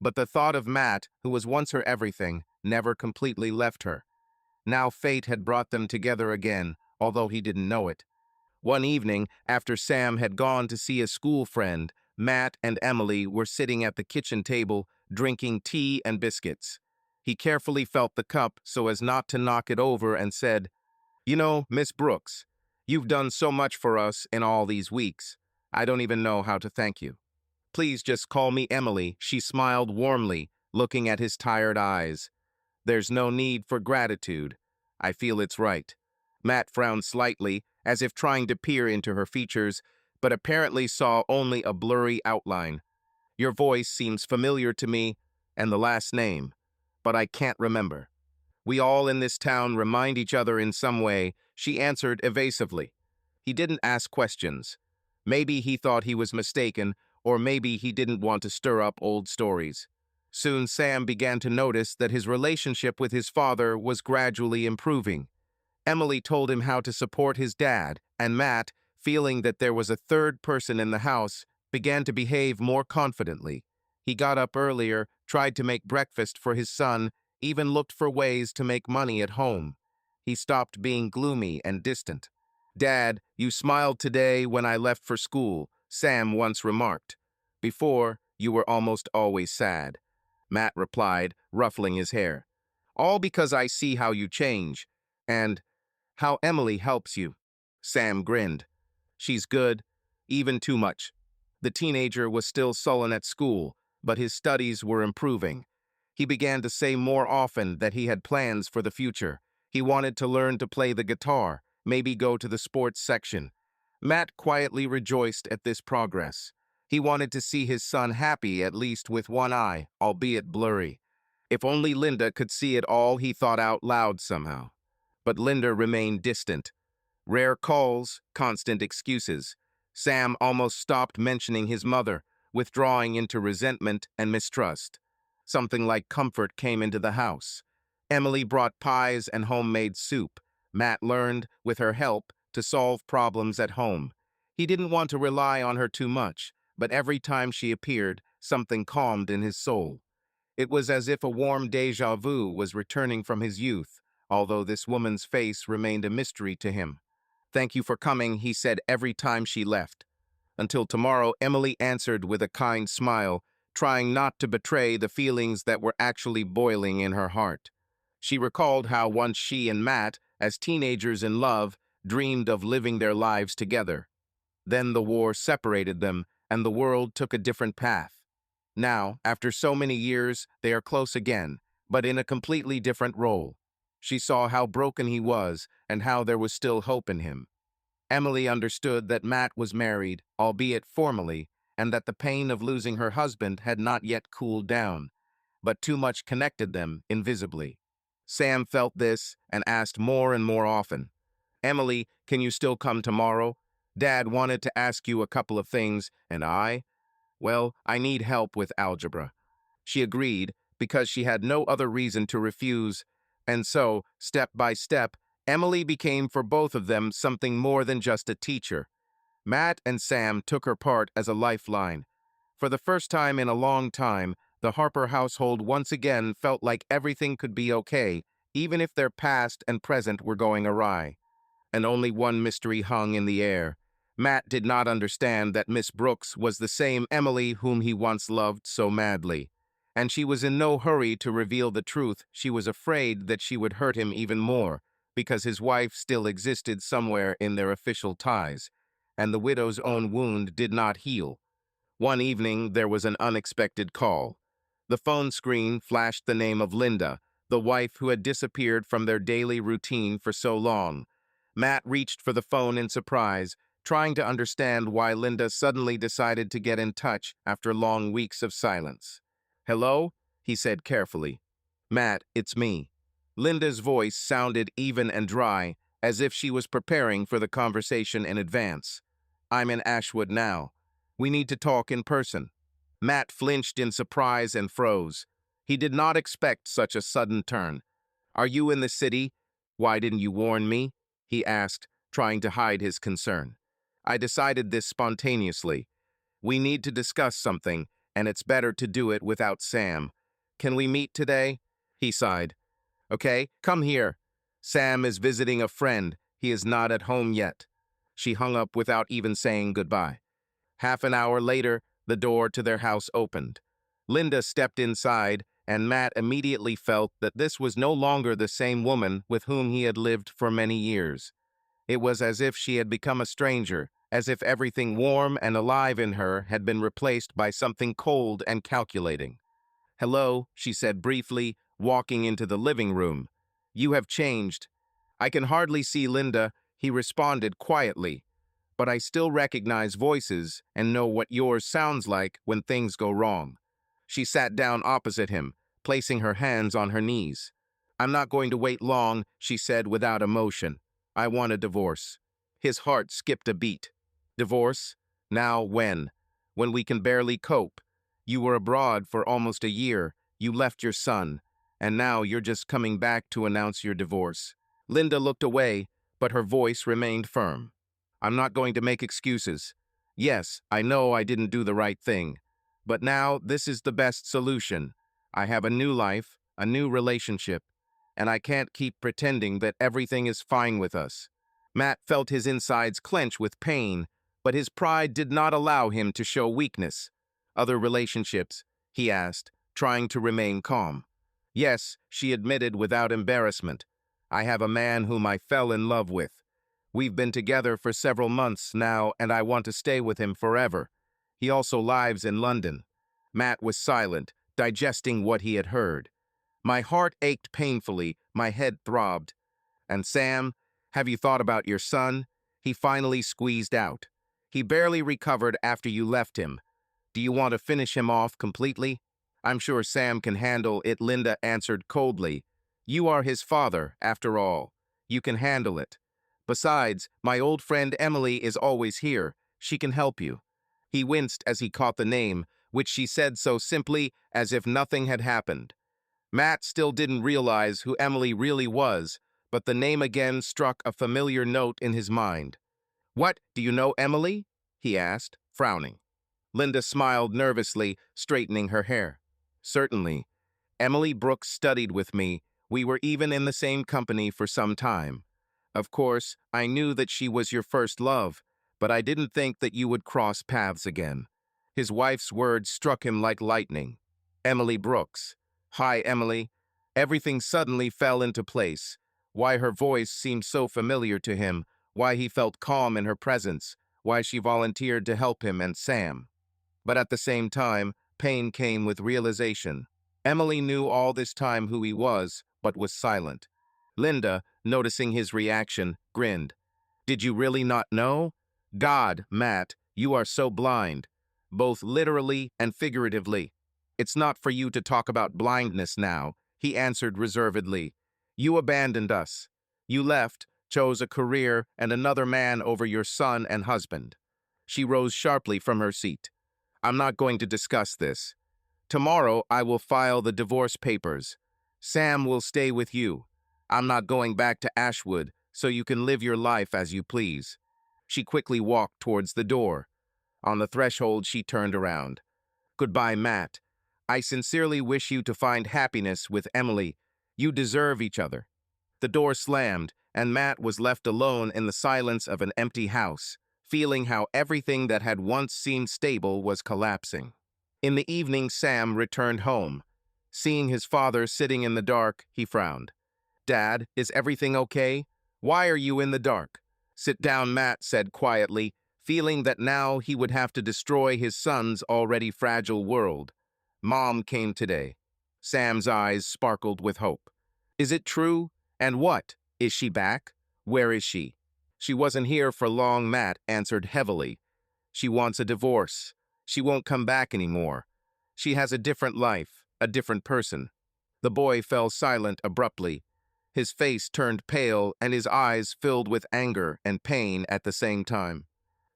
But the thought of Matt, who was once her everything, never completely left her. Now fate had brought them together again, although he didn't know it. One evening, after Sam had gone to see a school friend, Matt and Emily were sitting at the kitchen table, drinking tea and biscuits. He carefully felt the cup so as not to knock it over and said, "You know, Miss Brooks, you've done so much for us in all these weeks. I don't even know how to thank you. Please just call me Emily." She smiled warmly, looking at his tired eyes. "There's no need for gratitude. I feel it's right. Matt frowned slightly, as if trying to peer into her features, but apparently saw only a blurry outline. Your voice seems familiar to me, and the last name, but I can't remember. We all in this town remind each other in some way, she answered evasively. He didn't ask questions. Maybe he thought he was mistaken, or maybe he didn't want to stir up old stories. Soon Sam began to notice that his relationship with his father was gradually improving. Emily told him how to support his dad, and Matt, feeling that there was a third person in the house, began to behave more confidently. He got up earlier, tried to make breakfast for his son, even looked for ways to make money at home. He stopped being gloomy and distant. "Dad, you smiled today when I left for school," Sam once remarked. "Before, you were almost always sad," Matt replied, ruffling his hair. "All because I see how you change. And how Emily helps you." Sam grinned. "She's good, even too much." The teenager was still sullen at school, but his studies were improving. He began to say more often that he had plans for the future. He wanted to learn to play the guitar, maybe go to the sports section. Matt quietly rejoiced at this progress. He wanted to see his son happy, at least with one eye, albeit blurry. If only Linda could see it all, he thought out loud somehow. But Linda remained distant. Rare calls, constant excuses. Sam almost stopped mentioning his mother, withdrawing into resentment and mistrust. Something like comfort came into the house. Emily brought pies and homemade soup. Matt learned, with her help, to solve problems at home. He didn't want to rely on her too much, but every time she appeared, something calmed in his soul. It was as if a warm déjà vu was returning from his youth, although this woman's face remained a mystery to him. "Thank you for coming," he said every time she left. "Until tomorrow," Emily answered with a kind smile, trying not to betray the feelings that were actually boiling in her heart. She recalled how once she and Matt, as teenagers in love, dreamed of living their lives together. Then the war separated them, and the world took a different path. Now, after so many years, they are close again, but in a completely different role. She saw how broken he was and how there was still hope in him. Emily understood that Matt was married, albeit formally, and that the pain of losing her husband had not yet cooled down, but too much connected them invisibly. Sam felt this and asked more and more often, "Emily, can you still come tomorrow? Dad wanted to ask you a couple of things, and well, I need help with algebra." She agreed because she had no other reason to refuse, and so, step by step, Emily became for both of them something more than just a teacher. Matt and Sam took her part as a lifeline. For the first time in a long time, the Harper household once again felt like everything could be okay, even if their past and present were going awry. And only one mystery hung in the air. Matt did not understand that Miss Brooks was the same Emily whom he once loved so madly. And she was in no hurry to reveal the truth. She was afraid that she would hurt him even more, because his wife still existed somewhere in their official ties, and the widow's own wound did not heal. One evening, there was an unexpected call. The phone screen flashed the name of Linda, the wife who had disappeared from their daily routine for so long. Matt reached for the phone in surprise, trying to understand why Linda suddenly decided to get in touch after long weeks of silence. "Hello?" he said carefully. "Matt, it's me." Linda's voice sounded even and dry, as if she was preparing for the conversation in advance. "I'm in Ashwood now. We need to talk in person." Matt flinched in surprise and froze. He did not expect such a sudden turn. "Are you in the city? Why didn't you warn me?" he asked, trying to hide his concern. "I decided this spontaneously. We need to discuss something, and it's better to do it without Sam. Can we meet today?" He sighed. "Okay, come here. Sam is visiting a friend. He is not at home yet." She hung up without even saying goodbye. Half an hour later, the door to their house opened. Linda stepped inside, and Matt immediately felt that this was no longer the same woman with whom he had lived for many years. It was as if she had become a stranger, as if everything warm and alive in her had been replaced by something cold and calculating. "Hello," she said briefly, walking into the living room. "You have changed." I can hardly see Linda, he responded quietly, but I still recognize voices and know what yours sounds like when things go wrong. She sat down opposite him, placing her hands on her knees. I'm not going to wait long, she said without emotion. I want a divorce. His heart skipped a beat. Divorce? Now when? When we can barely cope. You were abroad for almost a year. You left your son. And now you're just coming back to announce your divorce. Linda looked away, but her voice remained firm. I'm not going to make excuses. Yes, I know I didn't do the right thing. But now this is the best solution. I have a new life, a new relationship, and I can't keep pretending that everything is fine with us. Matt felt his insides clench with pain, but his pride did not allow him to show weakness. Other relationships? He asked, trying to remain calm. Yes, she admitted without embarrassment. I have a man whom I fell in love with. We've been together for several months now, and I want to stay with him forever. He also lives in London. Matt was silent, digesting what he had heard. My heart ached painfully, my head throbbed. And Sam, have you thought about your son? He finally squeezed out. He barely recovered after you left him. Do you want to finish him off completely? I'm sure Sam can handle it, Linda answered coldly. You are his father, after all. You can handle it. Besides, my old friend Emily is always here. She can help you. He winced as he caught the name, which she said so simply as if nothing had happened. Matt still didn't realize who Emily really was, but the name again struck a familiar note in his mind. What, do you know Emily? He asked, frowning. Linda smiled nervously, straightening her hair. Certainly. Emily Brooks studied with me. We were even in the same company for some time. Of course, I knew that she was your first love, but I didn't think that you would cross paths again. His wife's words struck him like lightning. Emily Brooks. Hi, Emily. Everything suddenly fell into place. Why her voice seemed so familiar to him, why he felt calm in her presence, why she volunteered to help him and Sam. But at the same time, pain came with realization. Emily knew all this time who he was, but was silent. Linda, noticing his reaction, grinned. Did you really not know? God, Matt, you are so blind, both literally and figuratively. It's not for you to talk about blindness now, he answered reservedly. You abandoned us. You left, chose a career and another man over your son and husband. She rose sharply from her seat. I'm not going to discuss this. Tomorrow I will file the divorce papers. Sam will stay with you. I'm not going back to Ashwood, so you can live your life as you please. She quickly walked towards the door. On the threshold, she turned around. Goodbye, Matt. I sincerely wish you to find happiness with Emily. You deserve each other. The door slammed, and Matt was left alone in the silence of an empty house, feeling how everything that had once seemed stable was collapsing. In the evening, Sam returned home. Seeing his father sitting in the dark, he frowned. Dad, is everything okay? Why are you in the dark? Sit down, Matt said quietly, feeling that now he would have to destroy his son's already fragile world. Mom came today. Sam's eyes sparkled with hope. Is it true? And what? Is she back? Where is she? She wasn't here for long, Matt answered heavily. She wants a divorce. She won't come back anymore. She has a different life, a different person. The boy fell silent abruptly. His face turned pale and his eyes filled with anger and pain at the same time.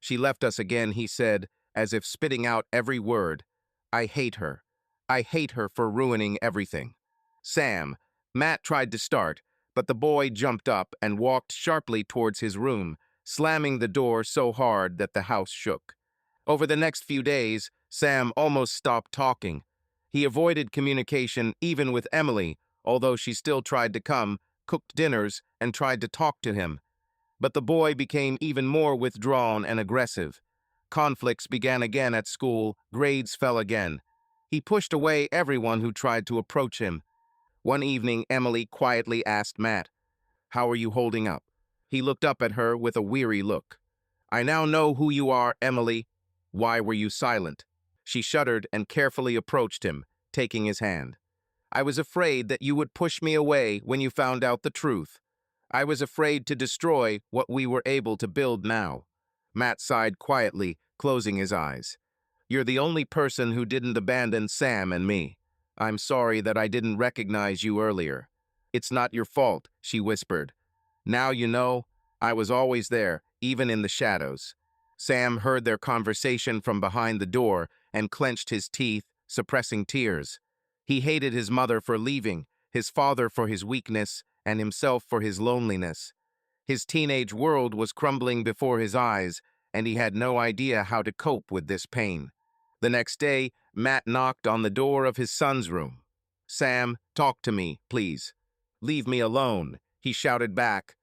She left us again, he said, as if spitting out every word. I hate her. I hate her for ruining everything. Sam, Matt tried to start, but the boy jumped up and walked sharply towards his room, slamming the door so hard that the house shook. Over the next few days, Sam almost stopped talking. He avoided communication even with Emily, although she still tried to come, cooked dinners, and tried to talk to him. But the boy became even more withdrawn and aggressive. Conflicts began again at school, grades fell again. He pushed away everyone who tried to approach him. One evening, Emily quietly asked Matt, "How are you holding up?" He looked up at her with a weary look. "I now know who you are, Emily. Why were you silent?" She shuddered and carefully approached him, taking his hand. "I was afraid that you would push me away when you found out the truth. I was afraid to destroy what we were able to build now. Matt sighed quietly, closing his eyes. You're the only person who didn't abandon Sam and me. I'm sorry that I didn't recognize you earlier. It's not your fault, she whispered. Now you know, I was always there, even in the shadows. Sam heard their conversation from behind the door and clenched his teeth, suppressing tears. He hated his mother for leaving, his father for his weakness, and himself for his loneliness. His teenage world was crumbling before his eyes, and he had no idea how to cope with this pain. The next day, Matt knocked on the door of his son's room. Sam, talk to me, please. Leave me alone, he shouted back.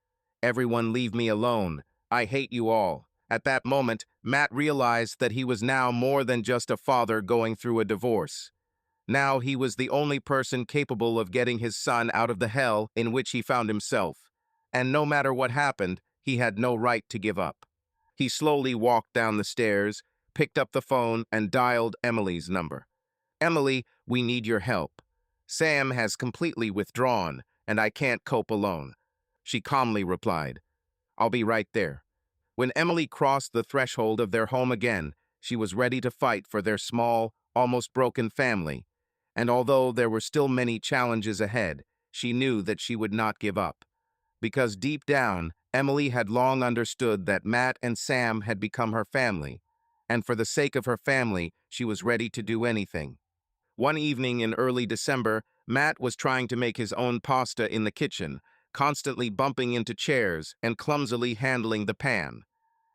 Everyone leave me alone. I hate you all. At that moment, Matt realized that he was now more than just a father going through a divorce. Now he was the only person capable of getting his son out of the hell in which he found himself. And no matter what happened, he had no right to give up. He slowly walked down the stairs, picked up the phone, and dialed Emily's number. Emily, we need your help. Sam has completely withdrawn, and I can't cope alone. She calmly replied, I'll be right there. When Emily crossed the threshold of their home again, she was ready to fight for their small, almost broken family. And although there were still many challenges ahead, she knew that she would not give up. Because deep down, Emily had long understood that Matt and Sam had become her family, and for the sake of her family, she was ready to do anything. One evening in early December, Matt was trying to make his own pasta in the kitchen, constantly bumping into chairs and clumsily handling the pan.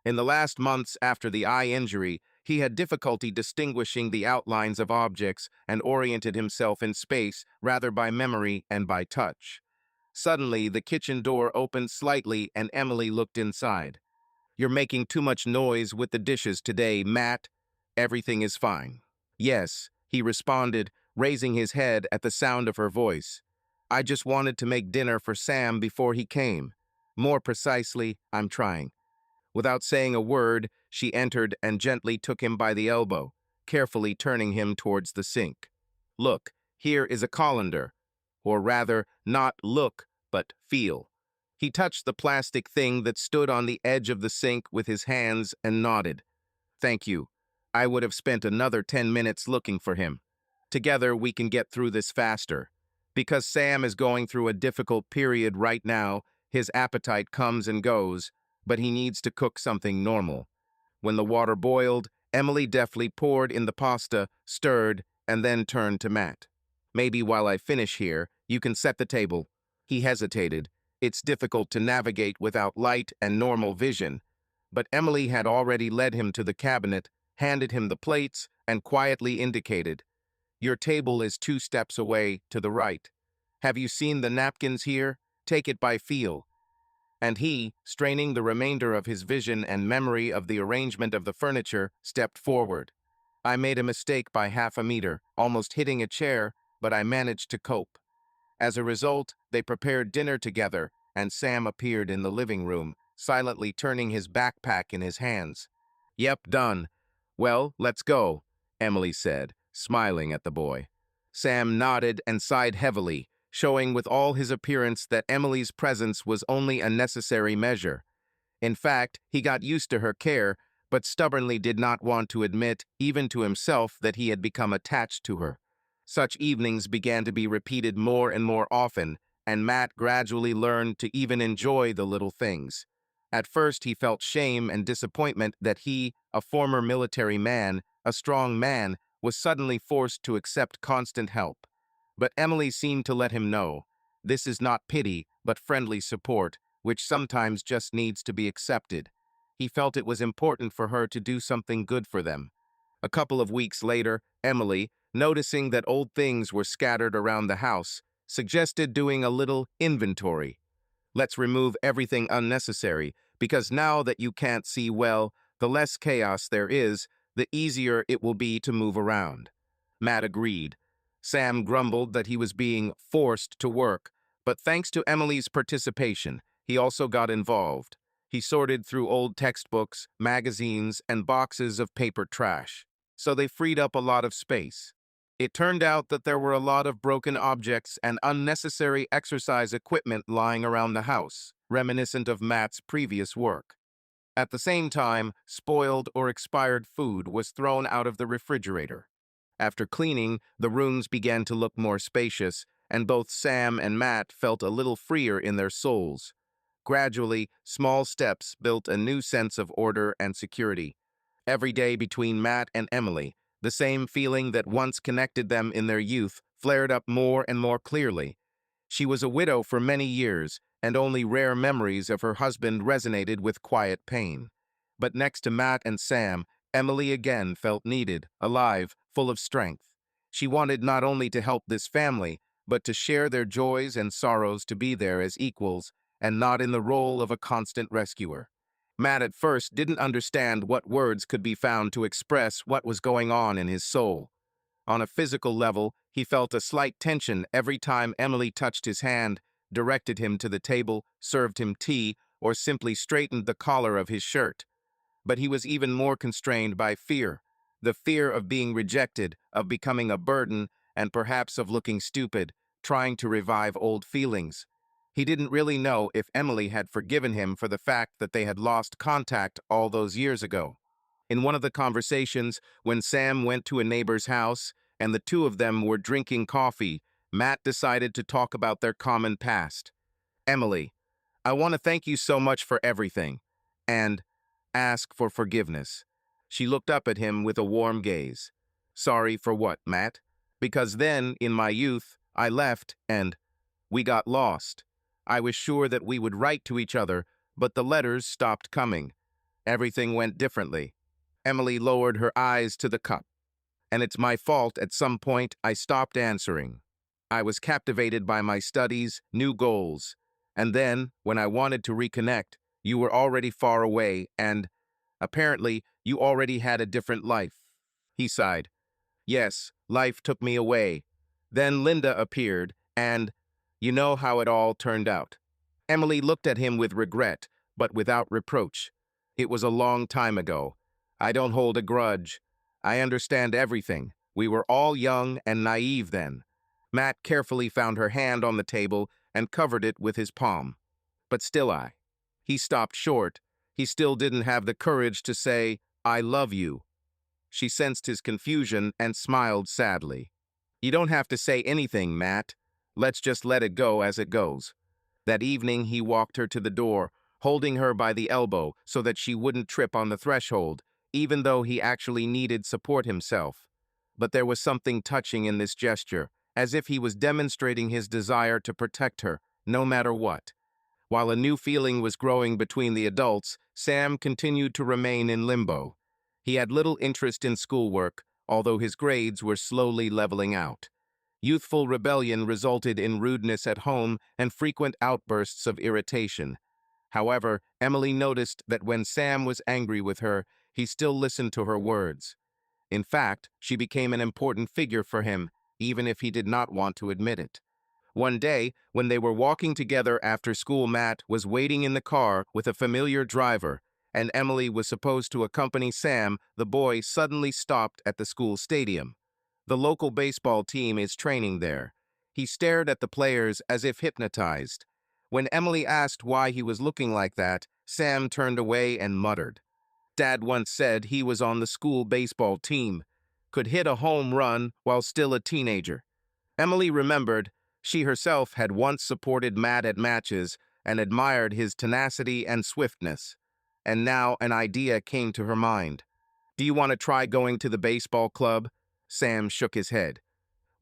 In the last months after the eye injury, he had difficulty distinguishing the outlines of objects and oriented himself in space rather by memory and by touch. Suddenly, the kitchen door opened slightly and Emily looked inside. You're making too much noise with the dishes today, Matt. Everything is fine. Yes, he responded, raising his head at the sound of her voice. I just wanted to make dinner for Sam before he came. More precisely, I'm trying. Without saying a word, she entered and gently took him by the elbow, carefully turning him towards the sink. Look, here is a colander. Or rather, not look, but feel. He touched the plastic thing that stood on the edge of the sink with his hands and nodded. Thank you. I would have spent another 10 minutes looking for him. Together, we can get through this faster. Because Sam is going through a difficult period right now, his appetite comes and goes, but he needs to cook something normal. When the water boiled, Emily deftly poured in the pasta, stirred, and then turned to Matt. Maybe while I finish here, you can set the table. He hesitated. It's difficult to navigate without light and normal vision. But Emily had already led him to the cabinet, handed him the plates, and quietly indicated, Your table is 2 steps away to the right. Have you seen the napkins here? Take it by feel. And he, straining the remainder of his vision and memory of the arrangement of the furniture, stepped forward. I made a mistake by half a meter, almost hitting a chair, but I managed to cope. As a result, they prepared dinner together, and Sam appeared in the living room, silently turning his backpack in his hands. Yep, done. Well, let's go, Emily said, smiling at the boy. Sam nodded and sighed heavily, showing with all his appearance that Emily's presence was only a necessary measure. In fact, he got used to her care, but stubbornly did not want to admit, even to himself, that he had become attached to her. Such evenings began to be repeated more and more often, and Matt gradually learned to even enjoy the little things. At first, he felt shame and disappointment that he, a former military man, a strong man, was suddenly forced to accept constant help. But Emily seemed to let him know, this is not pity, but friendly support, which sometimes just needs to be accepted. He felt it was important for her to do something good for them. A couple of weeks later, Emily, noticing that old things were scattered around the house, suggested doing a little inventory. Let's remove everything unnecessary, because now that you can't see well, the less chaos there is, the easier it will be to move around. Matt agreed. Sam grumbled that he was being forced to work, but thanks to Emily's participation, he also got involved. He sorted through old textbooks, magazines, and boxes of paper trash, so they freed up a lot of space. It turned out that there were a lot of broken objects and unnecessary exercise equipment lying around the house, reminiscent of Matt's previous work. At the same time, spoiled or expired food was thrown out of the refrigerator. After cleaning, the rooms began to look more spacious, and both Sam and Matt felt a little freer in their souls. Gradually, small steps built a new sense of order and security. Every day between Matt and Emily, the same feeling that once connected them in their youth flared up more and more clearly. She was a widow for many years, and only rare memories of her husband resonated with quiet pain. But next to Matt and Sam, Emily again felt needed, alive, full of strength. She wanted not only to help this family, but to share their joys and sorrows, to be there as equals, and not in the role of a constant rescuer. Matt at first didn't understand what words could be found to express what was going on in his soul. On a physical level, he felt a slight tension every time Emily touched his hand, directed him to the table, served him tea, or simply straightened the collar of his shirt. But he was even more constrained by fear, the fear of being rejected, of becoming a burden, and perhaps of looking stupid, trying to revive old feelings. He didn't really know if Emily had forgiven him for the fact that they had lost contact all those years ago. In one of the conversations, when Sam went to a neighbor's house and the two of them were drinking coffee, Matt decided to talk about their common past. "Emily, I want to thank you so much for everything, and ask for forgiveness." She looked up at him with a warm gaze. "Sorry for what, Matt?" "Because then, in my youth, I left and we got lost. I was sure that we would write to each other, but the letters stopped coming. Everything went differently." Emily lowered her eyes to the cup. "And it's my fault. At some point, I stopped answering. I was captivated by my studies, new goals. And then, when I wanted to reconnect, you were already far away, and apparently, you already had a different life." He sighed. "Yes, life took me away. Then Linda appeared, and you know how it all turned out." Emily looked at him with regret, but without reproach. "It was a long time ago. I don't hold a grudge. I understand everything. We were all young and naive then." Matt carefully found her hand on the table and covered it with his palm. "But still He stopped short. He still didn't have the courage to say, "I love you." She sensed his confusion and smiled sadly. "You don't have to say anything, Matt. Let's just let it go as it goes." That evening, he walked her to the door, holding her by the elbow so that she wouldn't trip on the threshold, even though he actually needed support himself. But there was something touching in this gesture, as if he was demonstrating his desire to protect her, no matter what. While a new feeling was growing between the adults, Sam continued to remain in limbo. He had little interest in schoolwork, although his grades were slowly leveling out. Youthful rebellion resulted in rudeness at home and frequent outbursts of irritation. However, Emily noticed that when Sam was angry with her, he still listened to her words. In fact, she became an important figure for him, even if he did not want to admit it. One day, when they were walking together after school, Matt was waiting in the car with a familiar driver, and Emily was supposed to accompany Sam. The boy suddenly stopped at the school stadium. The local baseball team is training there. He stared at the players as if hypnotized. When Emily asked why he was looking like that, Sam turned away and muttered, "Dad once said he was on the school baseball team. Could hit a home run while still a teenager." Emily remembered she herself had once supported Matt at matches and admired his tenacity and swiftness. And now an idea came to her mind. "Do you want to try going to the baseball club?" Sam shook his head.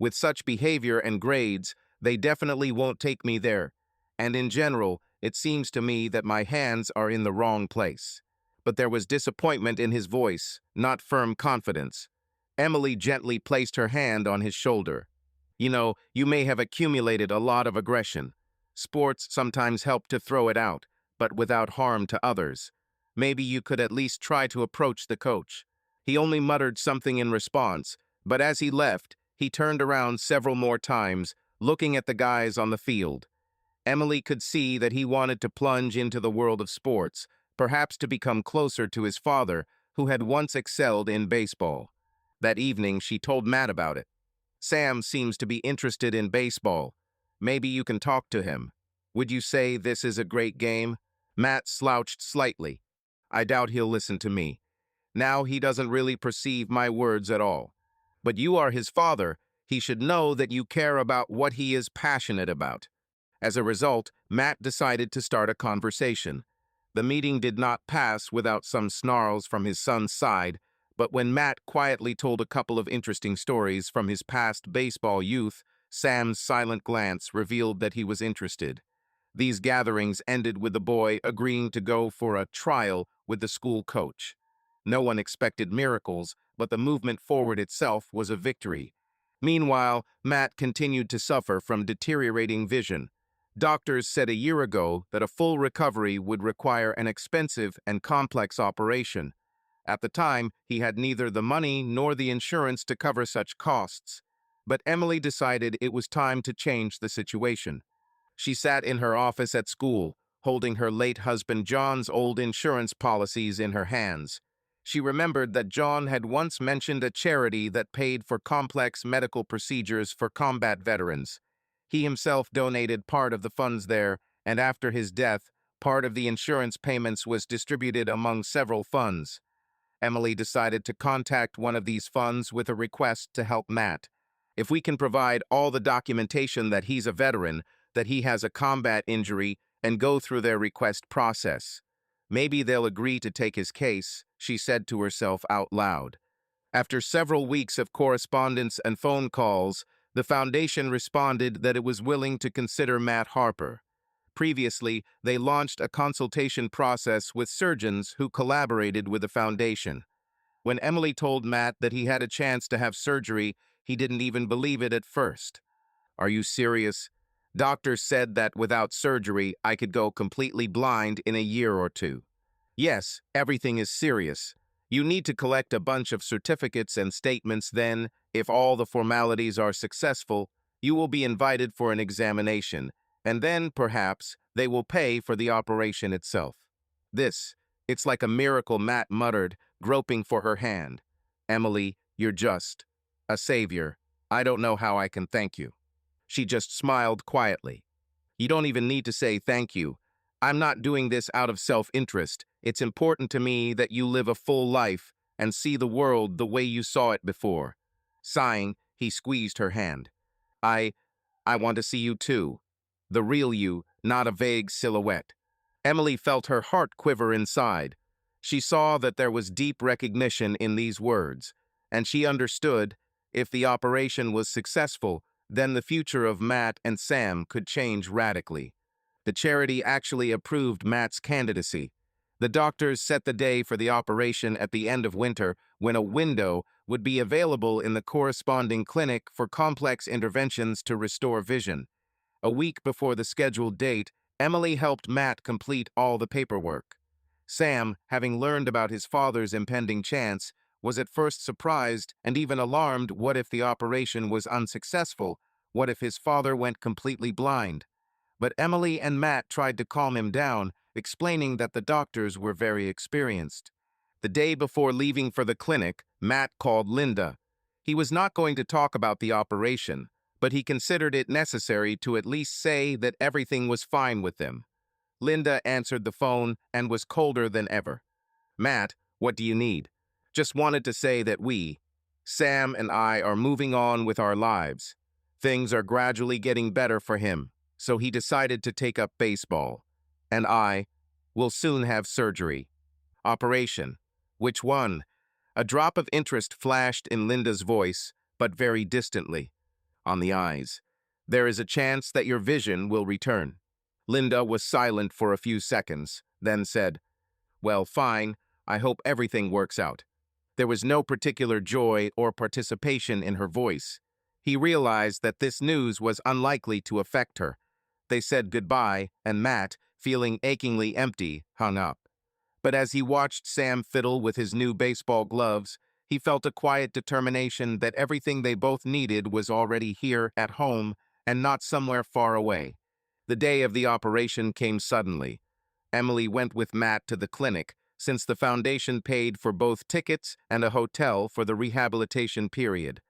"With such behavior and grades, they definitely won't take me there. And in general, it seems to me that my hands are in the wrong place." But there was disappointment in his voice, not firm confidence. Emily gently placed her hand on his shoulder. "You know, you may have accumulated a lot of aggression. Sports sometimes help to throw it out, but without harm to others. Maybe you could at least try to approach the coach." He only muttered something in response, but as he left, he turned around several more times, looking at the guys on the field. Emily could see that he wanted to plunge into the world of sports, perhaps to become closer to his father, who had once excelled in baseball. That evening, she told Matt about it. Sam seems to be interested in baseball. Maybe you can talk to him. Would you say this is a great game? Matt slouched slightly. I doubt he'll listen to me. Now he doesn't really perceive my words at all. But you are his father. He should know that you care about what he is passionate about. As a result, Matt decided to start a conversation. The meeting did not pass without some snarls from his son's side, but when Matt quietly told a couple of interesting stories from his past baseball youth, Sam's silent glance revealed that he was interested. These gatherings ended with the boy agreeing to go for a trial with the school coach. No one expected miracles, but the movement forward itself was a victory. Meanwhile, Matt continued to suffer from deteriorating vision. Doctors said a year ago that a full recovery would require an expensive and complex operation. At the time, he had neither the money nor the insurance to cover such costs. But Emily decided it was time to change the situation. She sat in her office at school, holding her late husband John's old insurance policies in her hands. She remembered that John had once mentioned a charity that paid for complex medical procedures for combat veterans. He himself donated part of the funds there, and after his death, part of the insurance payments was distributed among several funds. Emily decided to contact one of these funds with a request to help Matt. If we can provide all the documentation that he's a veteran, that he has a combat injury, and go through their request process, maybe they'll agree to take his case, she said to herself out loud. After several weeks of correspondence and phone calls, the foundation responded that it was willing to consider Matt Harper. Previously, they launched a consultation process with surgeons who collaborated with the foundation. When Emily told Matt that he had a chance to have surgery, he didn't even believe it at first. Are you serious? Doctors said that without surgery, I could go completely blind in a year or two. Yes, everything is serious. You need to collect a bunch of certificates and statements, then, if all the formalities are successful, you will be invited for an examination, and then, perhaps, they will pay for the operation itself. It's like a miracle, Matt muttered, groping for her hand. Emily, you're just a savior. I don't know how I can thank you. She just smiled quietly. You don't even need to say thank you. I'm not doing this out of self-interest. It's important to me that you live a full life and see the world the way you saw it before. Sighing, he squeezed her hand. I want to see you too. The real you, not a vague silhouette. Emily felt her heart quiver inside. She saw that there was deep recognition in these words, and she understood, if the operation was successful, then the future of Matt and Sam could change radically. The charity actually approved Matt's candidacy. The doctors set the day for the operation at the end of winter, when a window would be available in the corresponding clinic for complex interventions to restore vision. A week before the scheduled date, Emily helped Matt complete all the paperwork. Sam, having learned about his father's impending chance, was at first surprised and even alarmed. What if the operation was unsuccessful? What if his father went completely blind? But Emily and Matt tried to calm him down, explaining that the doctors were very experienced. The day before leaving for the clinic, Matt called Linda. He was not going to talk about the operation, but he considered it necessary to at least say that everything was fine with them. Linda answered the phone and was colder than ever. Matt, what do you need? Just wanted to say that Sam and I are moving on with our lives. Things are gradually getting better for him, so he decided to take up baseball. And I will soon have surgery. Operation. Which one? A drop of interest flashed in Linda's voice, but very distantly. On the eyes. There is a chance that your vision will return. Linda was silent for a few seconds, then said, Well, fine, I hope everything works out. There was no particular joy or participation in her voice. He realized that this news was unlikely to affect her. They said goodbye, and Matt, feeling achingly empty, hung up. But as he watched Sam fiddle with his new baseball gloves, he felt a quiet determination that everything they both needed was already here at home and not somewhere far away. The day of the operation came suddenly. Emily went with Matt to the clinic, since the foundation paid for both tickets and a hotel for the rehabilitation period.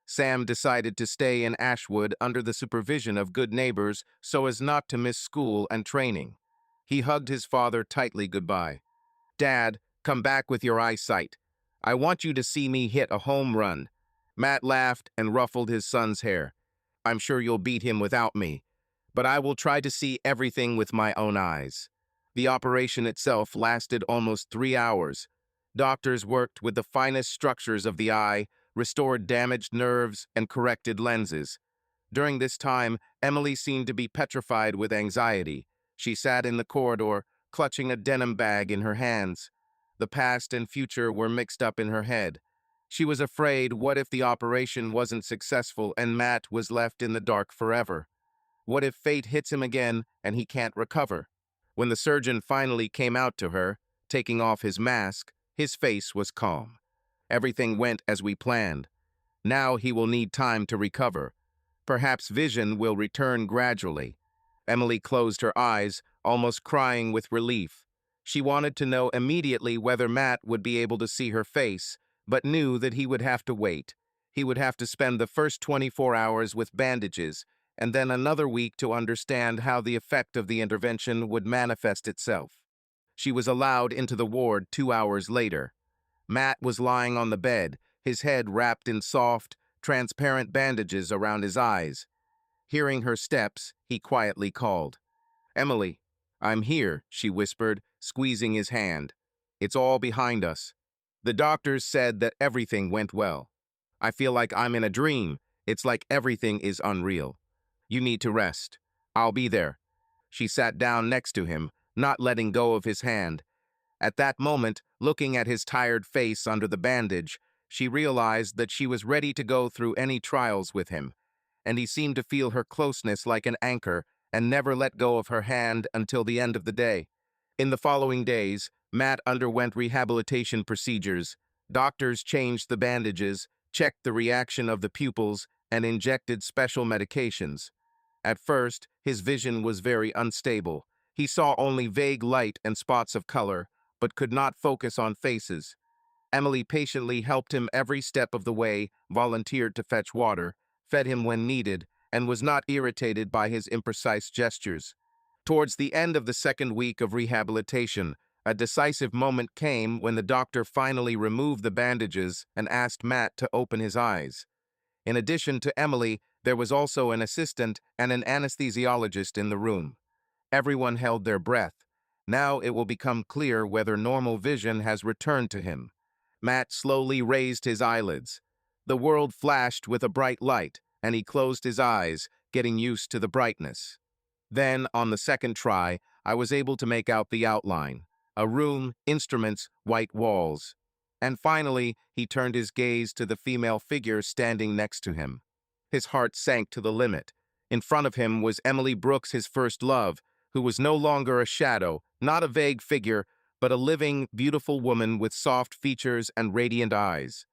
Sam decided to stay in Ashwood under the supervision of good neighbors so as not to miss school and training. He hugged his father tightly goodbye. "Dad, come back with your eyesight. I want you to see me hit a home run." Matt laughed and ruffled his son's hair. "I'm sure you'll beat him without me, but I will try to see everything with my own eyes." The operation itself lasted almost 3 hours. Doctors worked with the finest structures of the eye, restored damaged nerves, and corrected lenses. During this time, Emily seemed to be petrified with anxiety. She sat in the corridor, clutching a denim bag in her hands. The past and future were mixed up in her head. She was afraid, what if the operation wasn't successful and Matt was left in the dark forever? What if fate hits him again and he can't recover? When the surgeon finally came out to her, taking off his mask, his face was calm. "Everything went as we planned. Now he will need time to recover. Perhaps vision will return gradually." Emily closed her eyes, almost crying with relief. She wanted to know immediately whether Matt would be able to see her face, but knew that he would have to wait. He would have to spend the first 24 hours with bandages, and then another week to understand how the effect of the intervention would manifest itself. She was allowed into the ward 2 hours later. Matt was lying on the bed, his head wrapped in soft, transparent bandages around his eyes. Hearing her steps, he quietly called. "Emily." "I'm here," she whispered, squeezing his hand. "It's all behind us. The doctors said that everything went well. I feel like I'm in a dream. It's like everything is unreal. You need to rest. I'll be there." She sat down next to him, not letting go of his hand. At that moment, looking at his tired face under the bandage, she realized that she was ready to go through any trials with him, and he seemed to feel her closeness like an anchor and never let go of her hand until the end of the day. In the following days, Matt underwent rehabilitation procedures. Doctors changed the bandages, checked the reaction of the pupils, and injected special medications. At first, his vision was very unstable. He saw only vague light and spots of color, but could not focus on faces. Emily patiently helped him every step of the way, volunteered to fetch water, fed him when needed, and was not irritated by his imprecise gestures. Towards the end of the second week of rehabilitation, a decisive moment came when the doctor finally removed the bandages and asked Matt to open his eyes. In addition to Emily, there was also an assistant and an anesthesiologist in the room. Everyone held their breath. Now it will become clear whether normal vision has returned to him. Matt slowly raised his eyelids. The world flashed with a bright light, and he closed his eyes, getting used to the brightness. Then, on the second try, I was able to make out the outline. A room, instruments, white walls. And finally, he turned his gaze to the female figure standing next to him. His heart sank to the limit. In front of him was Emily Brooks, his first love, who was no longer a shadow, not a vague figure, but a living, beautiful woman with soft features and radiant eyes.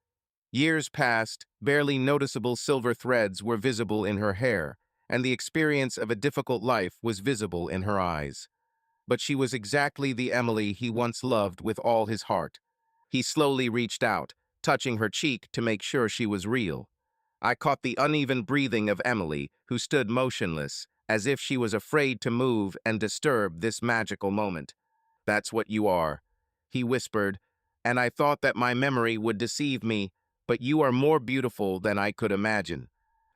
Years passed, barely noticeable silver threads were visible in her hair, and the experience of a difficult life was visible in her eyes. But she was exactly the Emily he once loved with all his heart. He slowly reached out, touching her cheek to make sure she was real. I caught the uneven breathing of Emily, who stood motionless, as if she was afraid to move and disturb this magical moment. "That's what you are," he whispered, "and I thought that my memory would deceive me, but you are more beautiful than I could imagine."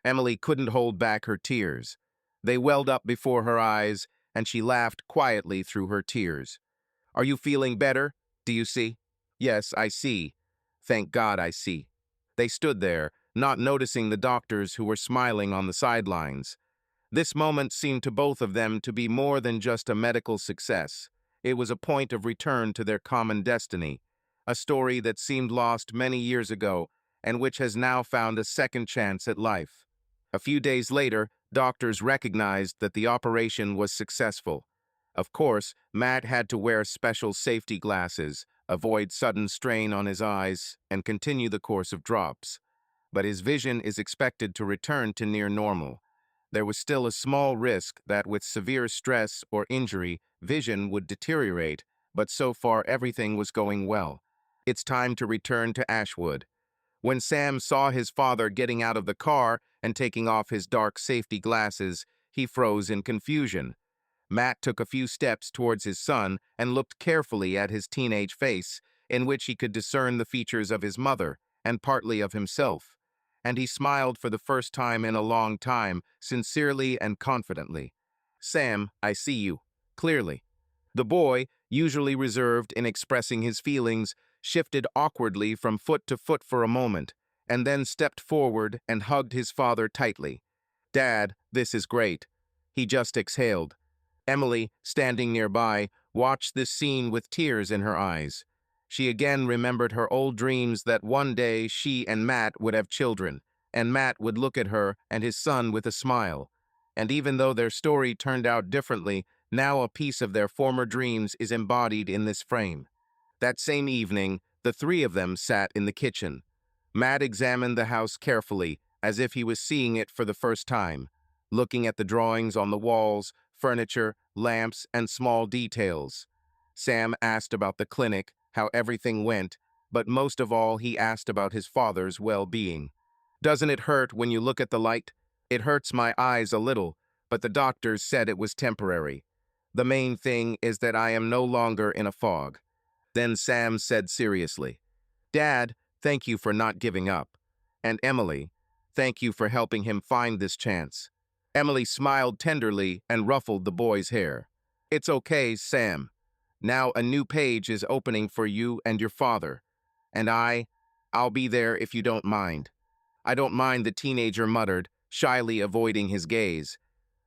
Emily couldn't hold back her tears. They welled up before her eyes, and she laughed quietly through her tears. "Are you feeling better? Do you see?" "Yes, I see. Thank God I see." They stood there, not noticing the doctors who were smiling on the sidelines. This moment seemed to both of them to be more than just a medical success. It was a point of return to their common destiny, a story that seemed lost many years ago and which has now found a second chance at life. A few days later, doctors recognized that the operation was successful. Of course, Matt had to wear special safety glasses, avoid sudden strain on his eyes, and continue the course of drops. But his vision is expected to return to near normal. There was still a small risk that with severe stress or injury, vision would deteriorate, but so far everything was going well. It's time to return to Ashwood. When Sam saw his father getting out of the car and taking off his dark safety glasses, he froze in confusion. Matt took a few steps towards his son and looked carefully at his teenage face, in which he could discern the features of his mother and partly of himself. And he smiled for the first time in a long time, sincerely and confidently. "Sam, I see you. Clearly." The boy, usually reserved in expressing his feelings, shifted awkwardly from foot to foot for a moment, and then stepped forward and hugged his father tightly. "Dad, this is great." He just exhaled. Emily, standing nearby, watched this scene with tears in her eyes. She again remembered her old dreams that one day she and Matt would have children, and Matt would look at her and his son with a smile. And even though their story turned out differently, now a piece of their former dreams is embodied in this frame. That same evening, the three of them sat in the kitchen. Matt examined the house carefully, as if he was seeing it for the first time, looking at the drawings on the walls, furniture, lamps, and small details. Sam asked about the clinic, how everything went, but most of all he asked about his father's well-being. "Doesn't it hurt when you look at the light?" "It hurts my eyes a little, but the doctors said it was temporary. The main thing is that I am no longer in a fog." Then Sam said seriously, "Dad, thank you for not giving up. And Emily, thank you for helping him find this chance." Emily smiled tenderly and ruffled the boy's hair. "It's okay, Sam. Now a new page is opening for you and your father. And I'll be there if you don't mind." "I don't mind," the teenager muttered, shyly avoiding his gaze.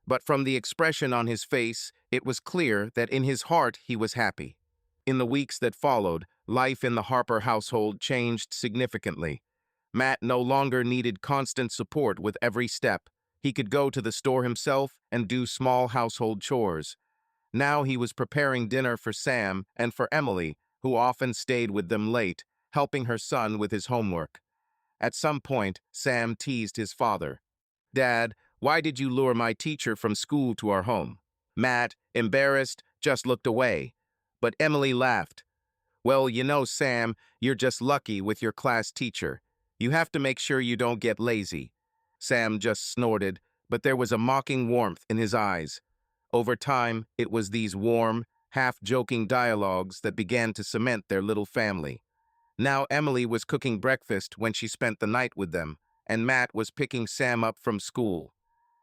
But from the expression on his face, it was clear that in his heart he was happy. In the weeks that followed, life in the Harper household changed significantly. Matt no longer needed constant support with every step. He could go to the store himself and do small household chores. Now he was preparing dinner for Sam and for Emily, who often stayed with them late, helping her son with his homework. At some point, Sam teased his father. "Dad, why did you lure my teacher from school to our home?" Matt, embarrassed, just looked away. But Emily laughed. "Well, you know, Sam, you're just lucky with your class teacher. You have to make sure you don't get lazy." Sam just snorted, but there was a mocking warmth in his eyes. Over time, it was these warm, half-joking dialogues that began to cement their little family. Now Emily was cooking breakfast when she spent the night with them, and Matt was picking Sam up from school.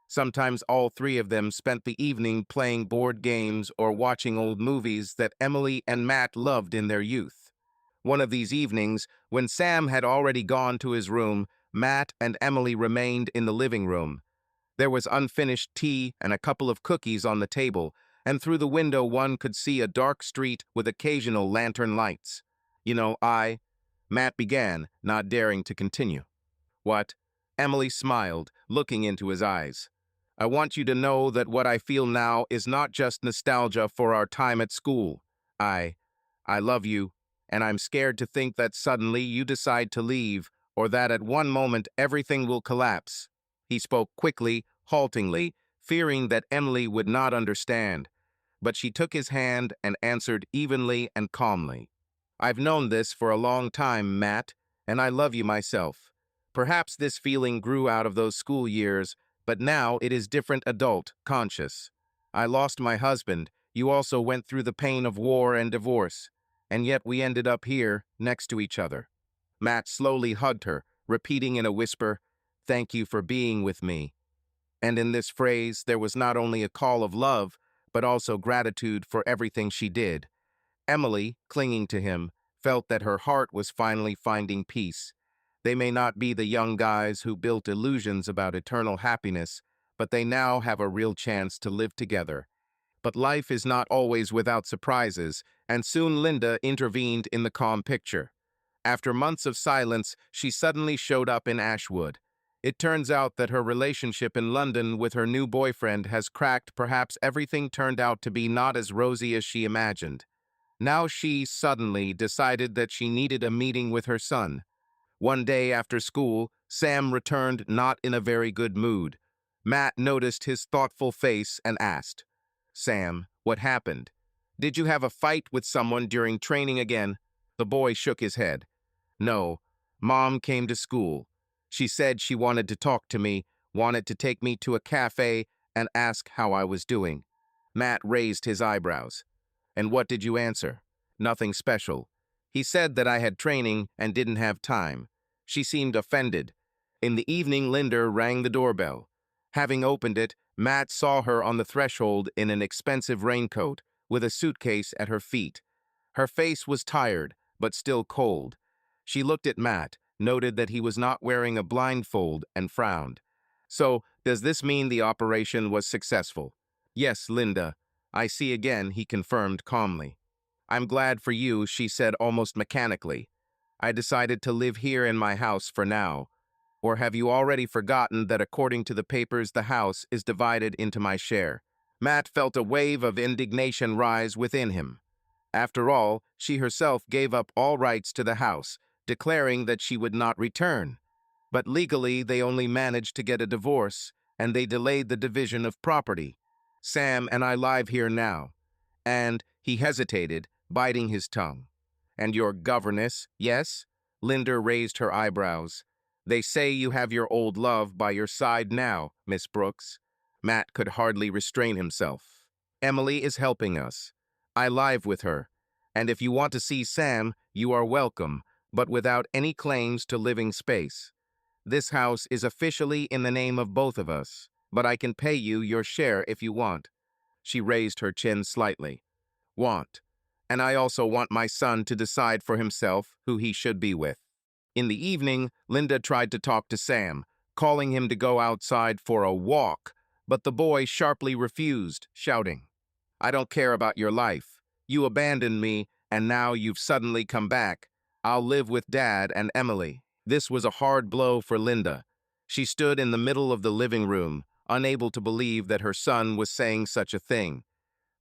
Sometimes all three of them spent the evening playing board games or watching old movies that Emily and Matt loved in their youth. One of these evenings, when Sam had already gone to his room, Matt and Emily remained in the living room. There was unfinished tea and a couple of cookies on the table, and through the window one could see a dark street with occasional lantern lights. "You know, Matt began, not daring to continue. "What?" Emily smiled, looking into his eyes. "I want you to know that what I feel now is not just nostalgia for our time at school. I love you, and I'm scared to think that suddenly you decide to leave, or that at one moment everything will collapse." He spoke quickly, haltingly, fearing that Emily would not understand. But she took his hand and answered evenly and calmly. "I've known this for a long time, Matt, and I love you myself. Perhaps this feeling grew out of those school years, but now it is different adult, conscious. I lost my husband. You also went through the pain of war and divorce. And yet we ended up here, next to each other." Matt slowly hugged her, repeating in a whisper, "Thank you for being with me." And in this phrase, there was not only a call of love, but also gratitude for everything she did. Emily, clinging to him, felt that her heart was finally finding peace. They may not be the young guys who built illusions about eternal happiness, but they now have a real chance to live together. But life is not always without surprises, and soon Linda intervened in the calm picture. After months of silence, she suddenly showed up in Ashwood. It turns out that her relationship in London with her new boyfriend has cracked. Perhaps everything turned out to be not as rosy as she imagined. Now she suddenly decided that she needed a meeting with her son. One day after school, Sam returned not in a very good mood. Matt noticed his thoughtful face and asked, "Sam, what happened? Did you have a fight with someone during training again?" The boy shook his head. "No, Mom came to school. She said she wanted to talk to me, wanted to take me to a cafe, and ask how I was doing. Matt raised his eyebrows. And what did you answer? Nothing special. He said that I had training and didn't have time. She seemed offended. In the evening, Linda rang the doorbell. Having opened it, Matt saw her on the threshold in an expensive raincoat, with a suitcase at her feet. Her face was tired, but still cold. She looked at Matt, noted that he was not wearing a blindfold, and frowned. So, does this mean the operation was successful? Yes, Linda. I see again, he confirmed calmly. I'm glad for you, she said almost mechanically. I decided to live here in my house for now. Or have you already forgotten that according to the papers, the house is divided into my share? Matt felt a wave of indignation rise within him. After all, she herself gave up all rights to the house, declaring that she would not return. But legally, they only managed to get a divorce, and they delayed the division of property. Sam and I live here now. And he hesitated, biting his tongue. And your governess, yes? Linda raised her eyebrows. They say you have your old love by your side now, Miss Brooks. Matt could hardly restrain himself. Emily is helping us. I live with her. And if you want to see Sam, you are welcome, but without any claims to living space. This house is officially in the name of both of us, but I can pay you your share if you want. She raised her chin slightly. Want. And I also want my son to decide for himself who he should be with. In the evening, Linda tried to talk to Sam, calling him to go outside for a walk, but the boy sharply refused, shouting, I don't care about your life. You abandoned me, and now you've suddenly come back. I'll live with Dad and Emily. This was a hard blow for Linda. She stood in the middle of the living room, unable to believe that her son was saying such a thing.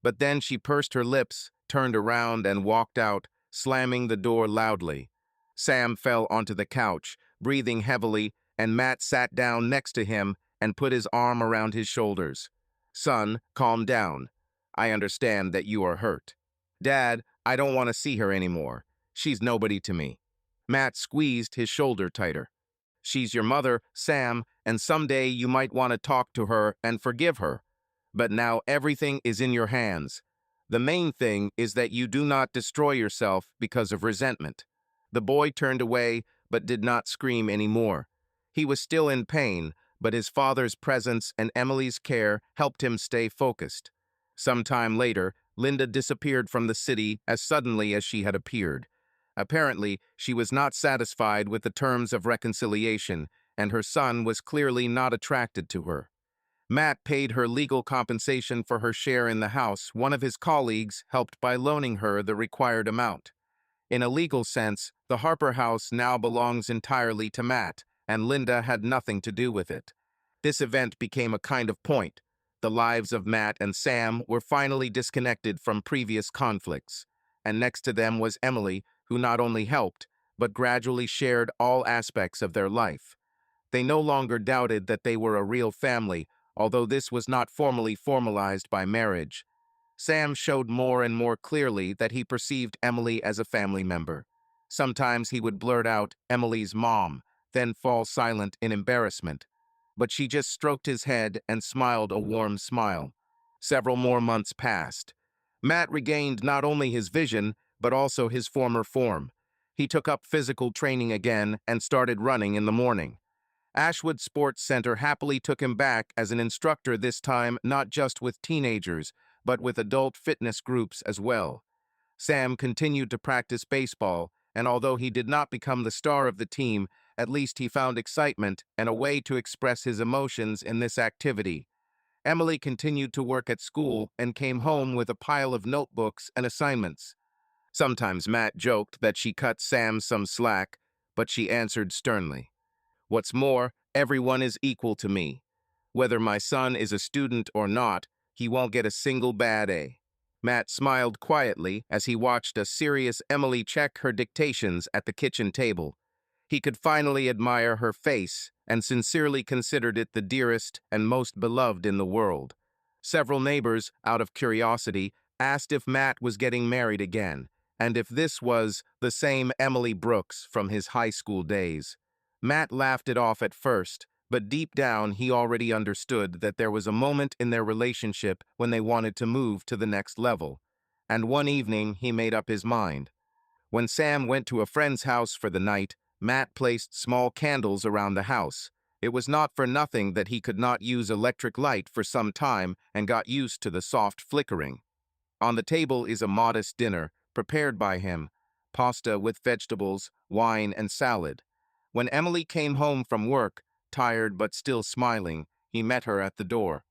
But then she pursed her lips, turned around, and walked out, slamming the door loudly. Sam fell onto the couch, breathing heavily, and Matt sat down next to him and put his arm around his shoulders. Son, calm down. I understand that you are hurt. Dad, I don't want to see her anymore. She's nobody to me. Matt squeezed his shoulder tighter. She's your mother, Sam, and someday you might want to talk to her and forgive her. But now everything is in your hands. The main thing is that you do not destroy yourself because of resentment. The boy turned away, but did not scream anymore. He was still in pain, but his father's presence and Emily's care helped him stay focused. Some time later, Linda disappeared from the city as suddenly as she had appeared. Apparently, she was not satisfied with the terms of reconciliation, and her son was clearly not attracted to her. Matt paid her legal compensation for her share in the house. One of his colleagues helped by loaning her the required amount. In a legal sense, the Harper house now belongs entirely to Matt, and Linda had nothing to do with it. This event became a kind of point. The lives of Matt and Sam were finally disconnected from previous conflicts, and next to them was Emily, who not only helped, but gradually shared all aspects of their life. They no longer doubted that they were a real family, although this was not formally formalized by marriage. Sam showed more and more clearly that he perceived Emily as a family member. Sometimes he would blurt out, Emily's mom, then fall silent in embarrassment. But she just stroked his head and smiled a warm smile. Several more months passed. Matt regained not only his vision, but also his former form. He took up physical training again and started running in the morning. Ashwood Sports Center happily took him back as an instructor, this time not just with teenagers, but with adult fitness groups as well. Sam continued to practice baseball, and although he did not become the star of the team, at least he found excitement and a way to express his emotions in this activity. Emily continued to work at school and came home with a pile of notebooks and assignments. Sometimes Matt joked that she cut Sam some slack, but she answered sternly, What's more, everyone is equal to me. Whether my son is a student or not, he won't get a single bad A. Matt smiled quietly as he watched a serious Emily check her dictations at the kitchen table. He could finally admire her face and sincerely considered it the dearest and most beloved in the world. Several neighbors, out of curiosity, asked if Matt was getting married again, and if this was the same Emily Brooks from his high school days. Matt laughed it off at first, but deep down he already understood that there was a moment in their relationship when they wanted to move to the next level. And one evening he made up his mind. When Sam went to a friend's house for the night, Matt placed small candles around the house. It was not for nothing that he could not use electric light for some time and got used to the soft flickering. On the table is a modest dinner, prepared by him, pasta with vegetables, wine, and salad. When Emily came home from work, tired but still smiling, he met her at the door.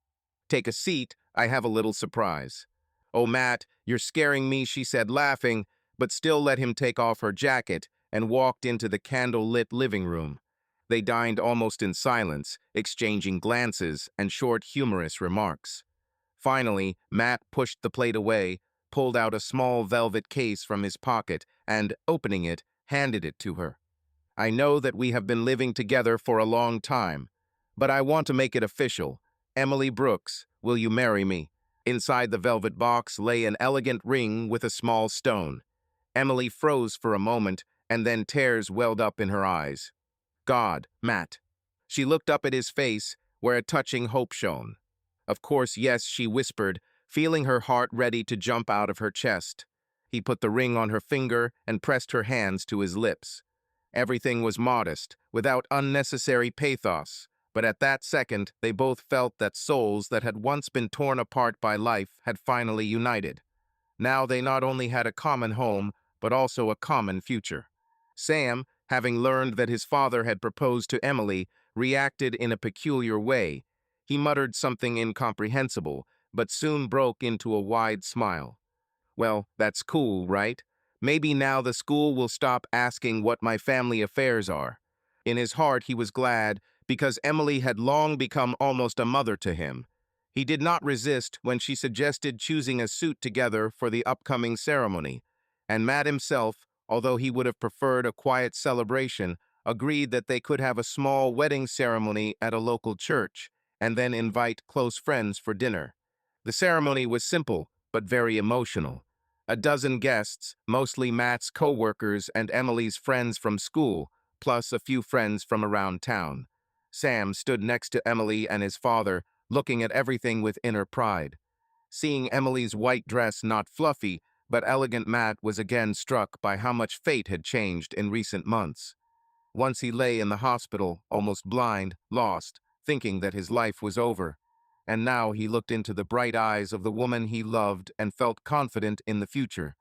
"Take a seat, I have a little surprise." "Oh, Matt, you're scaring me," she said, laughing, but still let him take off her jacket and walked into the candle-lit living room. They dined almost in silence, exchanging glances and short, humorous remarks. Finally, Matt pushed the plate away, pulled out a small velvet case from his pocket, and, opening it, handed it to her. "I know that we have been living together for a long time, but I want to make it official. Emily Brooks, will you marry me?" Inside the velvet box lay an elegant ring with a small stone. Emily froze for a moment, and then tears welled up in her eyes. "God, Matt." She looked up at his face, where a touching hope shone. "Of course, yes," she whispered, feeling her heart ready to jump out of her chest. He put the ring on her finger and pressed her hands to his lips. Everything was modest, without unnecessary pathos, but at that second they both felt that souls that had once been torn apart by life had finally united. Now they not only had a common home, but also a common future. Sam, having learned that his father had proposed to Emily, reacted in a peculiar way. He muttered something incomprehensible, but soon broke into a wide smile. "Well, that's cool, right? Maybe now the school will stop asking what my family affairs are." In his heart he was glad, because Emily had long become almost a mother to him. He did not resist when she suggested choosing a suit together for the upcoming ceremony, and Matt himself, although he would have preferred a quiet celebration, agreed that they could have a small wedding ceremony at a local church, and then invite close friends for dinner. The ceremony was simple, but very emotional. A dozen guests, mostly Matt's co-workers and Emily's friends from school, plus a few friends from around town. Sam stood next to Emily and his father, looking at everything with inner pride. Seeing Emily's white dress not fluffy, but elegant, Matt was again struck by how much fate had changed in recent months. Once he lay in the hospital, almost blind, lost, thinking that his life was over. And now he looked into the bright eyes of the woman he loved and felt confident in the future.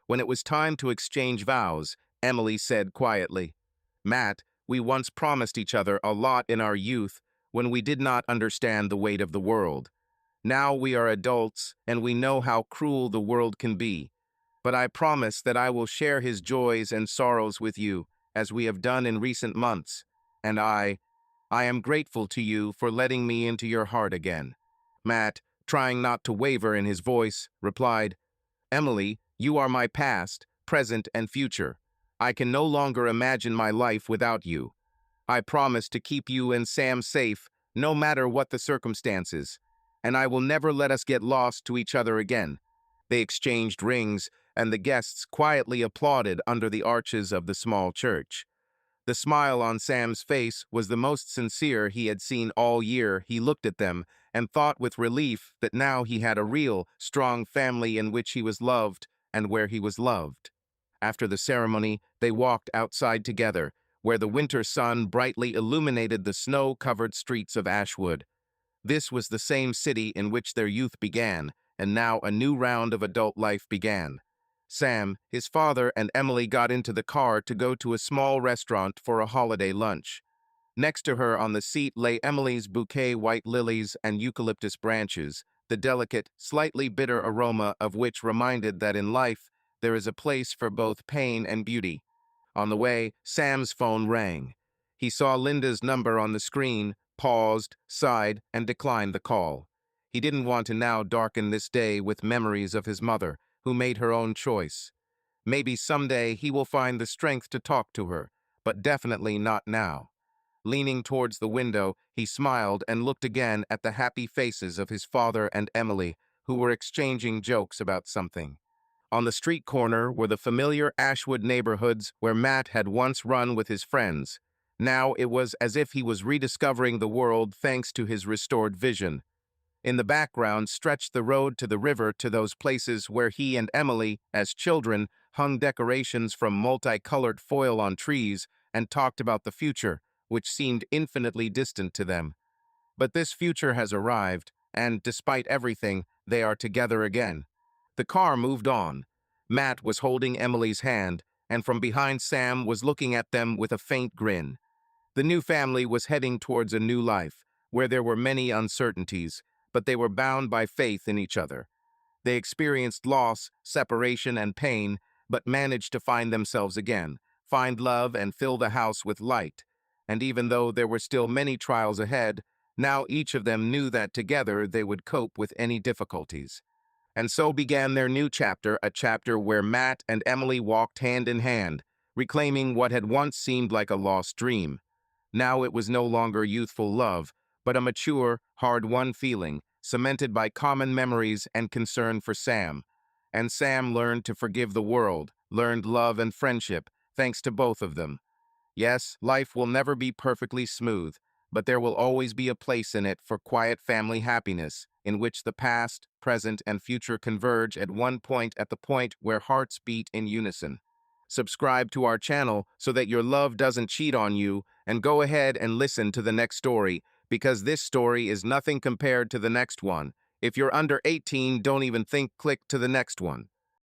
When it was time to exchange vows, Emily said quietly, "Matt, we once promised each other a lot in our youth when we did not understand the weight of the world. Now we are adults and we know how cruel the world can be. But I promise that I will share his joys and sorrows with you, as we have done in recent months. And I am grateful to you for letting me into your heart again." Matt, trying not to waver in his voice, replied, "Emily, you are my past, present, and future. I can no longer imagine my life without you. I promise to keep you and Sam safe, no matter what the circumstances, and I will never let us get lost to each other again." They exchanged rings, and the guests quietly applauded under the arches of the small church. The smile on Sam's face was the most sincere he had seen all year. He looked at them and thought with relief that now he had a real, strong family in which he was loved and where he was loved. After the ceremony, they walked outside together, where the winter sun brightly illuminated the snow-covered streets of Ashwood. This was the same city in which their youth began, and now a new round of adult life began. Sam, his father, and Emily got into the car to go to a small restaurant for a holiday lunch. Next to her on the seat lay Emily's bouquet white lilies and eucalyptus branches, the delicate, slightly bitter aroma of which reminded that in life there is a place for both pain and beauty. On the way, Sam's phone rang. He saw Linda's number on the screen, paused, sighed, and declined the call. He didn't want to now darken this day with memories of his mother, who made her own choice. Maybe someday he will find the strength to talk to her, but definitely not now. Leaning towards the window, he smiled and looked again at the happy faces of his father and Emily, who were exchanging jokes about something. On the street corner were the familiar Ashwood neighborhoods where Matt had once run with his friends. Now it was as if he was rediscovering the world thanks to his restored vision. In the background stretched the road to the river, to those places where he and Emily, as children, hung decorations from multicolored foil on trees and talked about the future, which seemed infinitely distant to them. But this future has arrived, and despite everything, they are together again. The car moved on. Matt was holding Emily's hand, and from behind Sam was looking at them with a faint grin. The new family was heading towards a new life, where there were many uncertainties, but they were bound by faith in each other. They experienced loss, separation, and pain, but managed to find themselves again, find love, and fill the house with light. And even though there were still many trials ahead, now each of them knew that together they would cope with any difficulties. And so began their new chapter, a chapter where Matt and Emily walked hand in hand, reclaiming what had once seemed like a lost dream. Now it was no longer youthful love, but a mature, hard-won feeling, cemented by common memories and concern for Sam. And Sam learned to forgive the world, learned love and friendship, thanks to both of them. Yes, life will never be perfectly smooth, but there will always be a place in it for quiet family happiness, in which the past, present, and future converge at one point, at the point where hearts beat in unison. Subscribe to our channel so that your love doesn't cheat on you, and go ahead and listen to the next story, because this story is nothing compared to the next one. If you're under 18, don't even think, click to the next one.